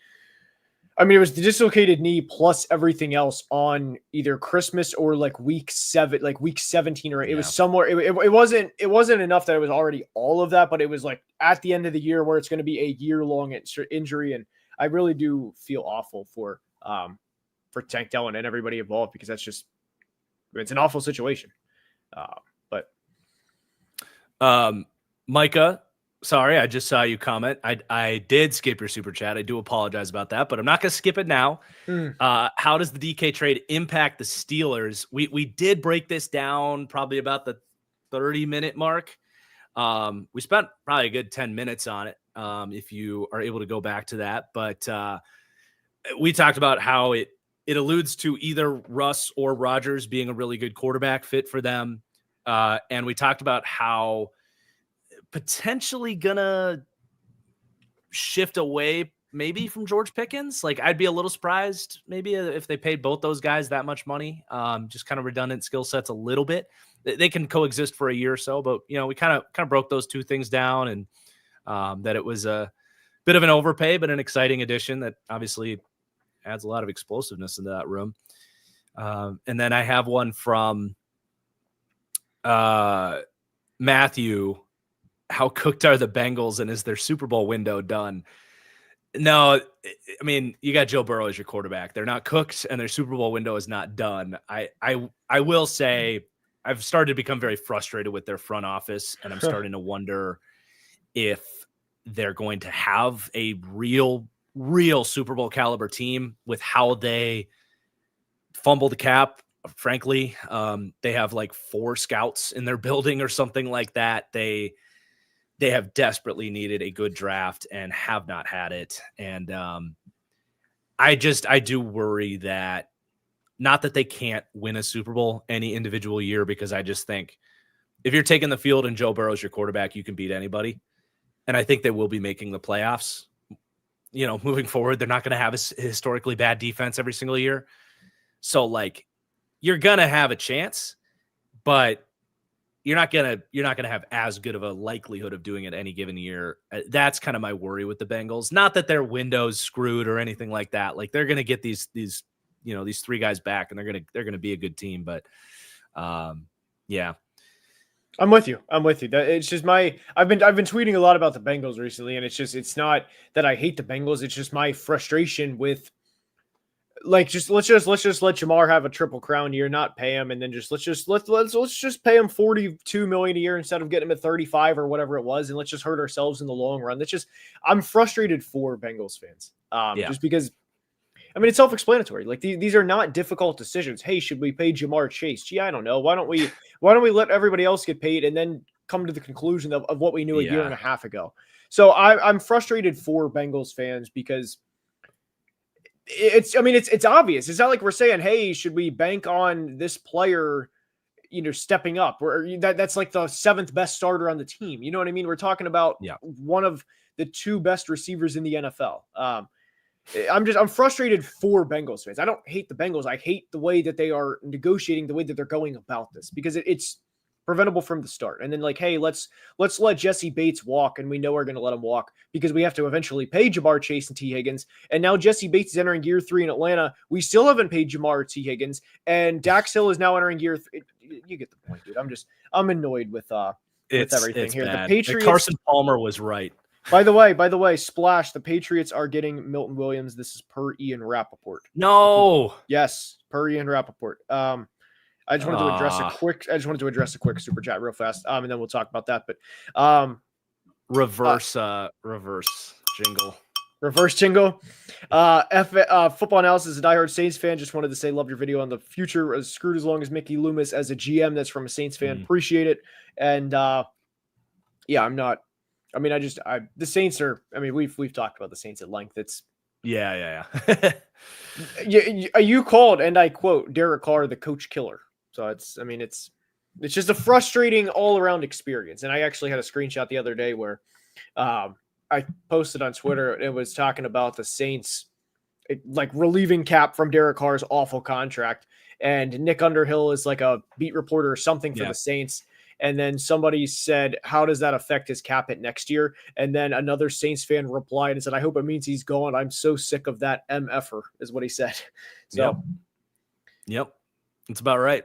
I mean, it was the dislocated knee plus everything else on either Christmas or like week 17, or it was somewhere. It wasn't enough that it was already all of that, but it was like at the end of the year where it's going to be a year-long injury. And I really do feel awful for Tank Dell and everybody involved, because it's an awful situation. But Micah, sorry, I just saw you comment. I did skip your super chat. I do apologize about that, but I'm not going to skip it now. How does the DK trade impact the Steelers? We did break this down probably about the 30-minute mark. We spent probably a good 10 minutes on it, if you are able to go back to that. But we talked about how it alludes to either Russ or Rodgers being a really good quarterback fit for them. And we talked about how potentially gonna shift away maybe from George Pickens. Like, I'd be a little surprised maybe if they paid both those guys that much money. Just kind of redundant skill sets a little bit. They can coexist for a year or so, but we kind of broke those 2 things down, and that it was a bit of an overpay, but an exciting addition that obviously adds a lot of explosiveness into that room. And then I have one from Matthew. How cooked are the Bengals, and is their Super Bowl window done? No, I mean, you got Joe Burrow as your quarterback. They're not cooked, and their Super Bowl window is not done. I will say I've started to become very frustrated with their front office, and I'm starting to wonder if they're going to have a real Super Bowl caliber team with how they fumble the cap. Frankly, they have like 4 scouts in their building or something like that. They have desperately needed a good draft and have not had it. And I do worry that, not that they can't win a Super Bowl any individual year, because I just think if you're taking the field and Joe Burrow's your quarterback, you can beat anybody. And I think they will be making the playoffs. Moving forward, they're not going to have a historically bad defense every single year. So like, you're going to have a chance, but you're not going to have as good of a likelihood of doing it any given year. That's kind of my worry with the Bengals. Not that their window's screwed or anything like that. Like, they're going to get these 3 guys back, and they're going to be a good team, but yeah. I'm with you. That it's just I've been tweeting a lot about the Bengals recently, and it's not that I hate the Bengals. It's just my frustration with, like, let's just let Jamar have a triple crown year, not pay him, and then let's just pay him $42 million a year instead of getting him at 35 or whatever it was, and let's just hurt ourselves in the long run. I'm frustrated for Bengals fans, just because. I mean, it's self-explanatory. Like, these are not difficult decisions. Hey, should we pay Jamar Chase? Gee, I don't know. Why don't we let everybody else get paid and then come to the conclusion of what we knew a year and a half ago. So I'm frustrated for Bengals fans because it's obvious. It's not like we're saying, hey, should we bank on this player, stepping up, or that's like the 7th best starter on the team. You know what I mean? We're talking about one of the 2 best receivers in the NFL. I'm frustrated for Bengals fans. I don't hate the Bengals. I hate the way that they are negotiating, the way that they're going about this, because it's preventable from the start. And then like, hey, let's let Jesse Bates walk, and we know we're going to let him walk because we have to eventually pay Jamar Chase and T. Higgins. And now Jesse Bates is entering year 3 in Atlanta. We still haven't paid Jamar or T. Higgins, and Dax Hill is now entering year 3. You get the point, dude. I'm annoyed with everything here. Bad. The Patriots. Carson Palmer was right. By the way, splash, the Patriots are getting Milton Williams. This is per Ian Rappaport. No. Yes, per Ian Rappaport. I just wanted to address a quick super chat real fast. And then we'll talk about that. But reverse jingle. Reverse jingle. Football Analysis is a diehard Saints fan. Just wanted to say, love your video on the future. Screwed as long as Mickey Loomis as a GM. That's from a Saints fan. Appreciate it. And I'm not. I mean, the Saints are. I mean, we've talked about the Saints at length. It's yeah. You called, and I quote, Derek Carr the coach killer. So it's just a frustrating all around experience. And I actually had a screenshot the other day where I posted on Twitter. It was talking about the Saints like relieving Cap from Derek Carr's awful contract, and Nick Underhill is like a beat reporter or something for the Saints. And then somebody said, how does that affect his cap hit next year? And then another Saints fan replied and said, I hope it means he's gone. I'm so sick of that MFer, is what he said. So, Yep. That's about right.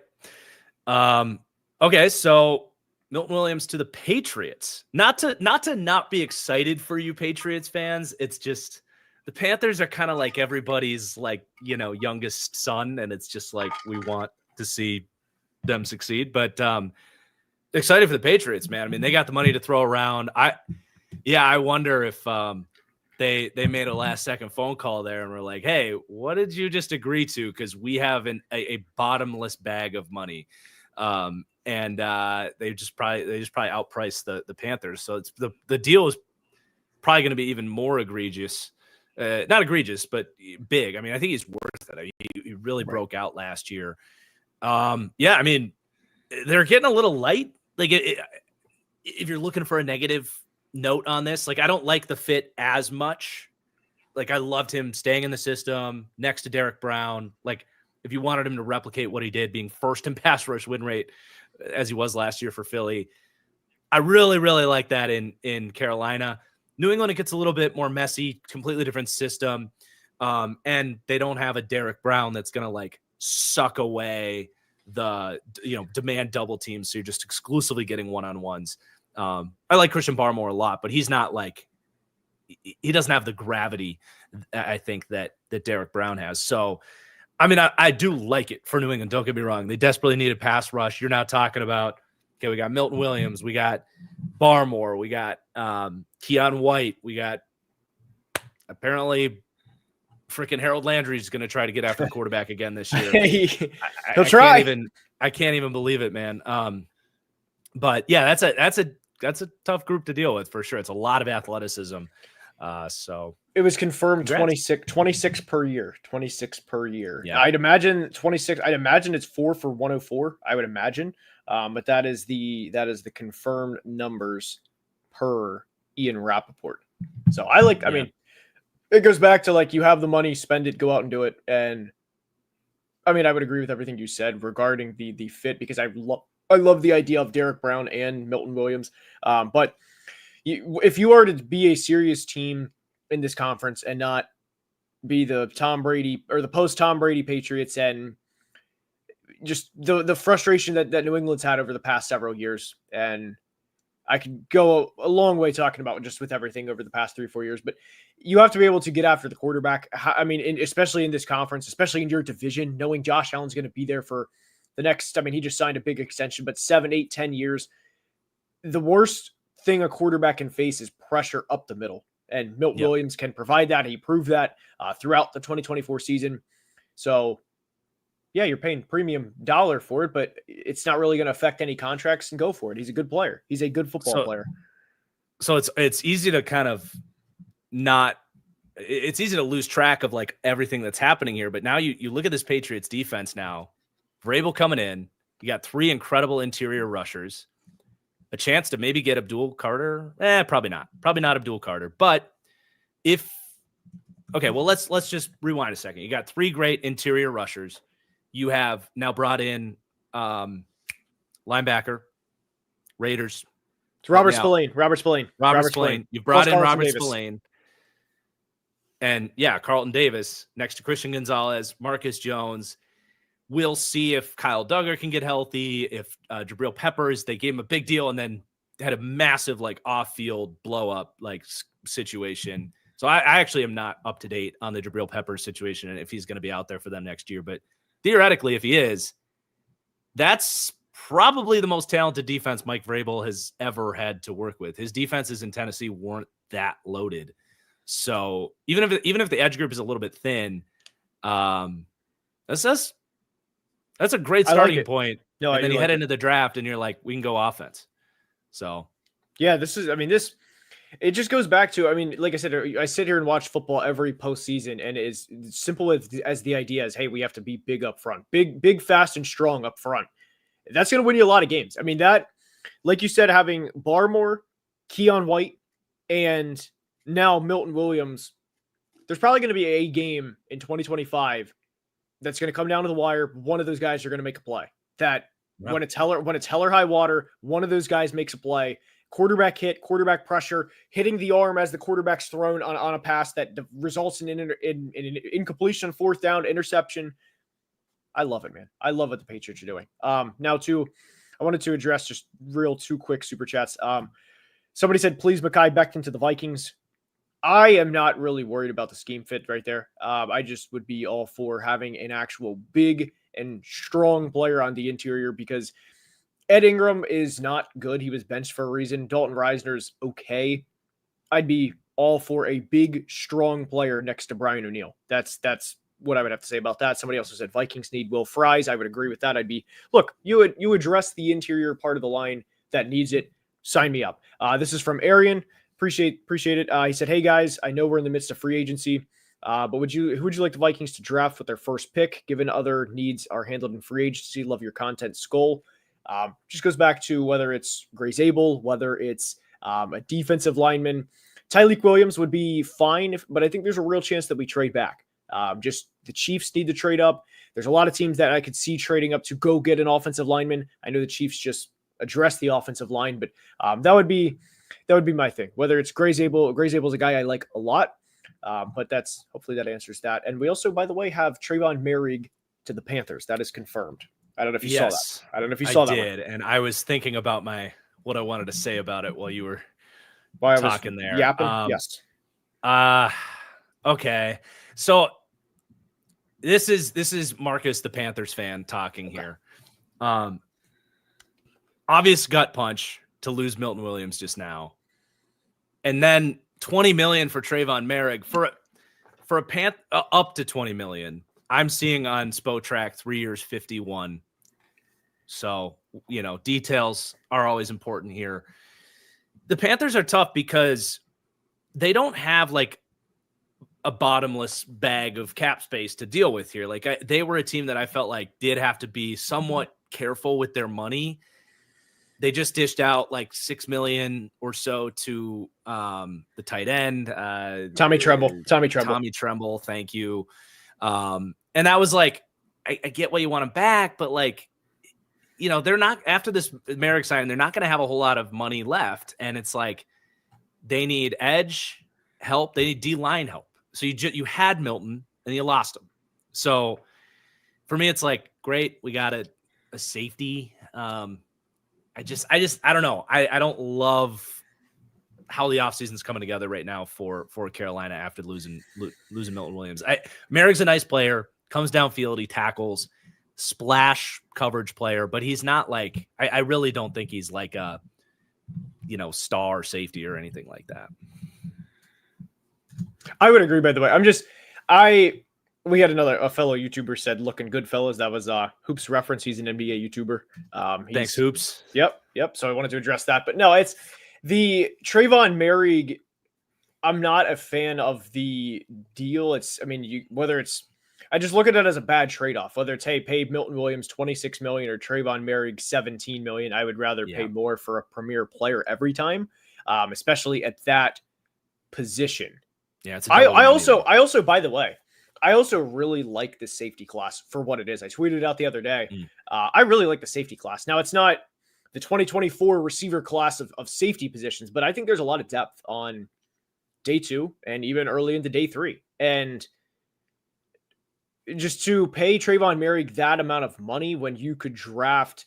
Okay. So Milton Williams to the Patriots. Not to not be excited for you Patriots fans. It's just the Panthers are kind of like everybody's like, youngest son. And it's just like, we want to see them succeed. But, excited for the Patriots, man. I mean, they got the money to throw around. I wonder if they made a last second phone call there and were like, hey, what did you just agree to? Because we have a bottomless bag of money. And they just probably outpriced the Panthers. So it's the deal is probably going to be even more egregious. Not egregious, but big. I mean, I think he's worth it. I mean, he really broke out last year. I mean, they're getting a little light. Like, if you're looking for a negative note on this, like, I don't like the fit as much. Like, I loved him staying in the system next to Derek Brown. Like, if you wanted him to replicate what he did, being first in pass rush win rate as he was last year for Philly, I really, really like that in Carolina. New England, it gets a little bit more messy, completely different system. And they don't have a Derek Brown that's going to, like, suck away the demand double teams, so you're just exclusively getting one-on-ones. I like Christian Barmore a lot, but he's not like he doesn't have the gravity I think that Derek Brown has. So I mean, I do like it for New England, don't get me wrong. They desperately need a pass rush. You're now talking about, okay, we got Milton Williams, we got Barmore, we got Keon White, we got apparently freaking Harold Landry is going to try to get after the quarterback again this year. He'll try. I can't even believe it, man. But yeah, that's a tough group to deal with for sure. It's a lot of athleticism. So it was confirmed 26 per year. 26 per year. Yeah. I'd imagine 26. I'd imagine it's 4 for 104. I would imagine. But that is the confirmed numbers per Ian Rappaport. So I mean, it goes back to like, you have the money, spend it, go out and do it. And I mean, I would agree with everything you said regarding the fit, because I love the idea of Derek Brown and Milton Williams. But if you are to be a serious team in this conference and not be the Tom Brady or the post Tom Brady Patriots, and just the frustration that New England's had over the past several years, and I could go a long way talking about just with everything over the past 3-4 years, but you have to be able to get after the quarterback. I mean, especially in this conference, especially in your division, knowing Josh Allen's going to be there for the next, I mean, he just signed a big extension, but 7, 8, 10 years. The worst thing a quarterback can face is pressure up the middle. And Milton Williams can provide that. He proved that throughout the 2024 season. So yeah, you're paying premium dollar for it, but it's not really going to affect any contracts, and go for it. He's a good player. He's a good football player. So it's easy to kind of it's easy to lose track of like everything that's happening here. But now you look at this Patriots defense now, Vrabel coming in, you got 3 incredible interior rushers, a chance to maybe get Abdul Carter. Probably not Abdul Carter, but okay, well, let's just rewind a second. You got 3 great interior rushers. You have now brought in linebacker, Raiders. It's Robert Spillane. You've brought in Robert Spillane. And yeah, Carlton Davis next to Christian Gonzalez, Marcus Jones. We'll see if Kyle Duggar can get healthy, if Jabril Peppers, they gave him a big deal and then had a massive like off-field blow-up like situation. So I actually am not up to date on the Jabril Peppers situation and if he's going to be out there for them next year. But theoretically, if he is, that's probably the most talented defense Mike Vrabel has ever had to work with. His defenses in Tennessee weren't that loaded. So even if the edge group is a little bit thin, that's a great starting point. No, and then you head into the draft and you're like, we can go offense. So yeah, it just goes back to, like I said, I sit here and watch football every postseason, and it's simple as the idea is, hey, we have to be big up front, big, fast, and strong up front. That's going to win you a lot of games. That, like you said, having Barmore, Keon White, and now Milton Williams, there's probably going to be a game in 2025 that's going to come down to the wire. One of those guys are going to make a play. When it's hell or high water, one of those guys makes a play. Quarterback hit, quarterback pressure, hitting the arm as the quarterback's thrown on a pass that results in an incompletion, 4th down, interception. I love it, man. I love what the Patriots are doing. Now, I wanted to address just 2 quick super chats. Somebody said, please, Mekhi Becton to the Vikings. I am not really worried about the scheme fit right there. I just would be all for having an actual big and strong player on the interior, because Ed Ingram is not good. He was benched for a reason. Dalton Reisner's okay. I'd be all for a big, strong player next to Brian O'Neill. That's what I would have to say about that. Somebody also said Vikings need Will Fries. I would agree with that. You address the interior part of the line that needs it. Sign me up. This is from Arian. Appreciate it. He said, hey guys, I know we're in the midst of free agency, but who would you like the Vikings to draft with their first pick, given other needs are handled in free agency? Love your content, Skull. Just goes back to whether it's Grace Abel, whether it's a defensive lineman. Tyleek Williams would be fine, but I think there's a real chance that we trade back. Just the Chiefs need to trade up. There's a lot of teams that I could see trading up to go get an offensive lineman. I know the Chiefs just address the offensive line, but that would be my thing. Whether it's Grace Abel's a guy I like a lot, but hopefully that answers that. And we also, by the way, have Trayvon Merrig to the Panthers. That is confirmed. I don't know if you saw that. I don't know if you saw that. I did, and I was thinking about what I wanted to say about it while you were talking there. Yapping. Yes. Okay. So this is Marcus, the Panthers fan, talking here. Obvious gut punch to lose Milton Williams just now, and then $20 million for Trayvon Merrig for a up to $20 million. I'm seeing on Spotrac 3 years, 51. So, details are always important here. The Panthers are tough because they don't have like a bottomless bag of cap space to deal with here. Like they were a team that I felt like did have to be somewhat careful with their money. They just dished out like $6 million or so to the tight end, Tommy Tremble. Thank you. And that was like, I get why you want him back, but like, they're not, after this Merrick signing, they're not going to have a whole lot of money left. And it's like, they need edge help. They need D-line help. So you had Milton and you lost him. So for me, it's like, great. We got a safety. I don't know. I don't love how the offseason's coming together right now for Carolina after losing Milton Williams. Merrick's a nice player, comes downfield, he tackles, splash coverage player, but he's not like, I really don't think he's like a, star safety or anything like that. I would agree, by the way. We had a fellow YouTuber said, "Looking good, fellas." That was Hoops reference. He's an NBA YouTuber. Thanks, Hoops. Yep. So I wanted to address that, but no, it's the Trayvon Merrig. I'm not a fan of the deal. I just look at it as a bad trade-off. Whether it's, hey, pay Milton Williams $26 million or Trayvon Merrig $17 million, I would rather pay more for a premier player every time, especially at that position. Yeah, it's I also, by the way, I also really like the safety class for what it is. I tweeted it out the other day. I really like the safety class. Now, it's not the 2024 receiver class of safety positions, but I think there's a lot of depth on day 2 and even early into day 3. And just to pay Trayvon Merrig that amount of money when you could draft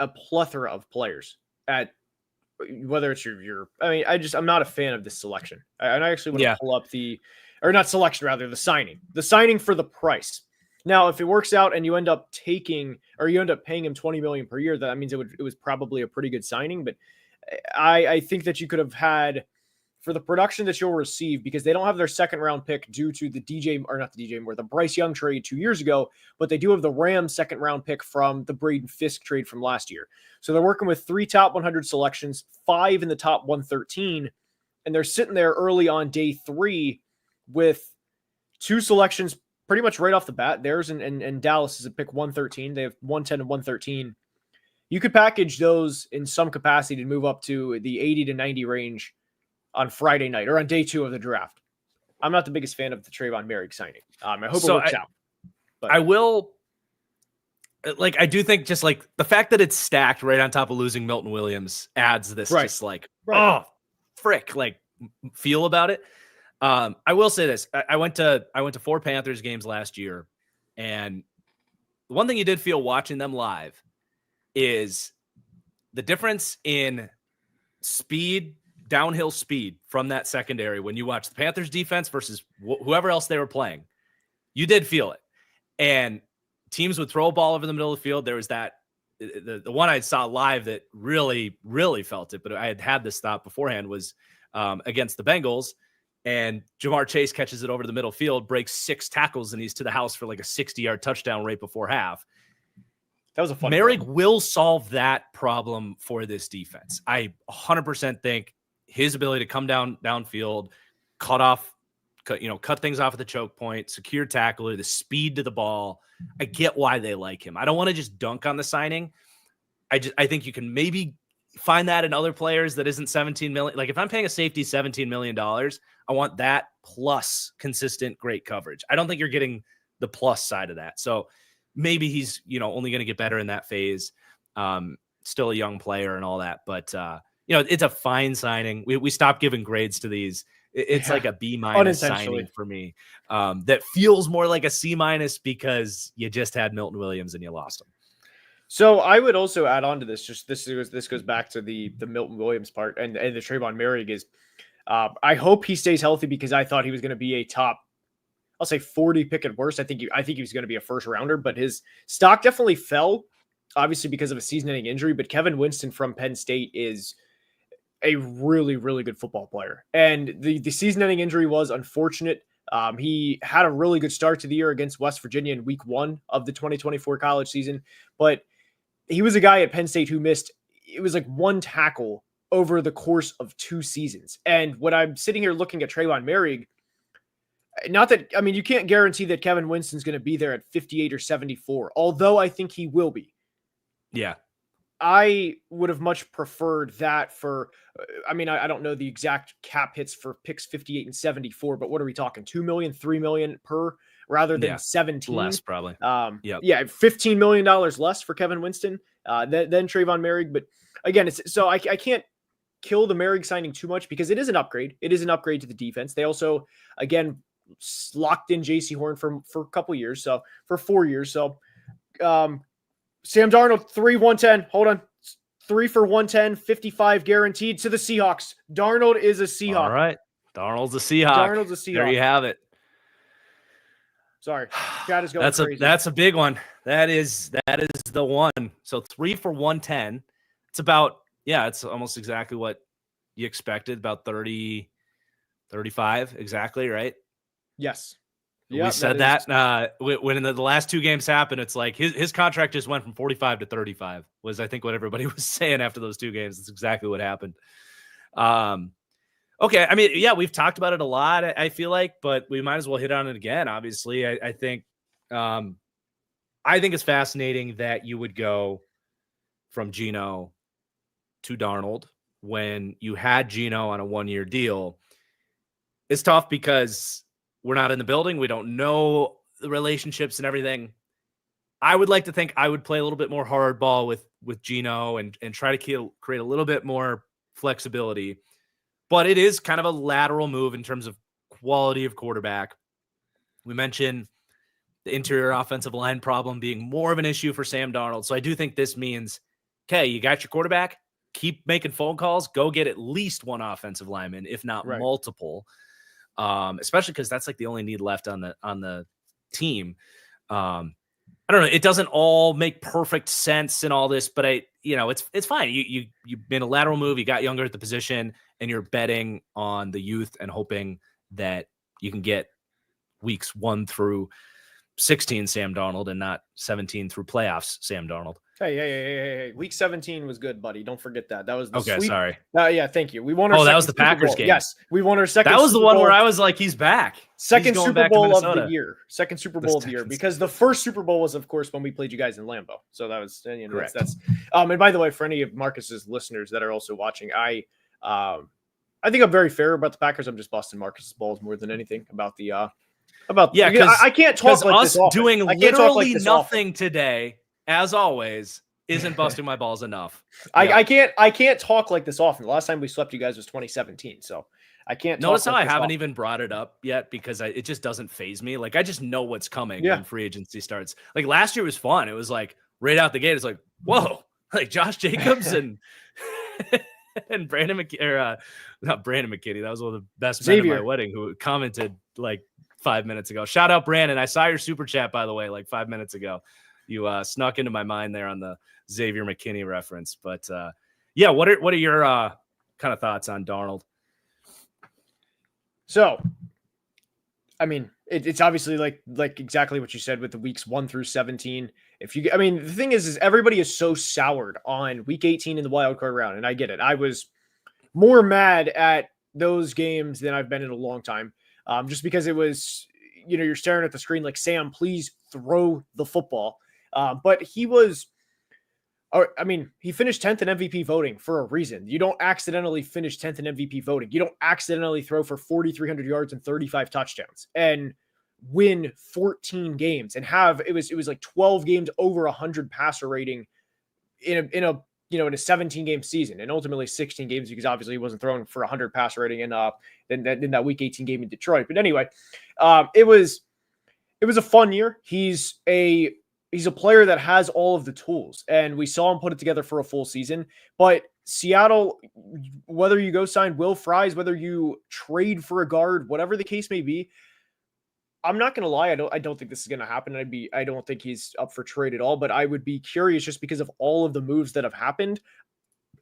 a plethora of players at whether it's I'm not a fan of this selection. And I actually want to pull up the signing for the price. Now, if it works out and you end up paying him $20 million per year, that means it was probably a pretty good signing. But I think that you could have had, for the production that you'll receive, because they don't have their second round pick due to the Bryce Young trade 2 years ago, but they do have the Rams second round pick from the Braden Fisk trade from last year. So they're working with 3 top 100 selections, 5 in the top 113, and they're sitting there early on day 3 with 2 selections pretty much right off the bat. Theirs and Dallas is a pick 113. They have 110 and 113. You could package those in some capacity to move up to the 80 to 90 range on Friday night or on day 2 of the draft. I'm not the biggest fan of the Trayvon Merrig signing. I hope it works out. But I do think just like the fact that it's stacked right on top of losing Milton Williams adds this oh, frick, like feel about it. I will say this. I went to 4 Panthers games last year, and the one thing you did feel watching them live is the difference in speed, downhill speed from that secondary when you watch the Panthers defense versus whoever else they were playing. You did feel it. And teams would throw a ball over the middle of the field. There was that the one I saw live that really, really felt it, but I had this thought beforehand was against the Bengals. And Jamar Chase catches it over the middle field, breaks 6 tackles, and he's to the house for like a 60-yard touchdown right before half. That was a fun Merrig will solve that problem for this defense. I 100% think his ability to come downfield, cut things off at the choke point, secure tackler, the speed to the ball. I get why they like him. I don't want to just dunk on the signing. I think you can maybe find that in other players that isn't $17 million. Like if I'm paying a safety $17 million, I want that plus consistent great coverage. I don't think you're getting the plus side of that. So maybe he's, only going to get better in that phase. Still a young player and all that, but it's a fine signing. We stopped giving grades to these. It's like a B- signing for me. That feels more like a C- because you just had Milton Williams and you lost him. So I would also add on to this. Just this goes back to the Milton Williams part and the Trayvon Merrig is. I hope he stays healthy because I thought he was going to be a top, I'll say 40 pick at worst. I think he was going to be a first rounder, but his stock definitely fell, obviously because of a season-ending injury. But Kevin Winston from Penn State is a really, really good football player, and the season-ending injury was unfortunate. He had a really good start to the year against West Virginia in week 1 of the 2024 college season, but he was a guy at Penn State who missed, it was like 1 tackle over the course of 2 seasons. And when I'm sitting here looking at Trayvon Merrig, you can't guarantee that Kevin Winston's going to be there at 58 or 74, although I think he will be. Yeah. I would have much preferred that for, I don't know the exact cap hits for picks 58 and 74, but what are we talking? 2 million, 3 million per rather than 17? Less probably. Yeah, $15 million less for Kevin Winston than Trayvon Merrig. But again, I can't kill the Merrig signing too much because it is an upgrade. It is an upgrade to the defense. They also, again, locked in J.C. Horn for a couple years, so for 4 years. So Sam Darnold, 110. Hold on. 3 for 110, 55 guaranteed to the Seahawks. Darnold is a Seahawk. All right. Darnold's a Seahawk. There you have it. Sorry. Chad is going crazy. That's a big one. That is the one. So 3 for 110. It's about, it's almost exactly what you expected, about 30, 35 exactly, right? Yes. We said that when the last two games happened, it's like his contract just went from 45 to 35 was, I think, what everybody was saying after those two games. That's exactly what happened. Okay. I mean, yeah, we've talked about it a lot, I feel like, but we might as well hit on it again. Obviously, I think it's fascinating that you would go from Geno to Darnold when you had Geno on a 1-year deal. It's tough because we're not in the building. We don't know the relationships and everything. I would like to think I would play a little bit more hardball with Geno and try to create a little bit more flexibility. But it is kind of a lateral move in terms of quality of quarterback. We mentioned the interior offensive line problem being more of an issue for Sam Darnold. So I do think this means, okay, you got your quarterback, keep making phone calls, go get at least one offensive lineman, if not multiple. Especially because that's like the only need left on the team. I don't know. It doesn't all make perfect sense in all this, but it's fine. You made a lateral move. You got younger at the position, and you're betting on the youth and hoping that you can get weeks 1 through 16 Sam Darnold and not 17 through playoffs Sam Darnold. Hey. Week 17 was good, buddy. Don't forget that. That was the okay. Sweet... Sorry. Yeah, thank you. We won our that was the Packers game. Yes, we won our second. That was Super the one Bowl. where I was like, he's back. Second Super Bowl of the year. Second Super Bowl of the year, because the first Super Bowl was, of course, when we played you guys in Lambeau. So that was correct. That's and by the way, for any of Marcus's listeners that are also watching, I think I'm very fair about the Packers. I'm just busting Marcus's balls more than anything about the I can't talk like us this often. Doing literally nothing today, as always, isn't busting my balls enough. I can't talk like this often. The last time we swept you guys was 2017, so I can't. Notice how I haven't even brought it up yet because it just doesn't faze me. Like I just know what's coming when free agency starts. Like last year was fun. It was like right out the gate. It's like whoa, like Josh Jacobs and Brandon McKinney, not Brandon McKinney. That was one of the best men at my wedding who commented like 5 minutes ago. Shout out Brandon. I saw your super chat, by the way, like 5 minutes ago. You snuck into my mind there on the Xavier McKinney reference. But what are your kind of thoughts on Darnold? So, I mean, it's obviously like exactly what you said with the weeks 1 through 17. The thing is everybody is so soured on week 18 in the wild card round, and I get it. I was more mad at those games than I've been in a long time. Just because it was, you're staring at the screen like, Sam, please throw the football. But he finished 10th in MVP voting for a reason. You don't accidentally finish 10th in MVP voting. You don't accidentally throw for 4,300 yards and 35 touchdowns and win 14 games and it was like 12 games over 100 passer rating in a 17 game season, and ultimately 16 games because obviously he wasn't throwing for 100 passer rating in that week 18 game in Detroit. But anyway, it was a fun year. He's a player that has all of the tools, and we saw him put it together for a full season. But Seattle, whether you go sign Will Fries, whether you trade for a guard, whatever the case may be, I'm not going to lie. I don't think this is going to happen. I don't think he's up for trade at all, but I would be curious just because of all of the moves that have happened.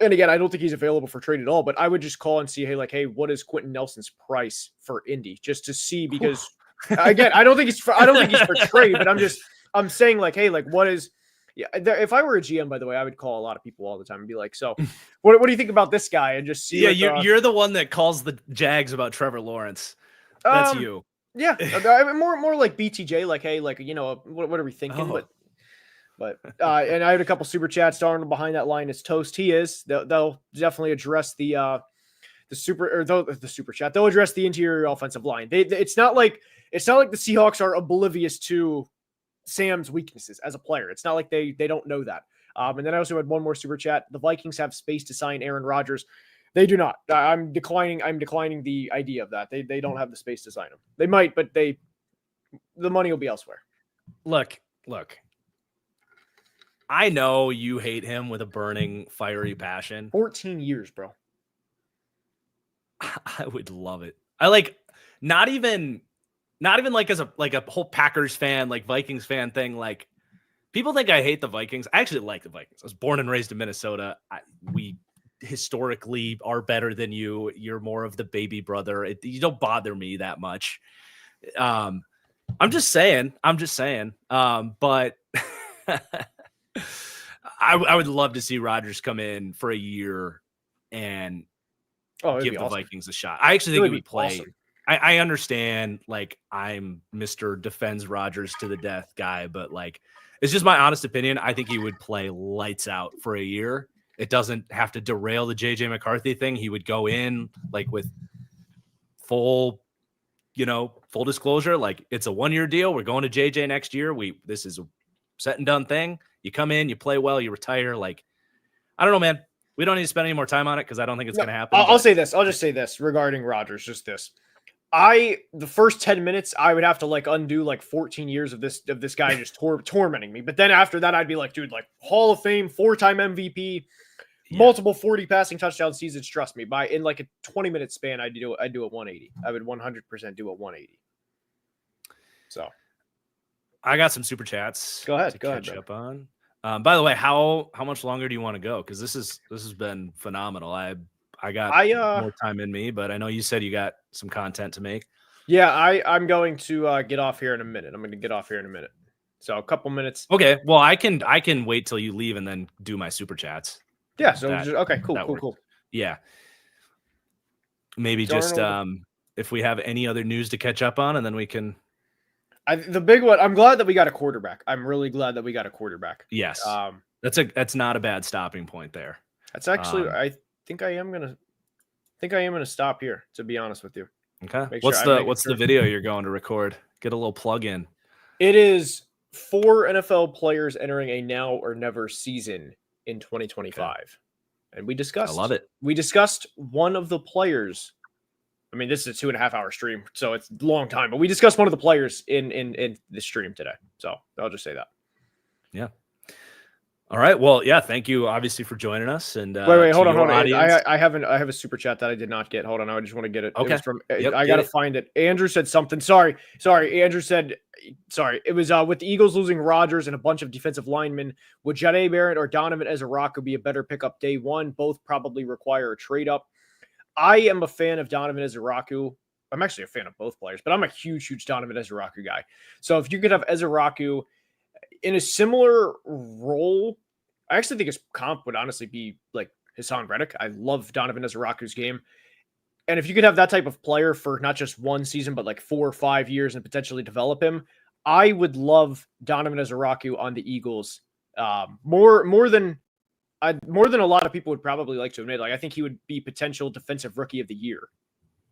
And again, I don't think he's available for trade at all, but I would just call and see, hey, what is Quentin Nelson's price for Indy, just to see, because again, I don't think he's for trade, but I'm saying like, hey, like what is, if I were a GM, by the way, I would call a lot of people all the time and be like, so what do you think about this guy? And just see. Yeah. You're the one that calls the Jags about Trevor Lawrence. That's you. Yeah, more like BTJ, like, hey, like, what are we thinking? Oh. But and I had a couple super chats. Darnold behind that line is toast. He is. They'll definitely address the super chat. They'll address the interior offensive line. It's not like the Seahawks are oblivious to Sam's weaknesses as a player. It's not like they don't know that. And then I also had one more super chat. The Vikings have space to sign Aaron Rodgers. They do not. I'm declining the idea of that. They don't have the space to sign him. They might, but the money will be elsewhere. Look. I know you hate him with a burning, fiery passion. 14 years, bro. I would love it. I like not even like as a whole Packers fan, like Vikings fan thing. Like people think I hate the Vikings. I actually like the Vikings. I was born and raised in Minnesota. We historically are better than you. You're more of the baby brother. You don't bother me that much. I'm just saying. But I would love to see Rodgers come in for a year and give the awesome. Vikings a shot. I actually think he would play. Awesome. I understand, like, I'm Mr. Defends Rodgers to the death guy, but like, it's just my honest opinion. I think he would play lights out for a year. It doesn't have to derail the JJ McCarthy thing. He would go in like with full disclosure. Like, it's a 1-year deal. We're going to JJ next year. This is a set and done thing. You come in, you play well, you retire. Like, I don't know, man. We don't need to spend any more time on it because I don't think it's going to happen. I'll say this. I'll just say this regarding Rodgers. Just this. The first 10 minutes, I would have to like undo like 14 years of this guy just tormenting me. But then after that, I'd be like, dude, like Hall of Fame, 4-time MVP, multiple 40 passing touchdown seasons. Trust me, in like a 20-minute span, I'd do a 180. I would 100% do a 180. So I got some super chats. Go ahead. To catch up on. By the way, how much longer do you want to go? Because this has been phenomenal. I got more time in me, but I know you said you got some content to make. Yeah, I'm going to get off here in a minute. I'm going to get off here in a minute. So a couple minutes. Okay. Well, I can wait till you leave and then do my super chats. Yeah. So okay, cool. Yeah. Maybe just if we have any other news to catch up on, and then we can. The big one. I'm glad that we got a quarterback. I'm really glad that we got a quarterback. Yes. That's not a bad stopping point there. That's actually I think I am gonna stop here, to be honest with you. Okay. What's the video you're going to record? Get a little plug in. It is 4 NFL players entering a now or never season in 2025. Okay. And we discussed. I love it. We discussed one of the players. I mean, this is a 2.5-hour stream, so it's a long time. But we discussed one of the players in the stream today. So I'll just say that. Yeah. All right. Well, yeah. Thank you, obviously, for joining us. And wait, hold on. I have a super chat that I did not get. Hold on, I just want to get it. Okay. It was from, I gotta find it. Andrew said something. Sorry. Andrew said, sorry. It was with the Eagles losing Rodgers and a bunch of defensive linemen. Would Jaire Alexander or Donovan Ezaraku be a better pickup day one? Both probably require a trade up. I am a fan of Donovan Ezaraku. I'm actually a fan of both players, but I'm a huge Donovan Ezaraku guy. So if you could have Ezaraku in a similar role, I actually think his comp would honestly be like Hassan Reddick. I love Donovan Ezaraku's game. And if you could have that type of player for not just one season, but like 4 or 5 years and potentially develop him, I would love Donovan Ezaraku on the Eagles more than a lot of people would probably like to admit. Like, I think he would be potential defensive rookie of the year.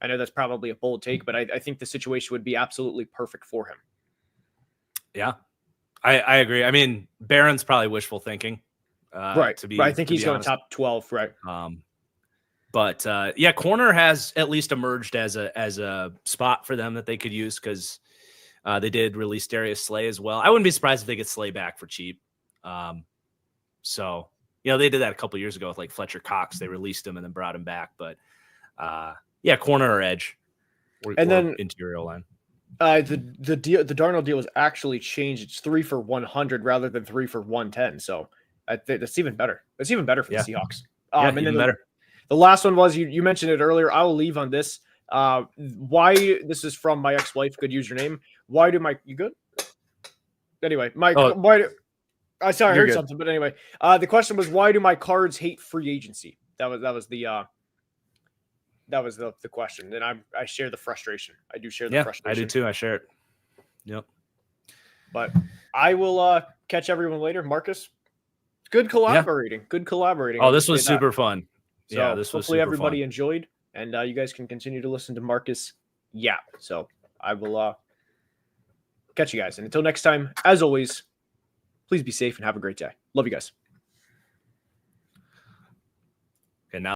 I know that's probably a bold take, but I think the situation would be absolutely perfect for him. Yeah, I agree. I mean, Barron's probably wishful thinking. Right. I think he's going top 12. Right. But yeah, corner has at least emerged as a spot for them that they could use, because they did release Darius Slay as well. I wouldn't be surprised if they get Slay back for cheap. So, they did that a couple years ago with like Fletcher Cox. They released him and then brought him back. But yeah, corner or edge, or then interior line. The Darnold deal was actually changed. It's 3 for $100 rather than 3 for $110. So that's even better. It's even better for the Seahawks. And even then better. The last one was you mentioned it earlier. I will leave on this. Why this is from my ex-wife. Good username. Why do you good? Anyway, I heard something, but anyway, the question was, why do my cards hate free agency? That was the question. And I share the frustration. I do share the frustration. I do too. I share it. Yep. But I will catch everyone later. Marcus, good collaborating. Yeah. Good collaborating. Oh, this was super fun. So yeah, this was hopefully everybody enjoyed, and you guys can continue to listen to Marcus. Yeah. So I will catch you guys. And until next time, as always, please be safe and have a great day. Love you guys.